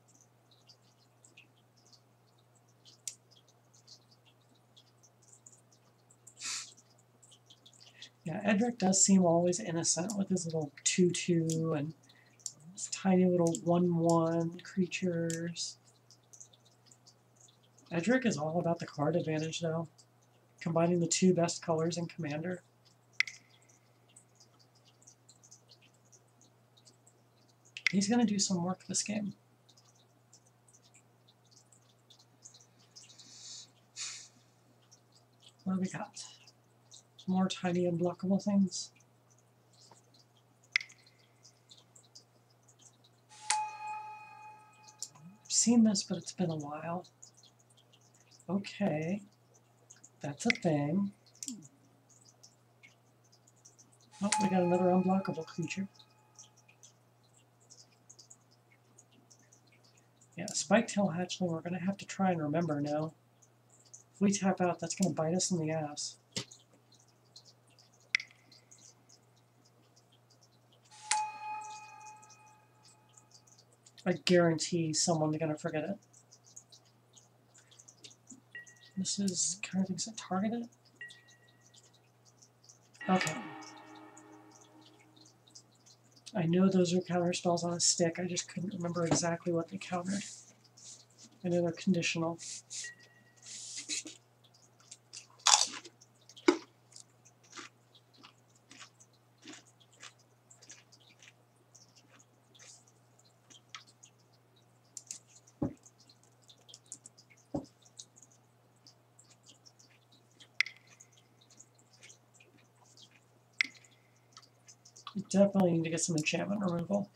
[SPEAKER 1] Yeah, Edric does seem always innocent with his little 2/2 and his tiny little 1/1 creatures. Edric is all about the card advantage, though. Combining the two best colors in Commander. He's going to do some work this game. What do we got? More tiny unblockable things. I've seen this, but it's been a while. Okay. That's a thing. Oh, we got another unblockable creature. Yeah, Spike-tail Hatchling we're going to have to try and remember now. If we tap out, that's going to bite us in the ass. I guarantee someone's going to forget it. This is kind of things that target it. Okay. I know those are counter spells on a stick, I just couldn't remember exactly what they countered. I know they're conditional. Definitely need to get some enchantment removal.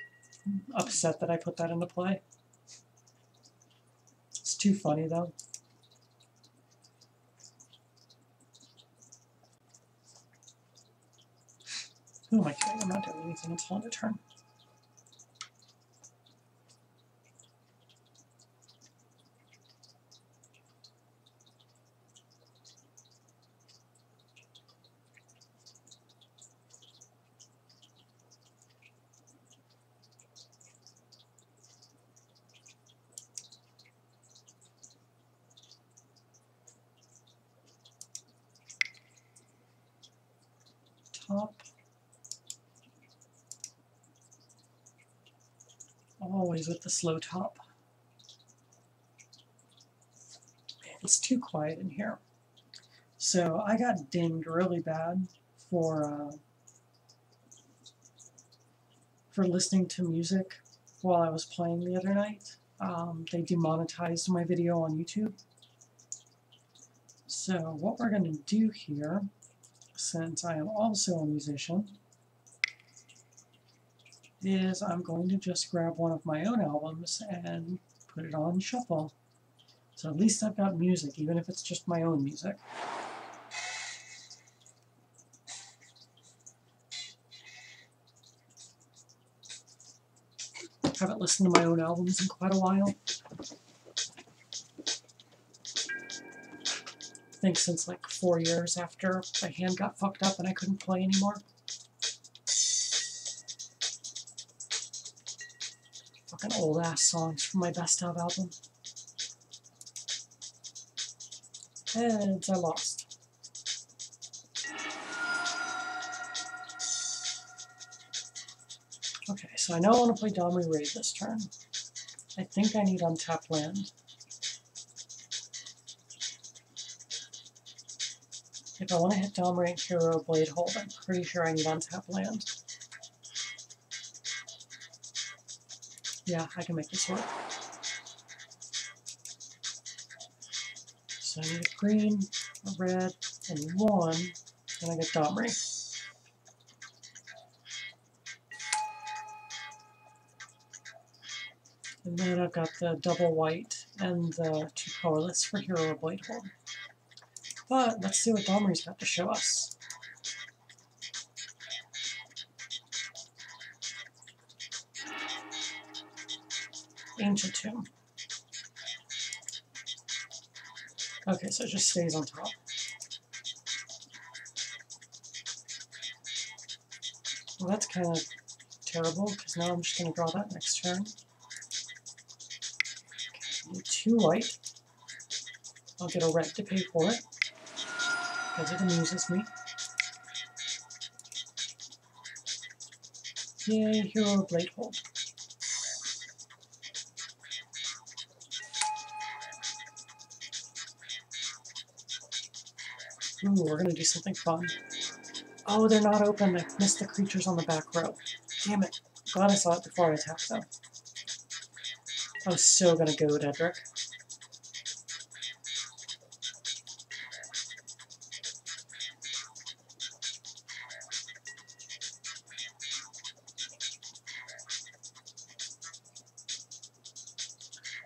[SPEAKER 1] I'm upset that I put that into play. It's too funny, though. Who am I kidding? I'm not doing anything until end of turn. Top. plays with the slow top. It's too quiet in here. So I got dinged really bad for listening to music while I was playing the other night. They demonetized my video on YouTube. So what we're going to do here, since I am also a musician, is I'm going to just grab one of my own albums and put it on shuffle. So at least I've got music, even if it's just my own music. Haven't listened to my own albums in quite a while. I think since like 4 years after my hand got fucked up and I couldn't play anymore. Fucking old ass songs from my best of album. And I lost. Okay, so I know I want to play Domri Raid this turn. I think I need untapped land. If I want to hit Domri and Hero Blade Hold, I'm pretty sure I need untapped land. Yeah, I can make this work. So I need a green, a red, and one, and I get Domri. And then I've got the double white and the 2 colorless for Hero Blade Hold. But let's see what Domri's got to show us. Ancient Tomb. Okay, so it just stays on top. Well, that's kind of terrible, because now I'm just going to draw that next turn. Okay, 2 white. I'll get a red to pay for it, because it amuses me. Yay, Hero Blade Hold. Ooh, we're going to do something fun. Oh, they're not open. I missed the creatures on the back row. Damn it. Glad I saw it before I attacked them. I was so going to go with Edric.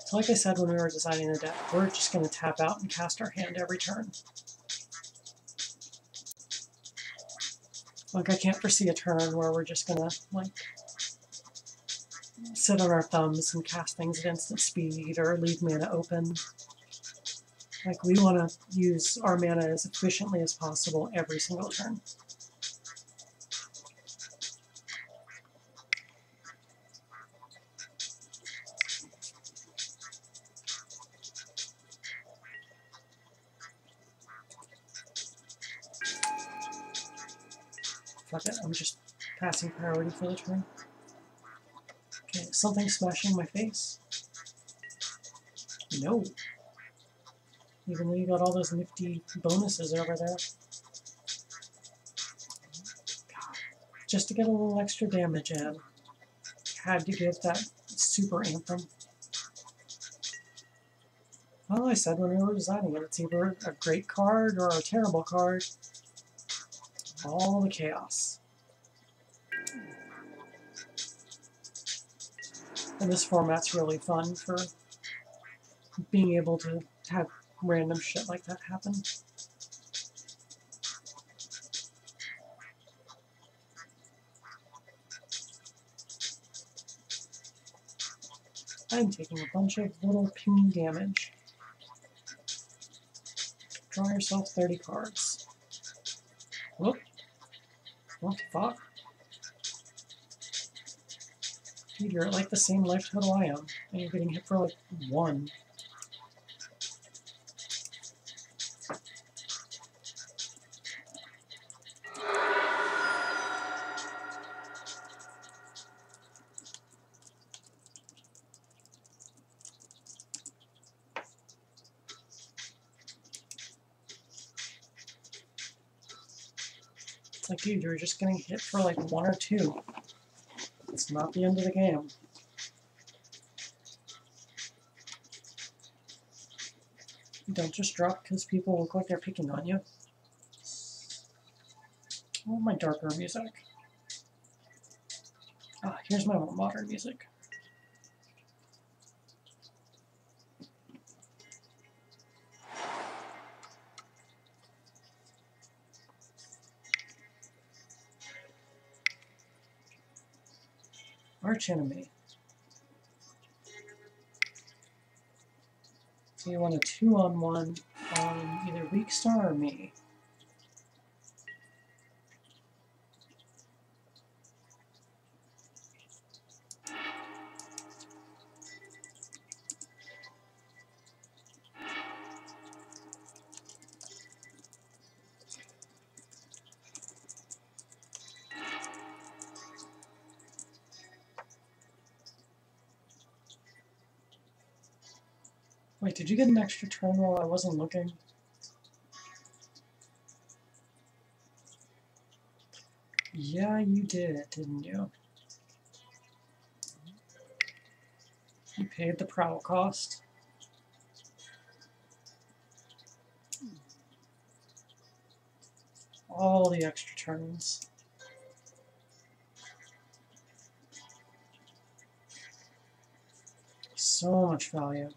[SPEAKER 1] So like I said when we were designing the deck, we're just going to tap out and cast our hand every turn. Like, I can't foresee a turn where we're just gonna, like, sit on our thumbs and cast things at instant speed or leave mana open. Like, we want to use our mana as efficiently as possible every single turn. Fuck it, I'm just passing priority for the turn. Okay, something smashing my face? No. Even though you got all those nifty bonuses over there. God. Just to get a little extra damage in, had to give that super anthem. Well, I said when we were designing it, it's either a great card or a terrible card. All the chaos. And this format's really fun for being able to have random shit like that happen. I'm taking a bunch of little ping damage. Draw yourself 30 cards. Whoop. What the fuck? Dude, you're at like the same life total I am, and you're getting hit for like 1. like, dude, you're just getting hit for like 1 or 2. It's not the end of the game. Don't just drop because people look like they're picking on you. Oh, my darker music. Ah, here's my more modern music. Arch enemy. So you want a 2-on-1 on either Weak Star or me. Wait, did you get an extra turn while I wasn't looking? Yeah, you did, didn't you? You paid the prowl cost. All the extra turns. So much value.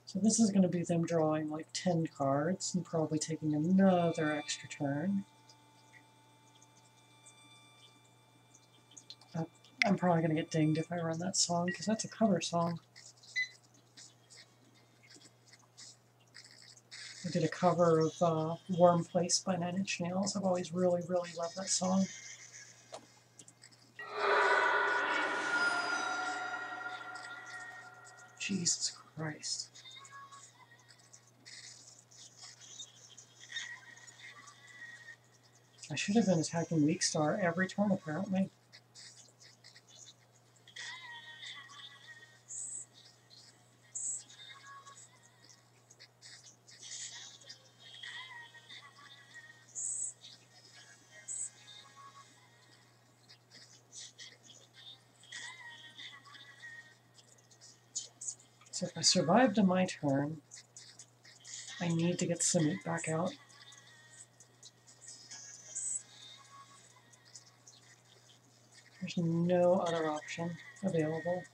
[SPEAKER 1] So this is going to be them drawing like 10 cards and probably taking another extra turn. I'm probably going to get dinged if I run that song, because that's a cover song. I did a cover of Warm Place by 9 Inch Nails. I've always really, really loved that song. Jesus Christ. I should have been attacking Weak Star every turn, apparently. So if I survived on my turn, I need to get Samut back out. There's no other option available.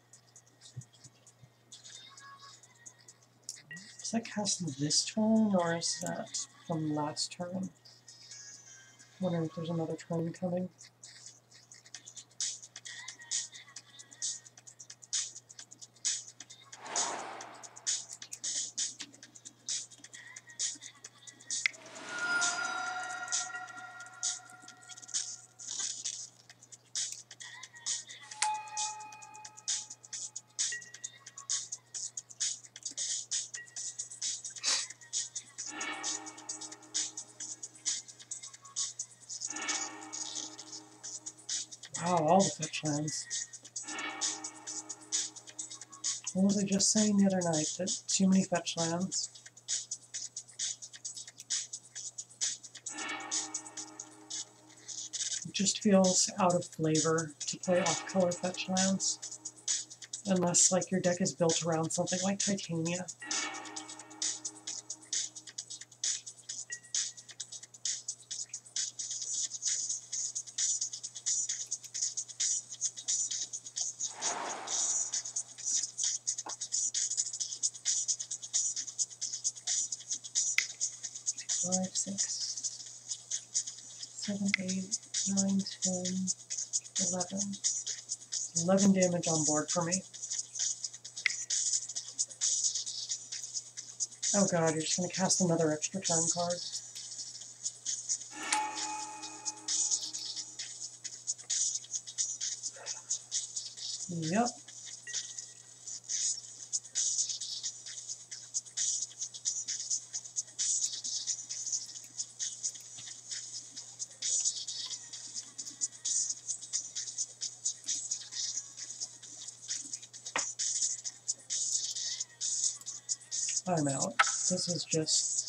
[SPEAKER 1] Is that cast this turn, or is that from last turn? Wondering if there's another turn coming. Wow, all the fetch lands. What was I just saying the other night? That too many fetch lands. It just feels out of flavor to play off-color fetch lands. Unless, like, your deck is built around something like Titania. Five, 6, 7, 8, 9, 10, 11. 11 damage on board for me. Oh god, you're just going to cast another extra turn card. Yep. I'm out. This is just...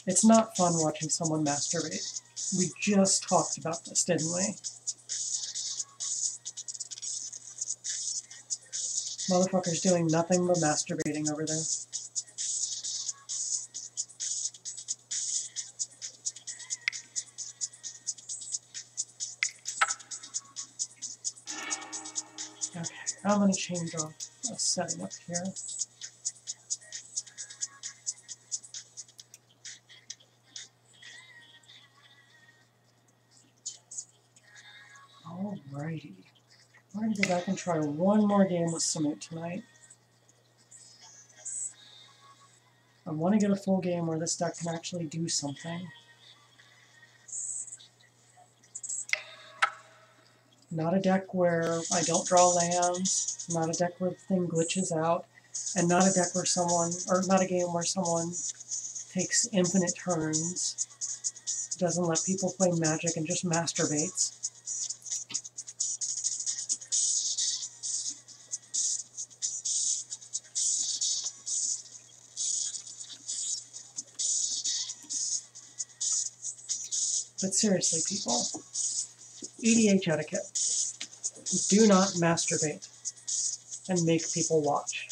[SPEAKER 1] It's not fun watching someone masturbate. We just talked about this, didn't we? Motherfucker's doing nothing but masturbating over there. Okay, I'm going to change off a setting up here. Alrighty. We're going to go back and try one more game with Samut tonight. I want to get a full game where this deck can actually do something. Not a deck where I don't draw lands, not a deck where the thing glitches out, and not a deck where someone, or not a game where someone takes infinite turns, doesn't let people play Magic, and just masturbates. But seriously, people, EDH etiquette. Do not masturbate and make people watch.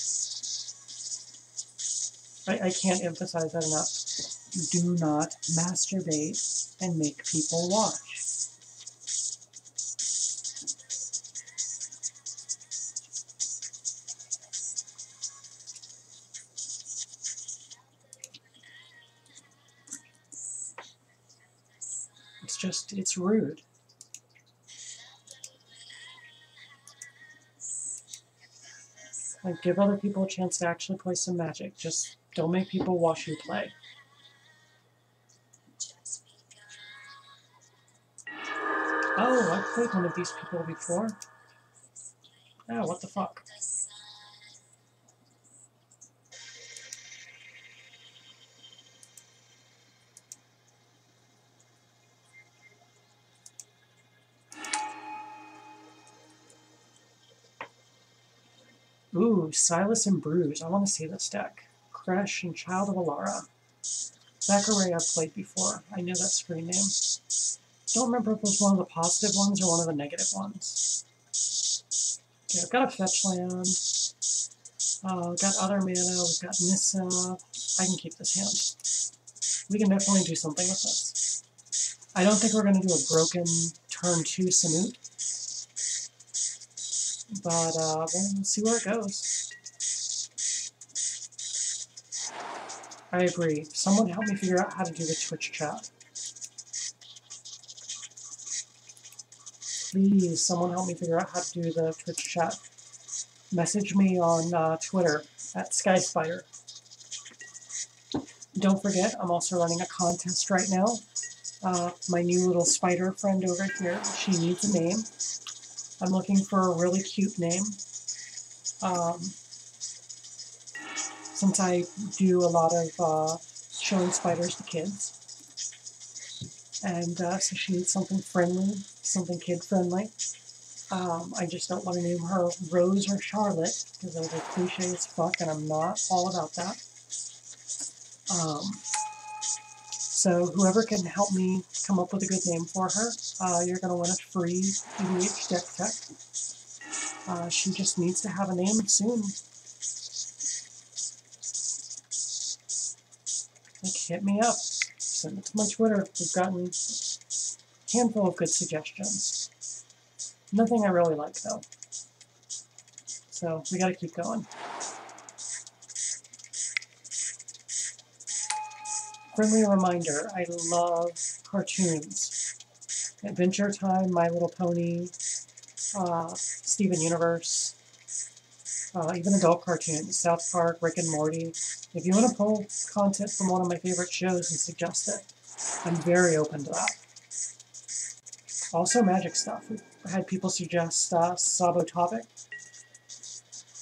[SPEAKER 1] I can't emphasize that enough. Do not masturbate and make people watch. It's rude. Like, give other people a chance to actually play some Magic. Just don't make people watch you play. Oh, I've played one of these people before. Oh, what the fuck? Ooh, Silas and Bruise. I want to see this deck. Kresh and Child of Alara. Zachary I've played before. I know that screen name. Don't remember if it was one of the positive ones or one of the negative ones. Okay, I've got a fetch land. We've got other mana. We've got Nissa. I can keep this hand. We can definitely do something with this. I don't think we're going to do a broken turn 2 Samut. But we'll see where it goes. I agree. Someone help me figure out how to do the Twitch chat. Please, someone help me figure out how to do the Twitch chat. Message me on Twitter at SkySpider. Don't forget, I'm also running a contest right now. My new little spider friend over here, she needs a name. I'm looking for a really cute name. Since I do a lot of showing spiders to kids. And so she needs something friendly, something kid-friendly. I just don't want to name her Rose or Charlotte, because those are cliche as fuck, and I'm not all about that. So whoever can help me come up with a good name for her, you're going to win a free EDH deck tech. She just needs to have a name soon. Like, hit me up. Send it to my Twitter. We've gotten a handful of good suggestions. Nothing I really like, though. So, we gotta keep going. Friendly reminder, I love cartoons. Adventure Time, My Little Pony, Steven Universe. even adult cartoons, South Park, Rick and Morty. If you want to pull content from one of my favorite shows and suggest it, I'm very open to that. Also Magic stuff. We've had people suggest Sabotopic,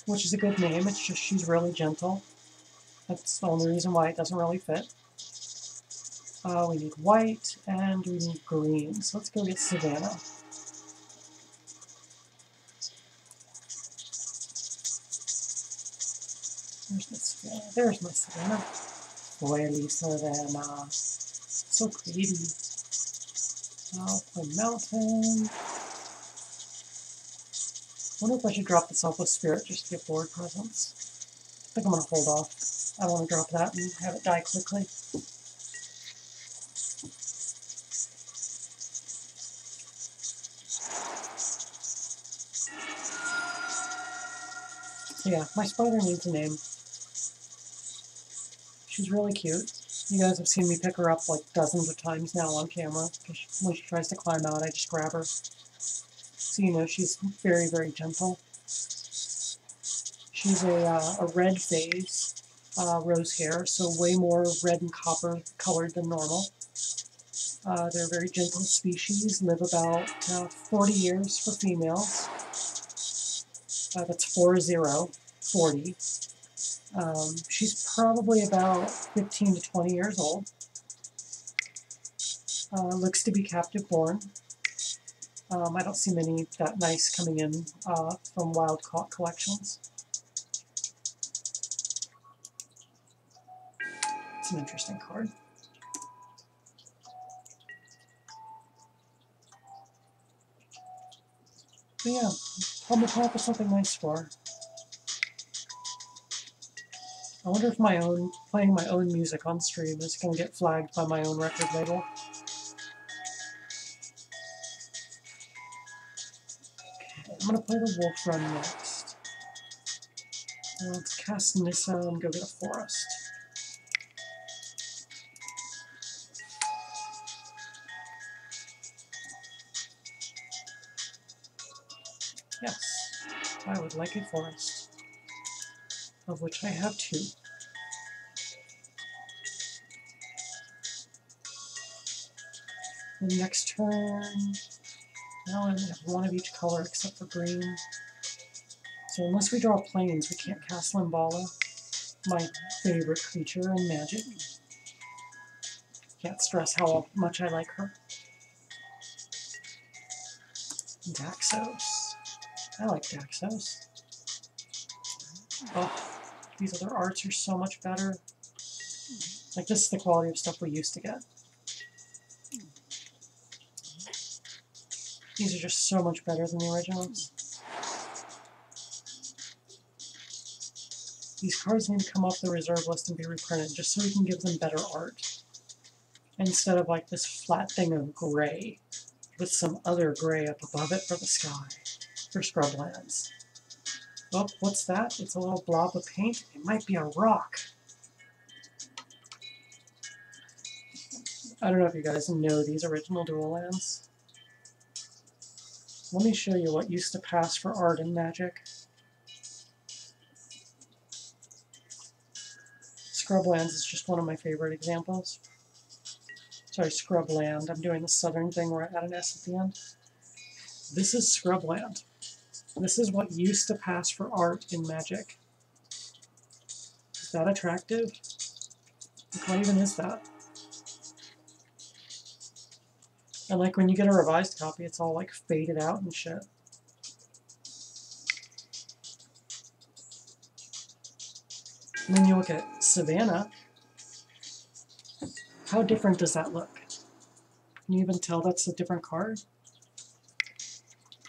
[SPEAKER 1] which is a good name. It's just she's really gentle. That's the only reason why it doesn't really fit. We need white and we need green. So let's go get Savannah. There's my Savannah. There's my Savannah. Oily Savannah. So pretty. I'll play Mountain. I wonder if I should drop the Selfless Spirit just to get board presence. I think I'm going to hold off. I want to drop that and have it die quickly. So yeah, my spider needs a name. She's really cute. You guys have seen me pick her up like dozens of times now on camera. When she tries to climb out, I just grab her. So you know she's very, very gentle. She's a red phase, rose hair, so way more red and copper colored than normal. They're a very gentle species, live about 40 years for females. That's 40. She's probably about 15 to 20 years old. Looks to be captive born. I don't see many that nice coming in from wild caught collections. It's an interesting card. But yeah, probably come up with something nice for her. I wonder if playing my own music on stream is going to get flagged by my own record label. Okay, I'm going to play the Wolf Run next. Let's cast Nissa and go get a forest. Yes, I would like a forest, of which I have 2. The next turn, now I have 1 of each color except for green. So unless we draw planes, we can't cast Limbala, my favorite creature in Magic. Can't stress how much I like her. Daxos. I like Daxos. Oh, these other arts are so much better. Like, this is the quality of stuff we used to get. These are just so much better than the originals. These cards need to come off the reserve list and be reprinted just so we can give them better art. Instead of like this flat thing of gray with some other gray up above it for the sky, for scrublands. Oh, what's that? It's a little blob of paint. It might be a rock. I don't know if you guys know these original dual lands. Let me show you what used to pass for art in Magic. Scrublands is just one of my favorite examples. Sorry, Scrubland. I'm doing the southern thing where I add an S at the end. This is Scrubland. This is what used to pass for art in Magic. Is that attractive? Like, what even is that? And like when you get a revised copy, it's all like faded out and shit. And then you look at Savannah. How different does that look? Can you even tell that's a different card?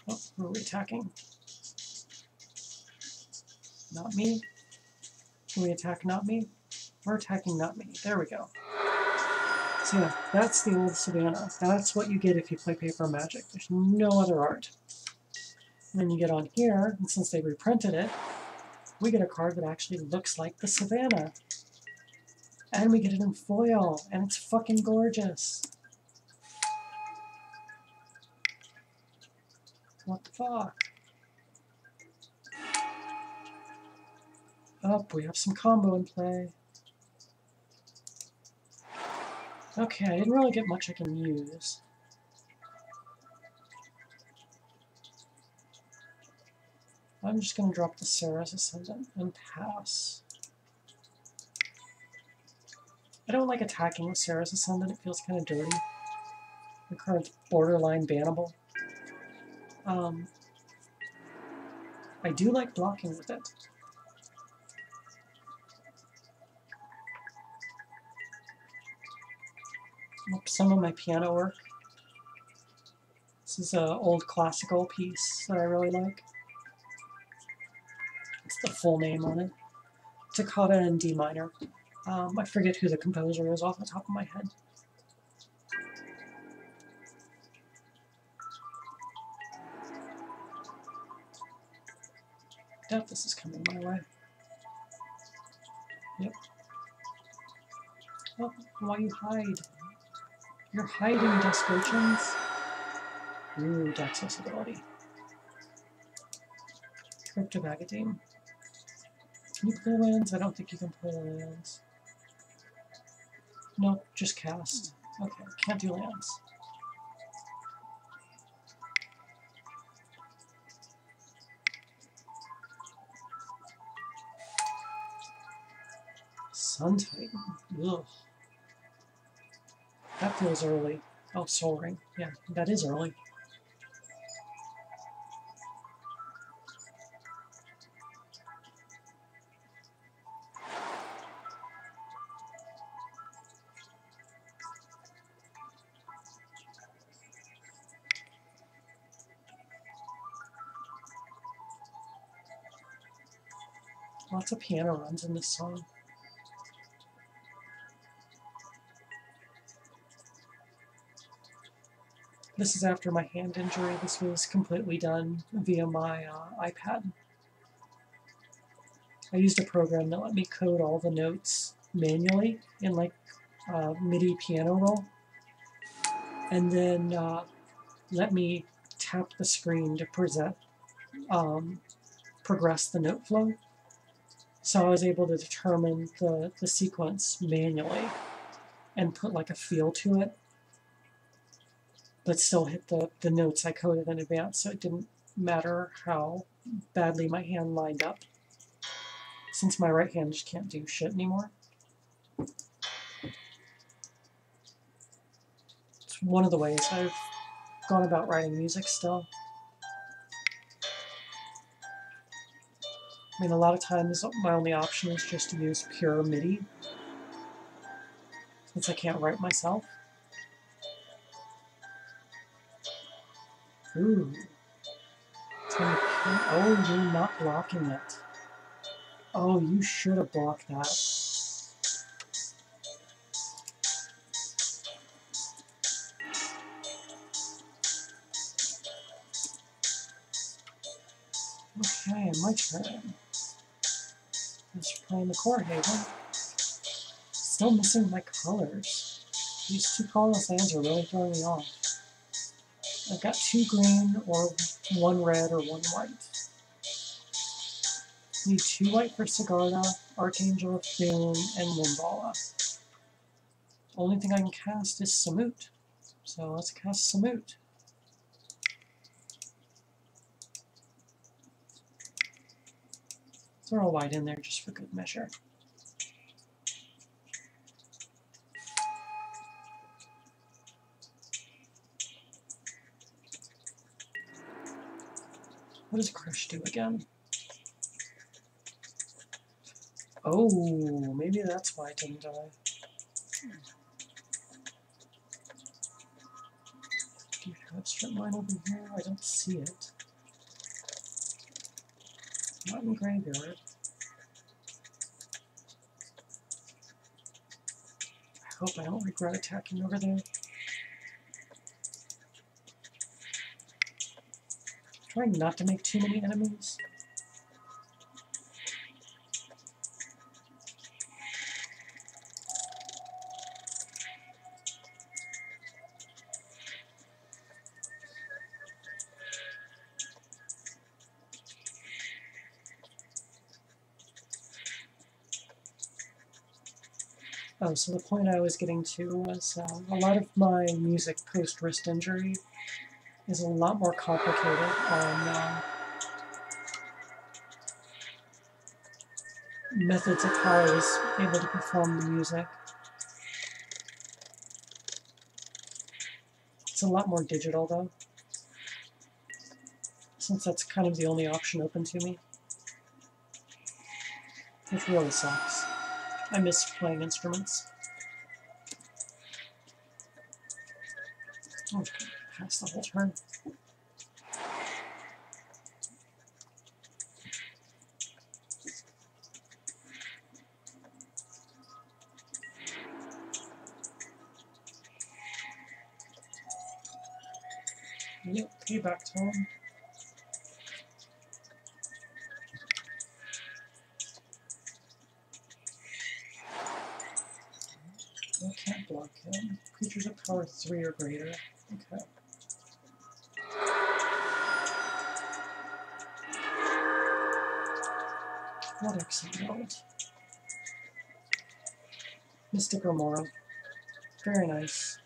[SPEAKER 1] Oh, who are we attacking? Not me. Can we attack not me? We're attacking not me. There we go. So yeah, that's the old Savannah. That's what you get if you play Paper Magic. There's no other art. And then you get on here, and since they reprinted it, we get a card that actually looks like the Savannah. And we get it in foil, and it's fucking gorgeous. What the fuck? Oh, we have some combo in play. Okay, I didn't really get much I can use. I'm just going to drop the Sarah's Ascendant and pass. I don't like attacking with Sarah's Ascendant. It feels kind of dirty. The card's borderline bannable. I do like blocking with it. Some of my piano work. This is an old classical piece that I really like. It's the full name on it. Toccata in D minor. I forget who the composer is off the top of my head. Doubt this is coming my way. Yep. Oh, why you hide? You're hiding, Despotions. Ooh, Daxos ability. Cryptovagadine. Can you play lands? I don't think you can play lands. Nope, just cast. Okay, can't do lands. Sun Titan. Ugh. That feels early. Oh, Soul Ring. Yeah, that is early. Lots of piano runs in this song. This is after my hand injury. This was completely done via my iPad. I used a program that let me code all the notes manually in like MIDI piano roll, and then let me tap the screen to progress the note flow. So I was able to determine the sequence manually and put like a feel to it, but still hit the notes I coded in advance, so it didn't matter how badly my hand lined up, since my right hand just can't do shit anymore. It's one of the ways I've gone about writing music still. I mean, a lot of times my only option is just to use pure MIDI, since I can't write myself. Ooh. Oh, you're not blocking it. Oh, you should have blocked that. Okay, my turn. Just playing the Core Haven. Still missing my colors. These two colorless lands are really throwing me off. I've got 2 green, or 1 red, or 1 white. Need 2 white for Sigarda, Archangel of Doom, and Wimbala. Only thing I can cast is Samut. So let's cast Samut. Throw a white in there just for good measure. What does Crush do again? Oh, maybe that's why it didn't die. Do you have strip mine over here? I don't see it. Not in graveyard. I hope I don't regret attacking over there. Trying not to make too many enemies. Oh, so the point I was getting to was a lot of my music post-wrist injury is a lot more complicated on methods of how I was able to perform the music. It's a lot more digital, though, since that's kind of the only option open to me, which really sucks. I miss playing instruments. I'm just going to pass the whole turn. Yep, payback time. I can't block him. Creatures of power 3 or greater. Okay. What exiled? Mystic Remora. Very nice.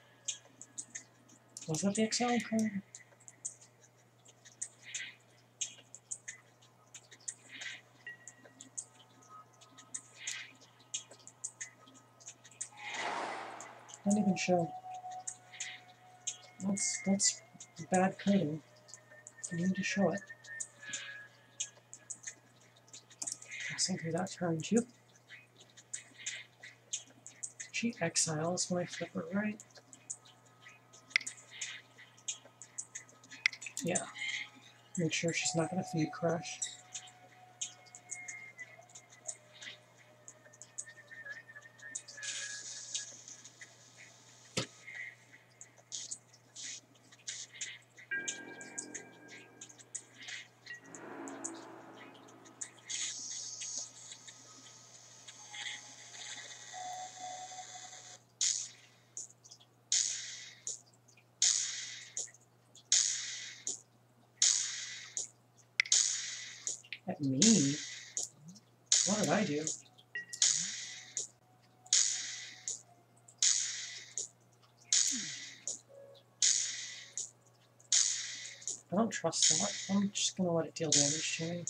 [SPEAKER 1] Was that the exiled card? Not even show. That's bad coding. You need to show it. Passing through that turn too. She exiles when I flip her, right? Yeah. Make sure she's not gonna feed crash. At me? What did I do? I don't trust that. I'm just gonna let it deal damage to me.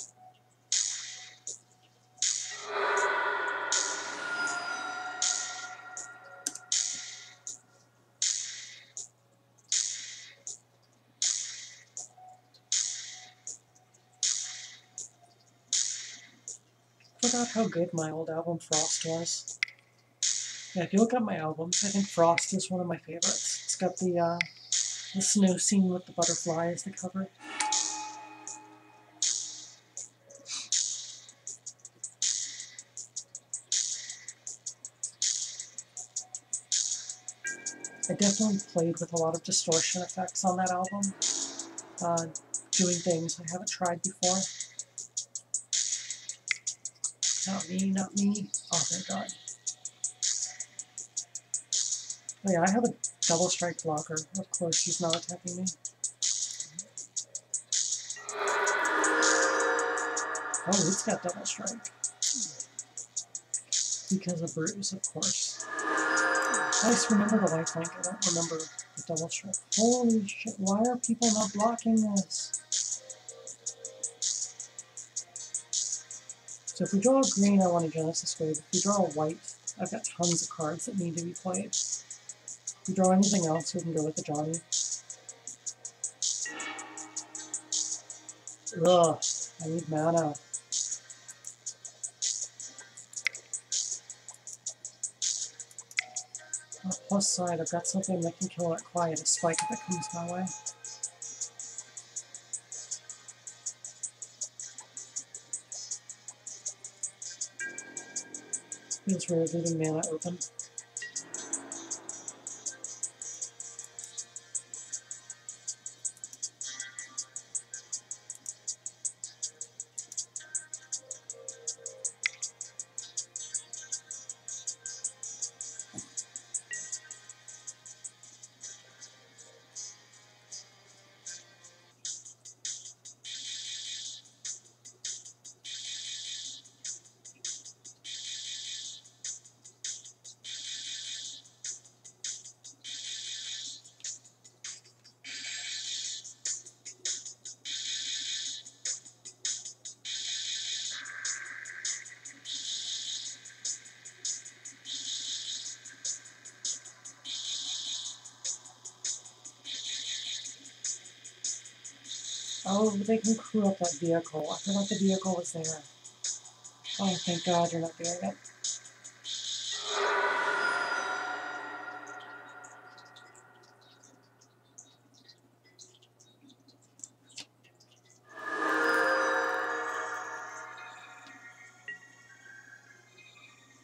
[SPEAKER 1] Forgot how good my old album Frost was. Yeah, if you look at my albums, I think Frost is one of my favorites. It's got the snow scene with the butterfly as the cover. I definitely played with a lot of distortion effects on that album, doing things I haven't tried before. Not me, not me. Oh, thank God. Oh yeah, I have a double strike blocker. Of course, she's not attacking me. Oh, it's got double strike. Because of Bruise, of course. I just remember the lifelink, I don't remember the double strike. Holy shit, why are people not blocking this? So if we draw a green, I want a Genesis Wave. If we draw a white, I've got tons of cards that need to be played. If we draw anything else, we can go with the Johnny. Ugh, I need mana. On the plus side, I've got something that can kill it quiet, a spike if it comes my way. Feels weird leaving mana open. Oh, they can crew up that vehicle. I forgot the vehicle was there. Oh, thank God you're not doing it.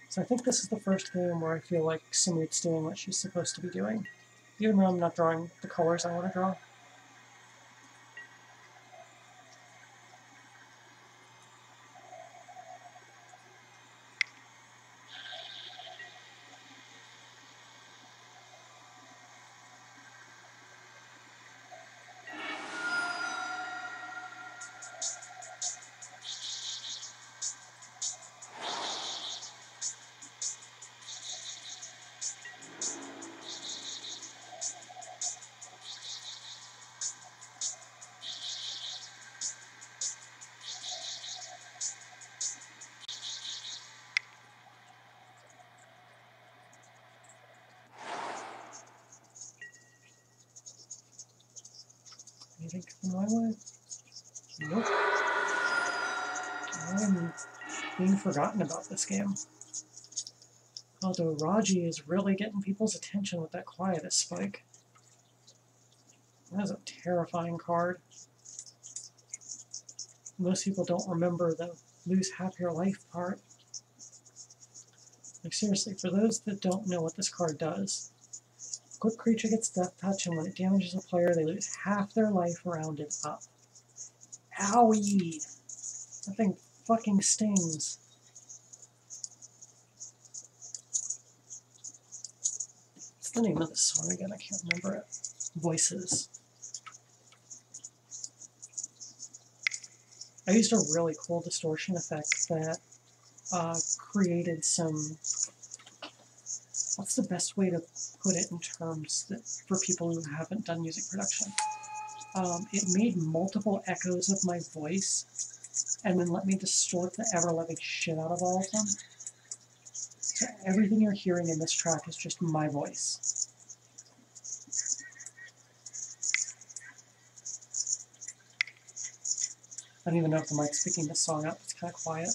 [SPEAKER 1] So I think this is the first game where I feel like Samut's doing what she's supposed to be doing, even though I'm not drawing the colors I want to draw. Anything coming my way? Nope. I am being forgotten about this game. Although Raji is really getting people's attention with that Quietus spike. That is a terrifying card. Most people don't remember the lose half your life part. Like seriously, for those that don't know what this card does, equipped creature gets death touch, and when it damages a player, they lose half their life rounded up. Owie! That thing fucking stings. What's the name of this song again? I can't remember it. Voices. I used a really cool distortion effect that created some... What's the best way to put it in terms that for people who haven't done music production? It made multiple echoes of my voice and then let me distort the ever-loving shit out of all of them. So everything you're hearing in this track is just my voice. I don't even know if the mic's picking this song up. It's kind of quiet.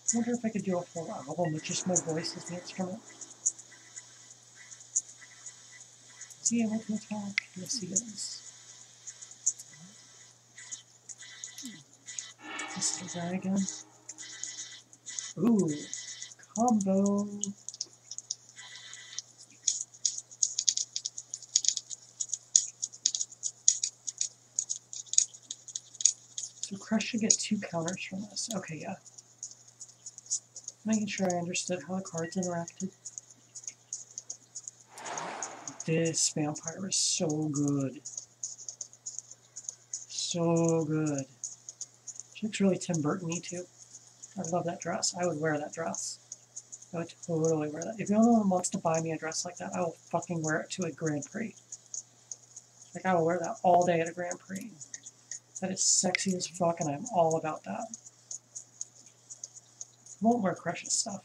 [SPEAKER 1] I wonder if I could do a full album with just my voice as the instrument. Is he able to attack? Yes, he is. This little guy again. Ooh, combo. So Crush should get 2 counters from this. Okay, yeah. Making sure I understood how the cards interacted. This vampire is so good. So good. She looks really Tim Burton-y too. I love that dress. I would wear that dress. I would totally wear that. If anyone wants to buy me a dress like that, I will fucking wear it to a Grand Prix. Like, I will wear that all day at a Grand Prix. That is sexy as fuck, and I'm all about that. I won't wear Crush's stuff.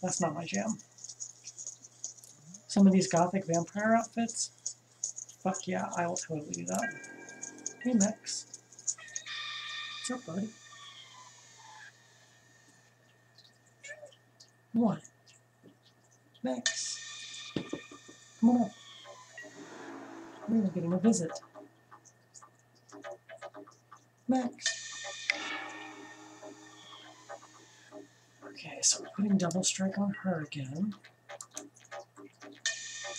[SPEAKER 1] That's not my jam. Some of these gothic vampire outfits, fuck yeah, I will totally do that. Hey, Maxx. What's up, buddy? What? Maxx. Come on up. We're getting a visit. Maxx. Okay, so we're putting double strike on her again.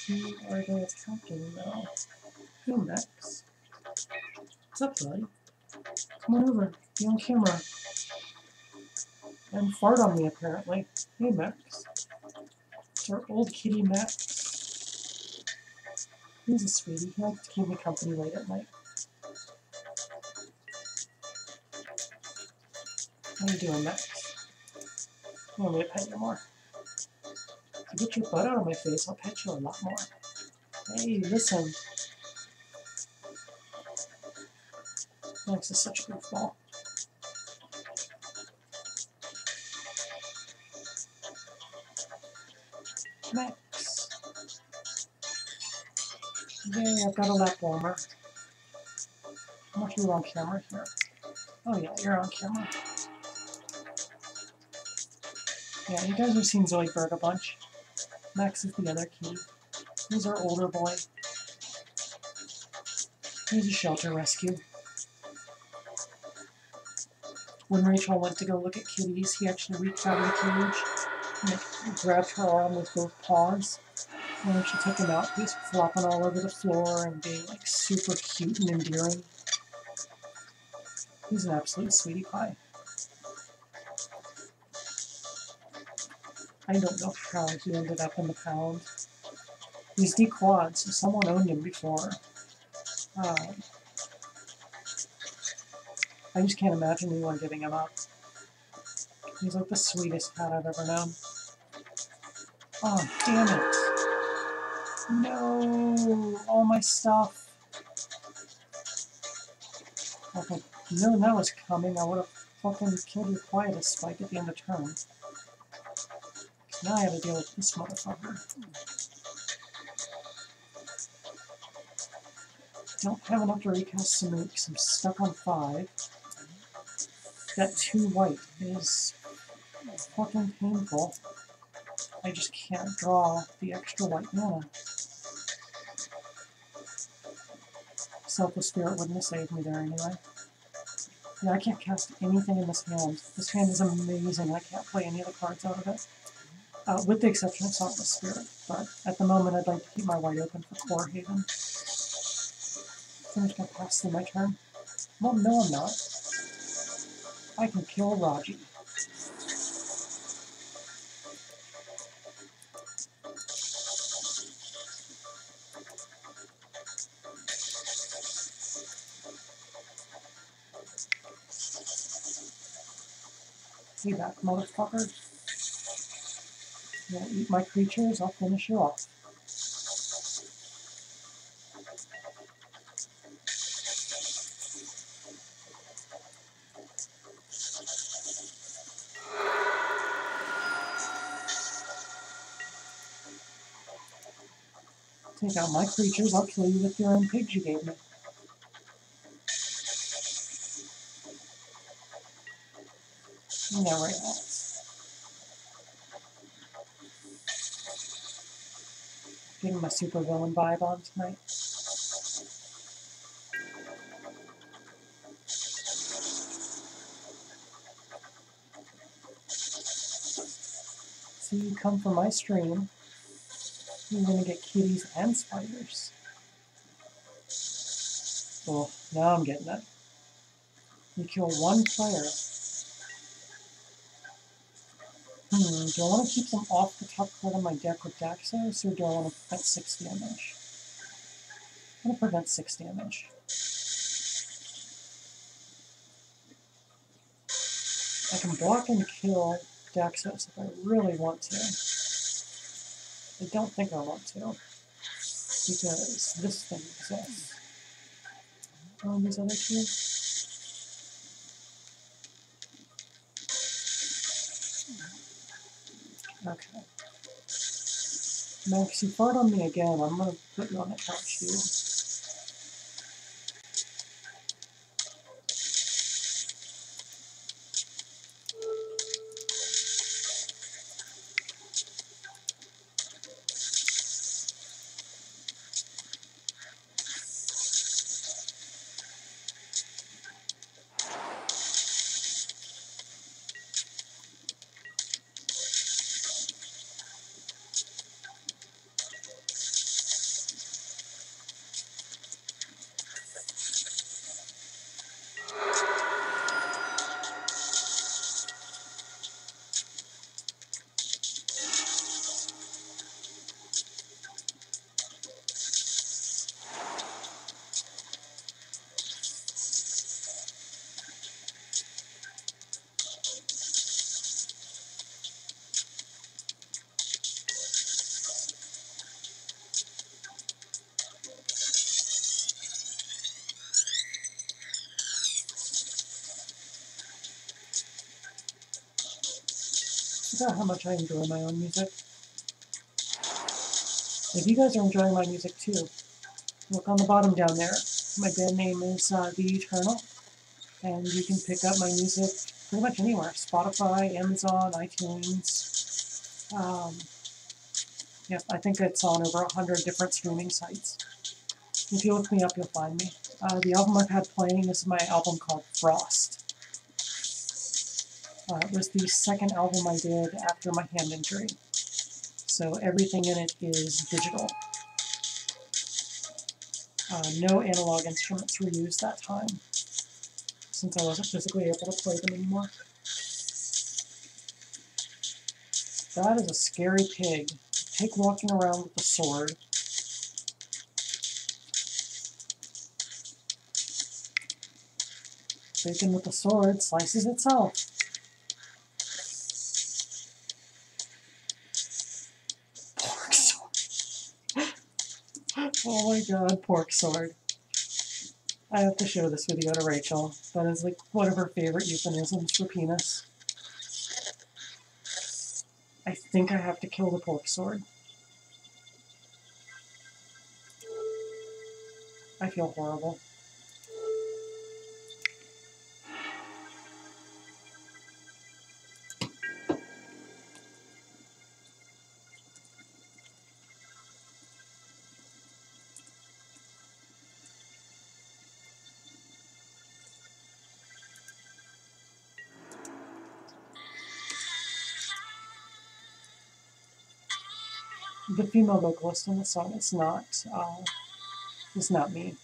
[SPEAKER 1] Who are they attacking though? Hey, Maxx. What's up, buddy? Come on over. Be on camera. And fart on me, apparently. Hey, Maxx. It's our old kitty, Maxx. He's a sweetie. He likes to keep me company late at night. How you doing, Maxx? You want me to pet you more? If you get your butt out of my face, I'll pet you a lot more. Hey, listen. Max is such a goofball. Max. Yay, I've got a lap warmer. How much are you on camera here? Oh yeah, you're on camera. Yeah, you guys have seen Zoidberg a bunch. Max is the other kitty. He's our older boy. He's a shelter rescue. When Rachel went to go look at kitties, he actually reached out of the cage and grabbed her arm with both paws. And when she took him out, he was flopping all over the floor and being like super cute and endearing. He's an absolute sweetie pie. I don't know how he ended up in the pound. He's dequad, so someone owned him before. I just can't imagine anyone giving him up. He's like the sweetest cat I've ever known. Oh, damn it. No, all my stuff. If I knew that was coming, I would have fucking killed your Quietus spike at the end of turn. Now I have to deal with this motherfucker. Don't have enough to recast Samut because I'm stuck on 5. That 2 white is fucking painful. I just can't draw the extra white mana. Selfless Spirit wouldn't have saved me there anyway. Yeah, I can't cast anything in this hand. This hand is amazing. I can't play any of the cards out of it. With the exception of Selfless Spirit. But at the moment, I'd like to keep my white open for Core Haven. I'm just going to pass through my turn. Well, no, I'm not. I can kill Raji. See that, motherfucker? You wanna eat my creatures? I'll finish you off. Take out my creatures, I'll kill you with your own pigs you gave me. Yeah, right now. Getting my super villain vibe on tonight. So you come from my stream, you're gonna get kitties and spiders. Well, now I'm getting it. You kill one player. Do I want to keep them off the top part of my deck with Daxos, or do I want to prevent 6 damage? I'm going to prevent 6 damage. I can block and kill Daxos if I really want to. I don't think I want to, because this thing exists. These other 2? Okay. Max, you fart on me again. I'm going to put you on the couch, dude. Turns out how much I enjoy my own music. If you guys are enjoying my music too, look on the bottom down there. My band name is The Eternal, and you can pick up my music pretty much anywhere. Spotify, Amazon, iTunes. Yeah, I think it's on over 100 different streaming sites. If you look me up, you'll find me. The album I've had playing is my album called Frost. It was the second album I did after my hand injury. So everything in it is digital. No analog instruments were used that time, since I wasn't physically able to play them anymore. That is a scary pig. Take walking around with a sword. Bacon with a sword slices itself. Pork sword. Oh my god, pork sword. I have to show this video to Rachel. That is like one of her favorite euphemisms for penis. I think I have to kill the pork sword. I feel horrible. The female vocalist in the song is not me.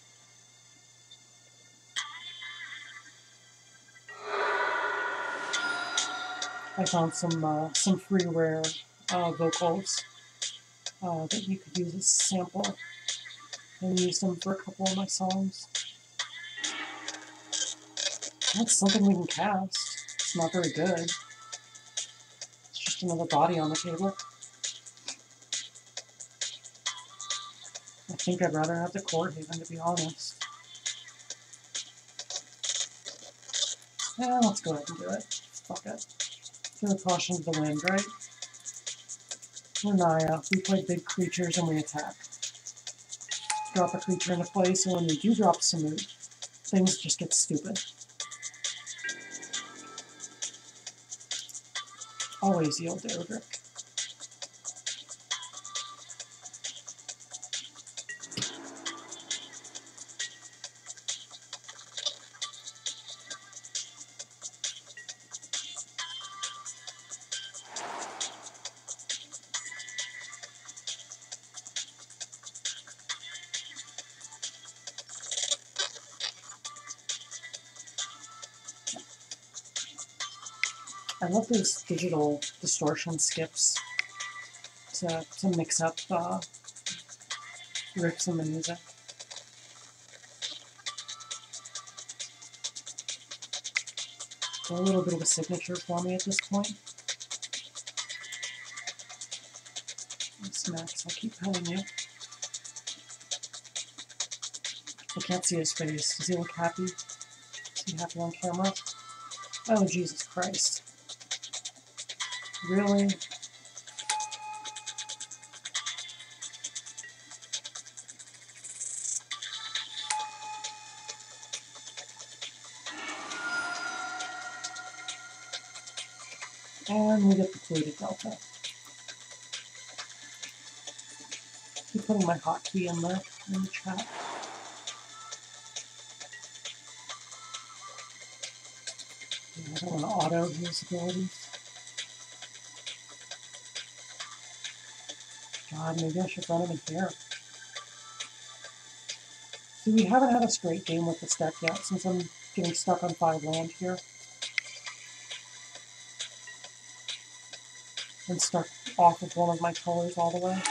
[SPEAKER 1] I found some free rare vocals that you could use as a sample, and used them for a couple of my songs. That's something we can cast. It's not very good. It's just another body on the table. I think I'd rather have the Court Haven, to be honest. Yeah, let's go ahead and do it. Fuck it. Throw caution to the wind, right? We're Naya. We play big creatures and we attack. Drop a creature into place, and when we do drop Samut, things just get stupid. Always yield to Odric. I love those digital distortion skips to mix up riffs in the music. They're a little bit of a signature for me at this point. Yes, Max, I'll keep petting you. I can't see his face. Does he look happy? Is he happy on camera? Oh, Jesus Christ. Really? And we get the polluted delta. Keep putting my hotkey in the chat. I don't want to auto his abilities. God, maybe I should run him in here. See, we haven't had a straight game with this deck yet, since I'm getting stuck on 5 land here. And stuck off of one of my colors all the way.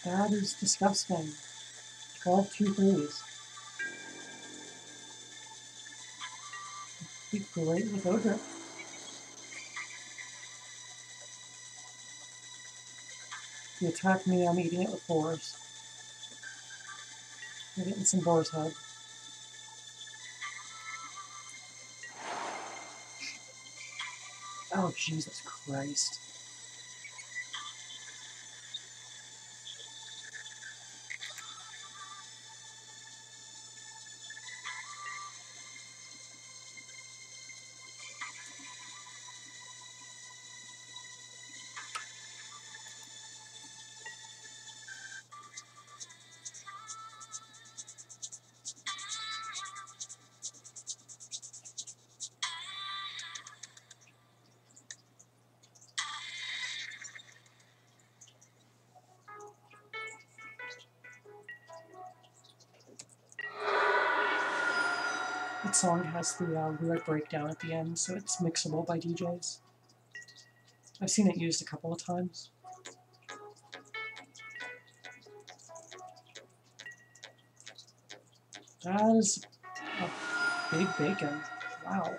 [SPEAKER 1] That is disgusting. 12 2/3s. Be great with Odric. If you attack me, I'm eating it with boars. I'm getting some boar's head. Oh, Jesus Christ. That song has the weird breakdown at the end, so it's mixable by DJs. I've seen it used a couple of times. That is a big bacon. Wow.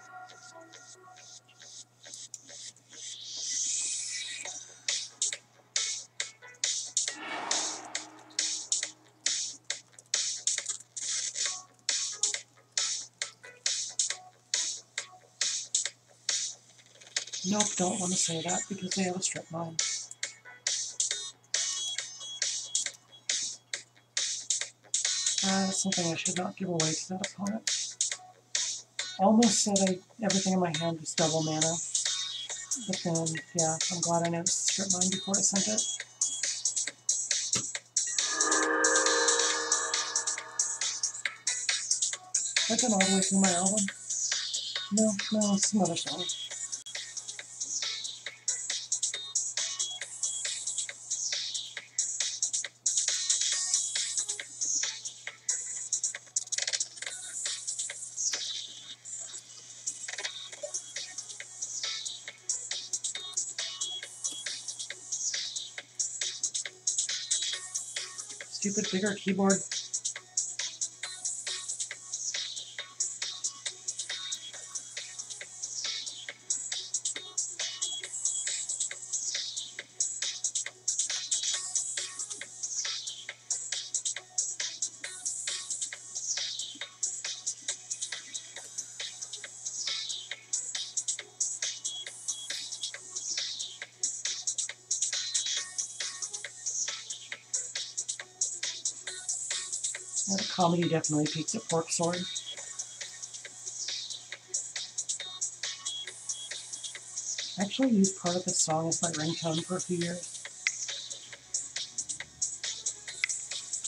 [SPEAKER 1] Nope, don't want to say that because they have a strip mine. That's something I should not give away to that opponent. Almost said everything in my hand was double mana. But then, yeah, I'm glad I noticed the strip mine before I sent it. Have I gone all the way through my album? No, some other song. Stupid bigger keyboard. Yeah, the comedy definitely peaks at Pork Sword. I actually used part of this song as my ringtone for a few years.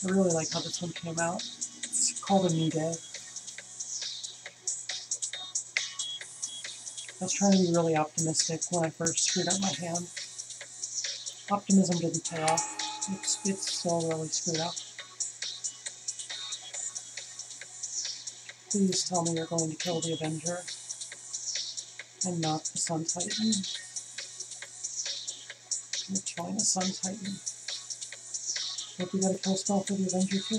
[SPEAKER 1] I really like how this one came out. It's called A New Day. I was trying to be really optimistic when I first screwed up my hand. Optimism didn't pay off. It's still really screwed up. Please tell me you're going to kill the Avenger and not the Sun Titan. You're killing the Sun Titan. Hope you got a kill spell for the Avenger too.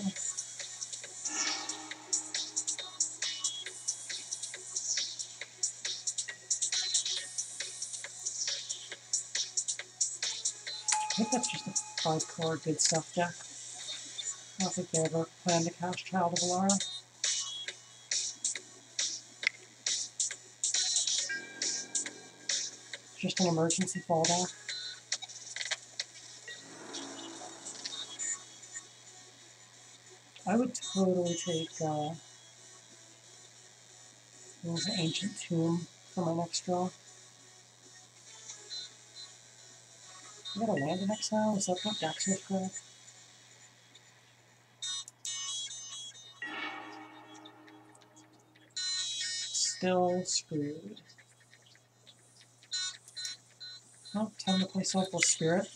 [SPEAKER 1] I think that's just a 5-card good stuff deck. I don't think they ever plan to cast Child of Alara. Just an emergency fallback. I would totally take an Ancient Tomb for my next draw. I got a land in exile? Is that what Dax was correct? Still screwed. Well, time to play Selfless Spirit.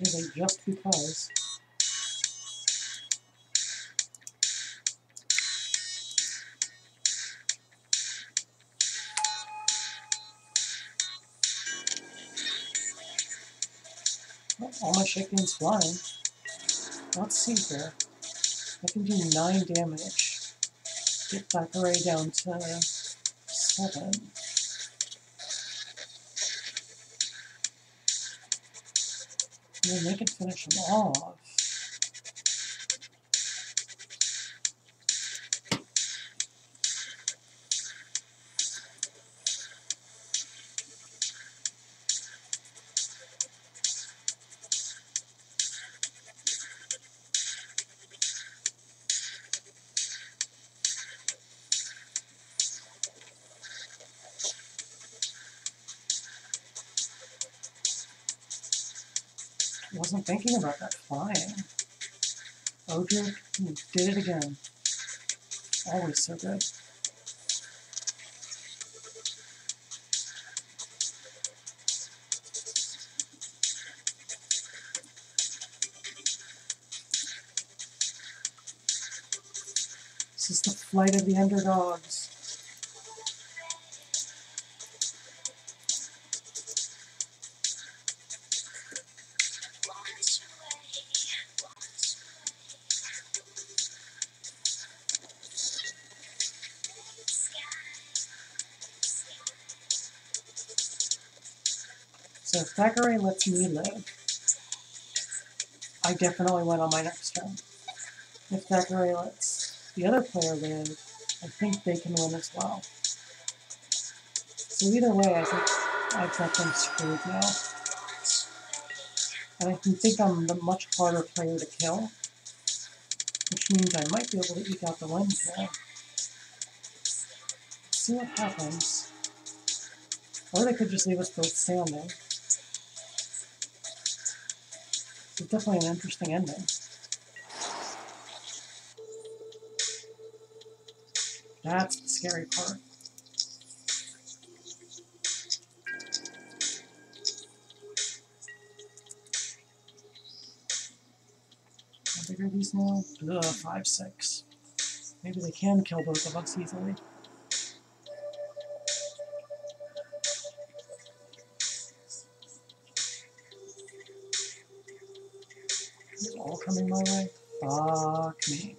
[SPEAKER 1] Is a just because. Well, all my Shakedown's flying. Let's see here. I can do 9 damage. Get Thackeray down to 7. And they can finish them off. Wasn't thinking about that flying. Odric did it again. Always so good. This is the flight of the underdogs. So if Thackeray lets me live, I definitely win on my next turn. If Thackeray lets the other player live, I think they can win as well. So either way, I think I've got them screwed now. And I think I'm the much harder player to kill, which means I might be able to eke out the win kill. See what happens. Or they could just leave us both standing. It's definitely an interesting ending. That's the scary part. How big are these now? Ugh, 5, 6. Maybe they can kill both of us easily. It's all coming my way? Fuck me.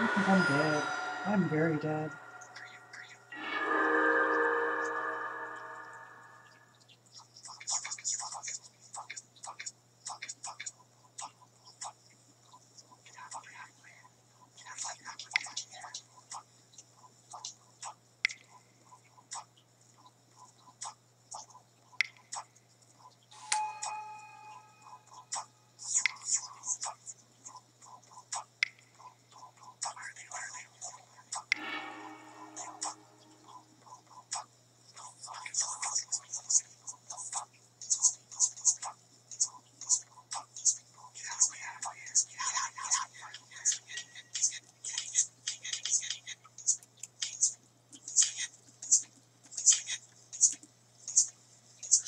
[SPEAKER 1] I think I'm dead. I'm very dead.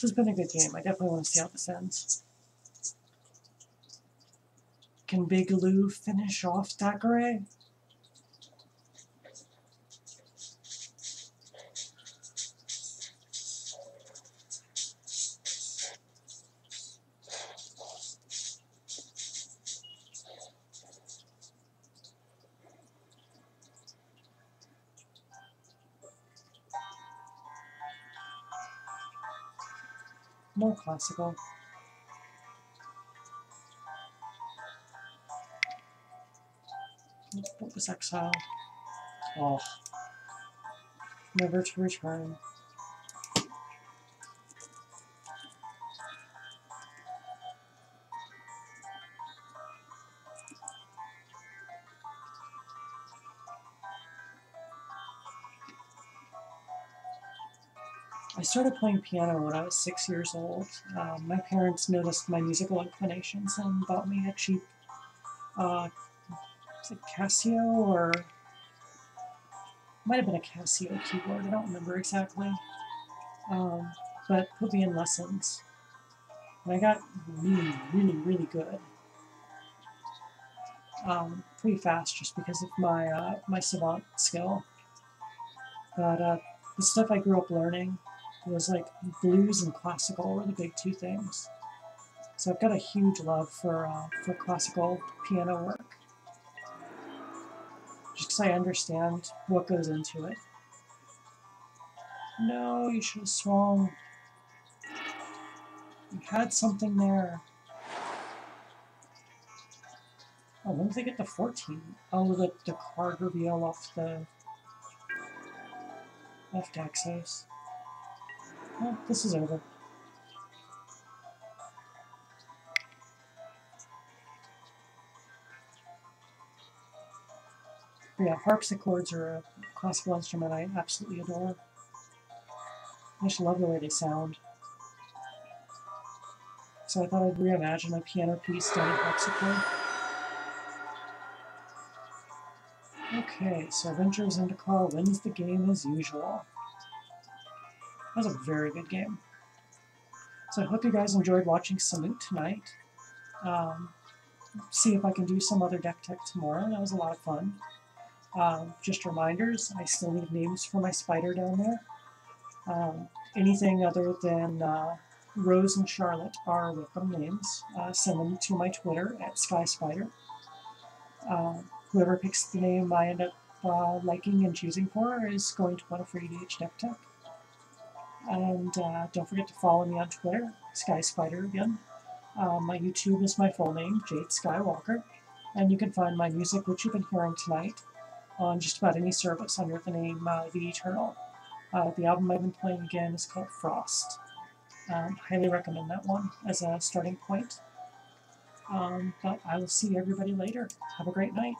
[SPEAKER 1] This has been a good game. I definitely want to see how this ends. Can Big Lou finish off Thackeray? More classical. What was exile? Oh. Never to return. I started playing piano when I was 6 years old. My parents noticed my musical inclinations and bought me a cheap, is it Casio, or might have been a Casio keyboard, I don't remember exactly. But put me in lessons. And I got really, really, really good. Pretty fast just because of my savant skill. But the stuff I grew up learning was like blues and classical were the big two things. So I've got a huge love for classical piano work. Just because I understand what goes into it. No, you should have swung. You had something there. Oh, when did they get to 14? Oh, the card reveal off Daxos. Well, this is over. But yeah, harpsichords are a classical instrument I absolutely adore. I just love the way they sound. So I thought I'd reimagine a piano piece done in harpsichord. Okay, so Ventures into Carl wins the game as usual. That was a very good game. So I hope you guys enjoyed watching Samut tonight. See if I can do some other deck tech tomorrow. That was a lot of fun. Just reminders, I still need names for my spider down there. Anything other than Rose and Charlotte are welcome names. Send them to my Twitter at SkySpider. Whoever picks the name I end up liking and choosing for is going to win a free EDH deck tech. And don't forget to follow me on Twitter, SkySpider again. My YouTube is my full name, Jade Skywalker. And you can find my music, which you've been hearing tonight, on just about any service under the name The Eternal. The album I've been playing again is called Frost. Highly recommend that one as a starting point. But I will see everybody later. Have a great night.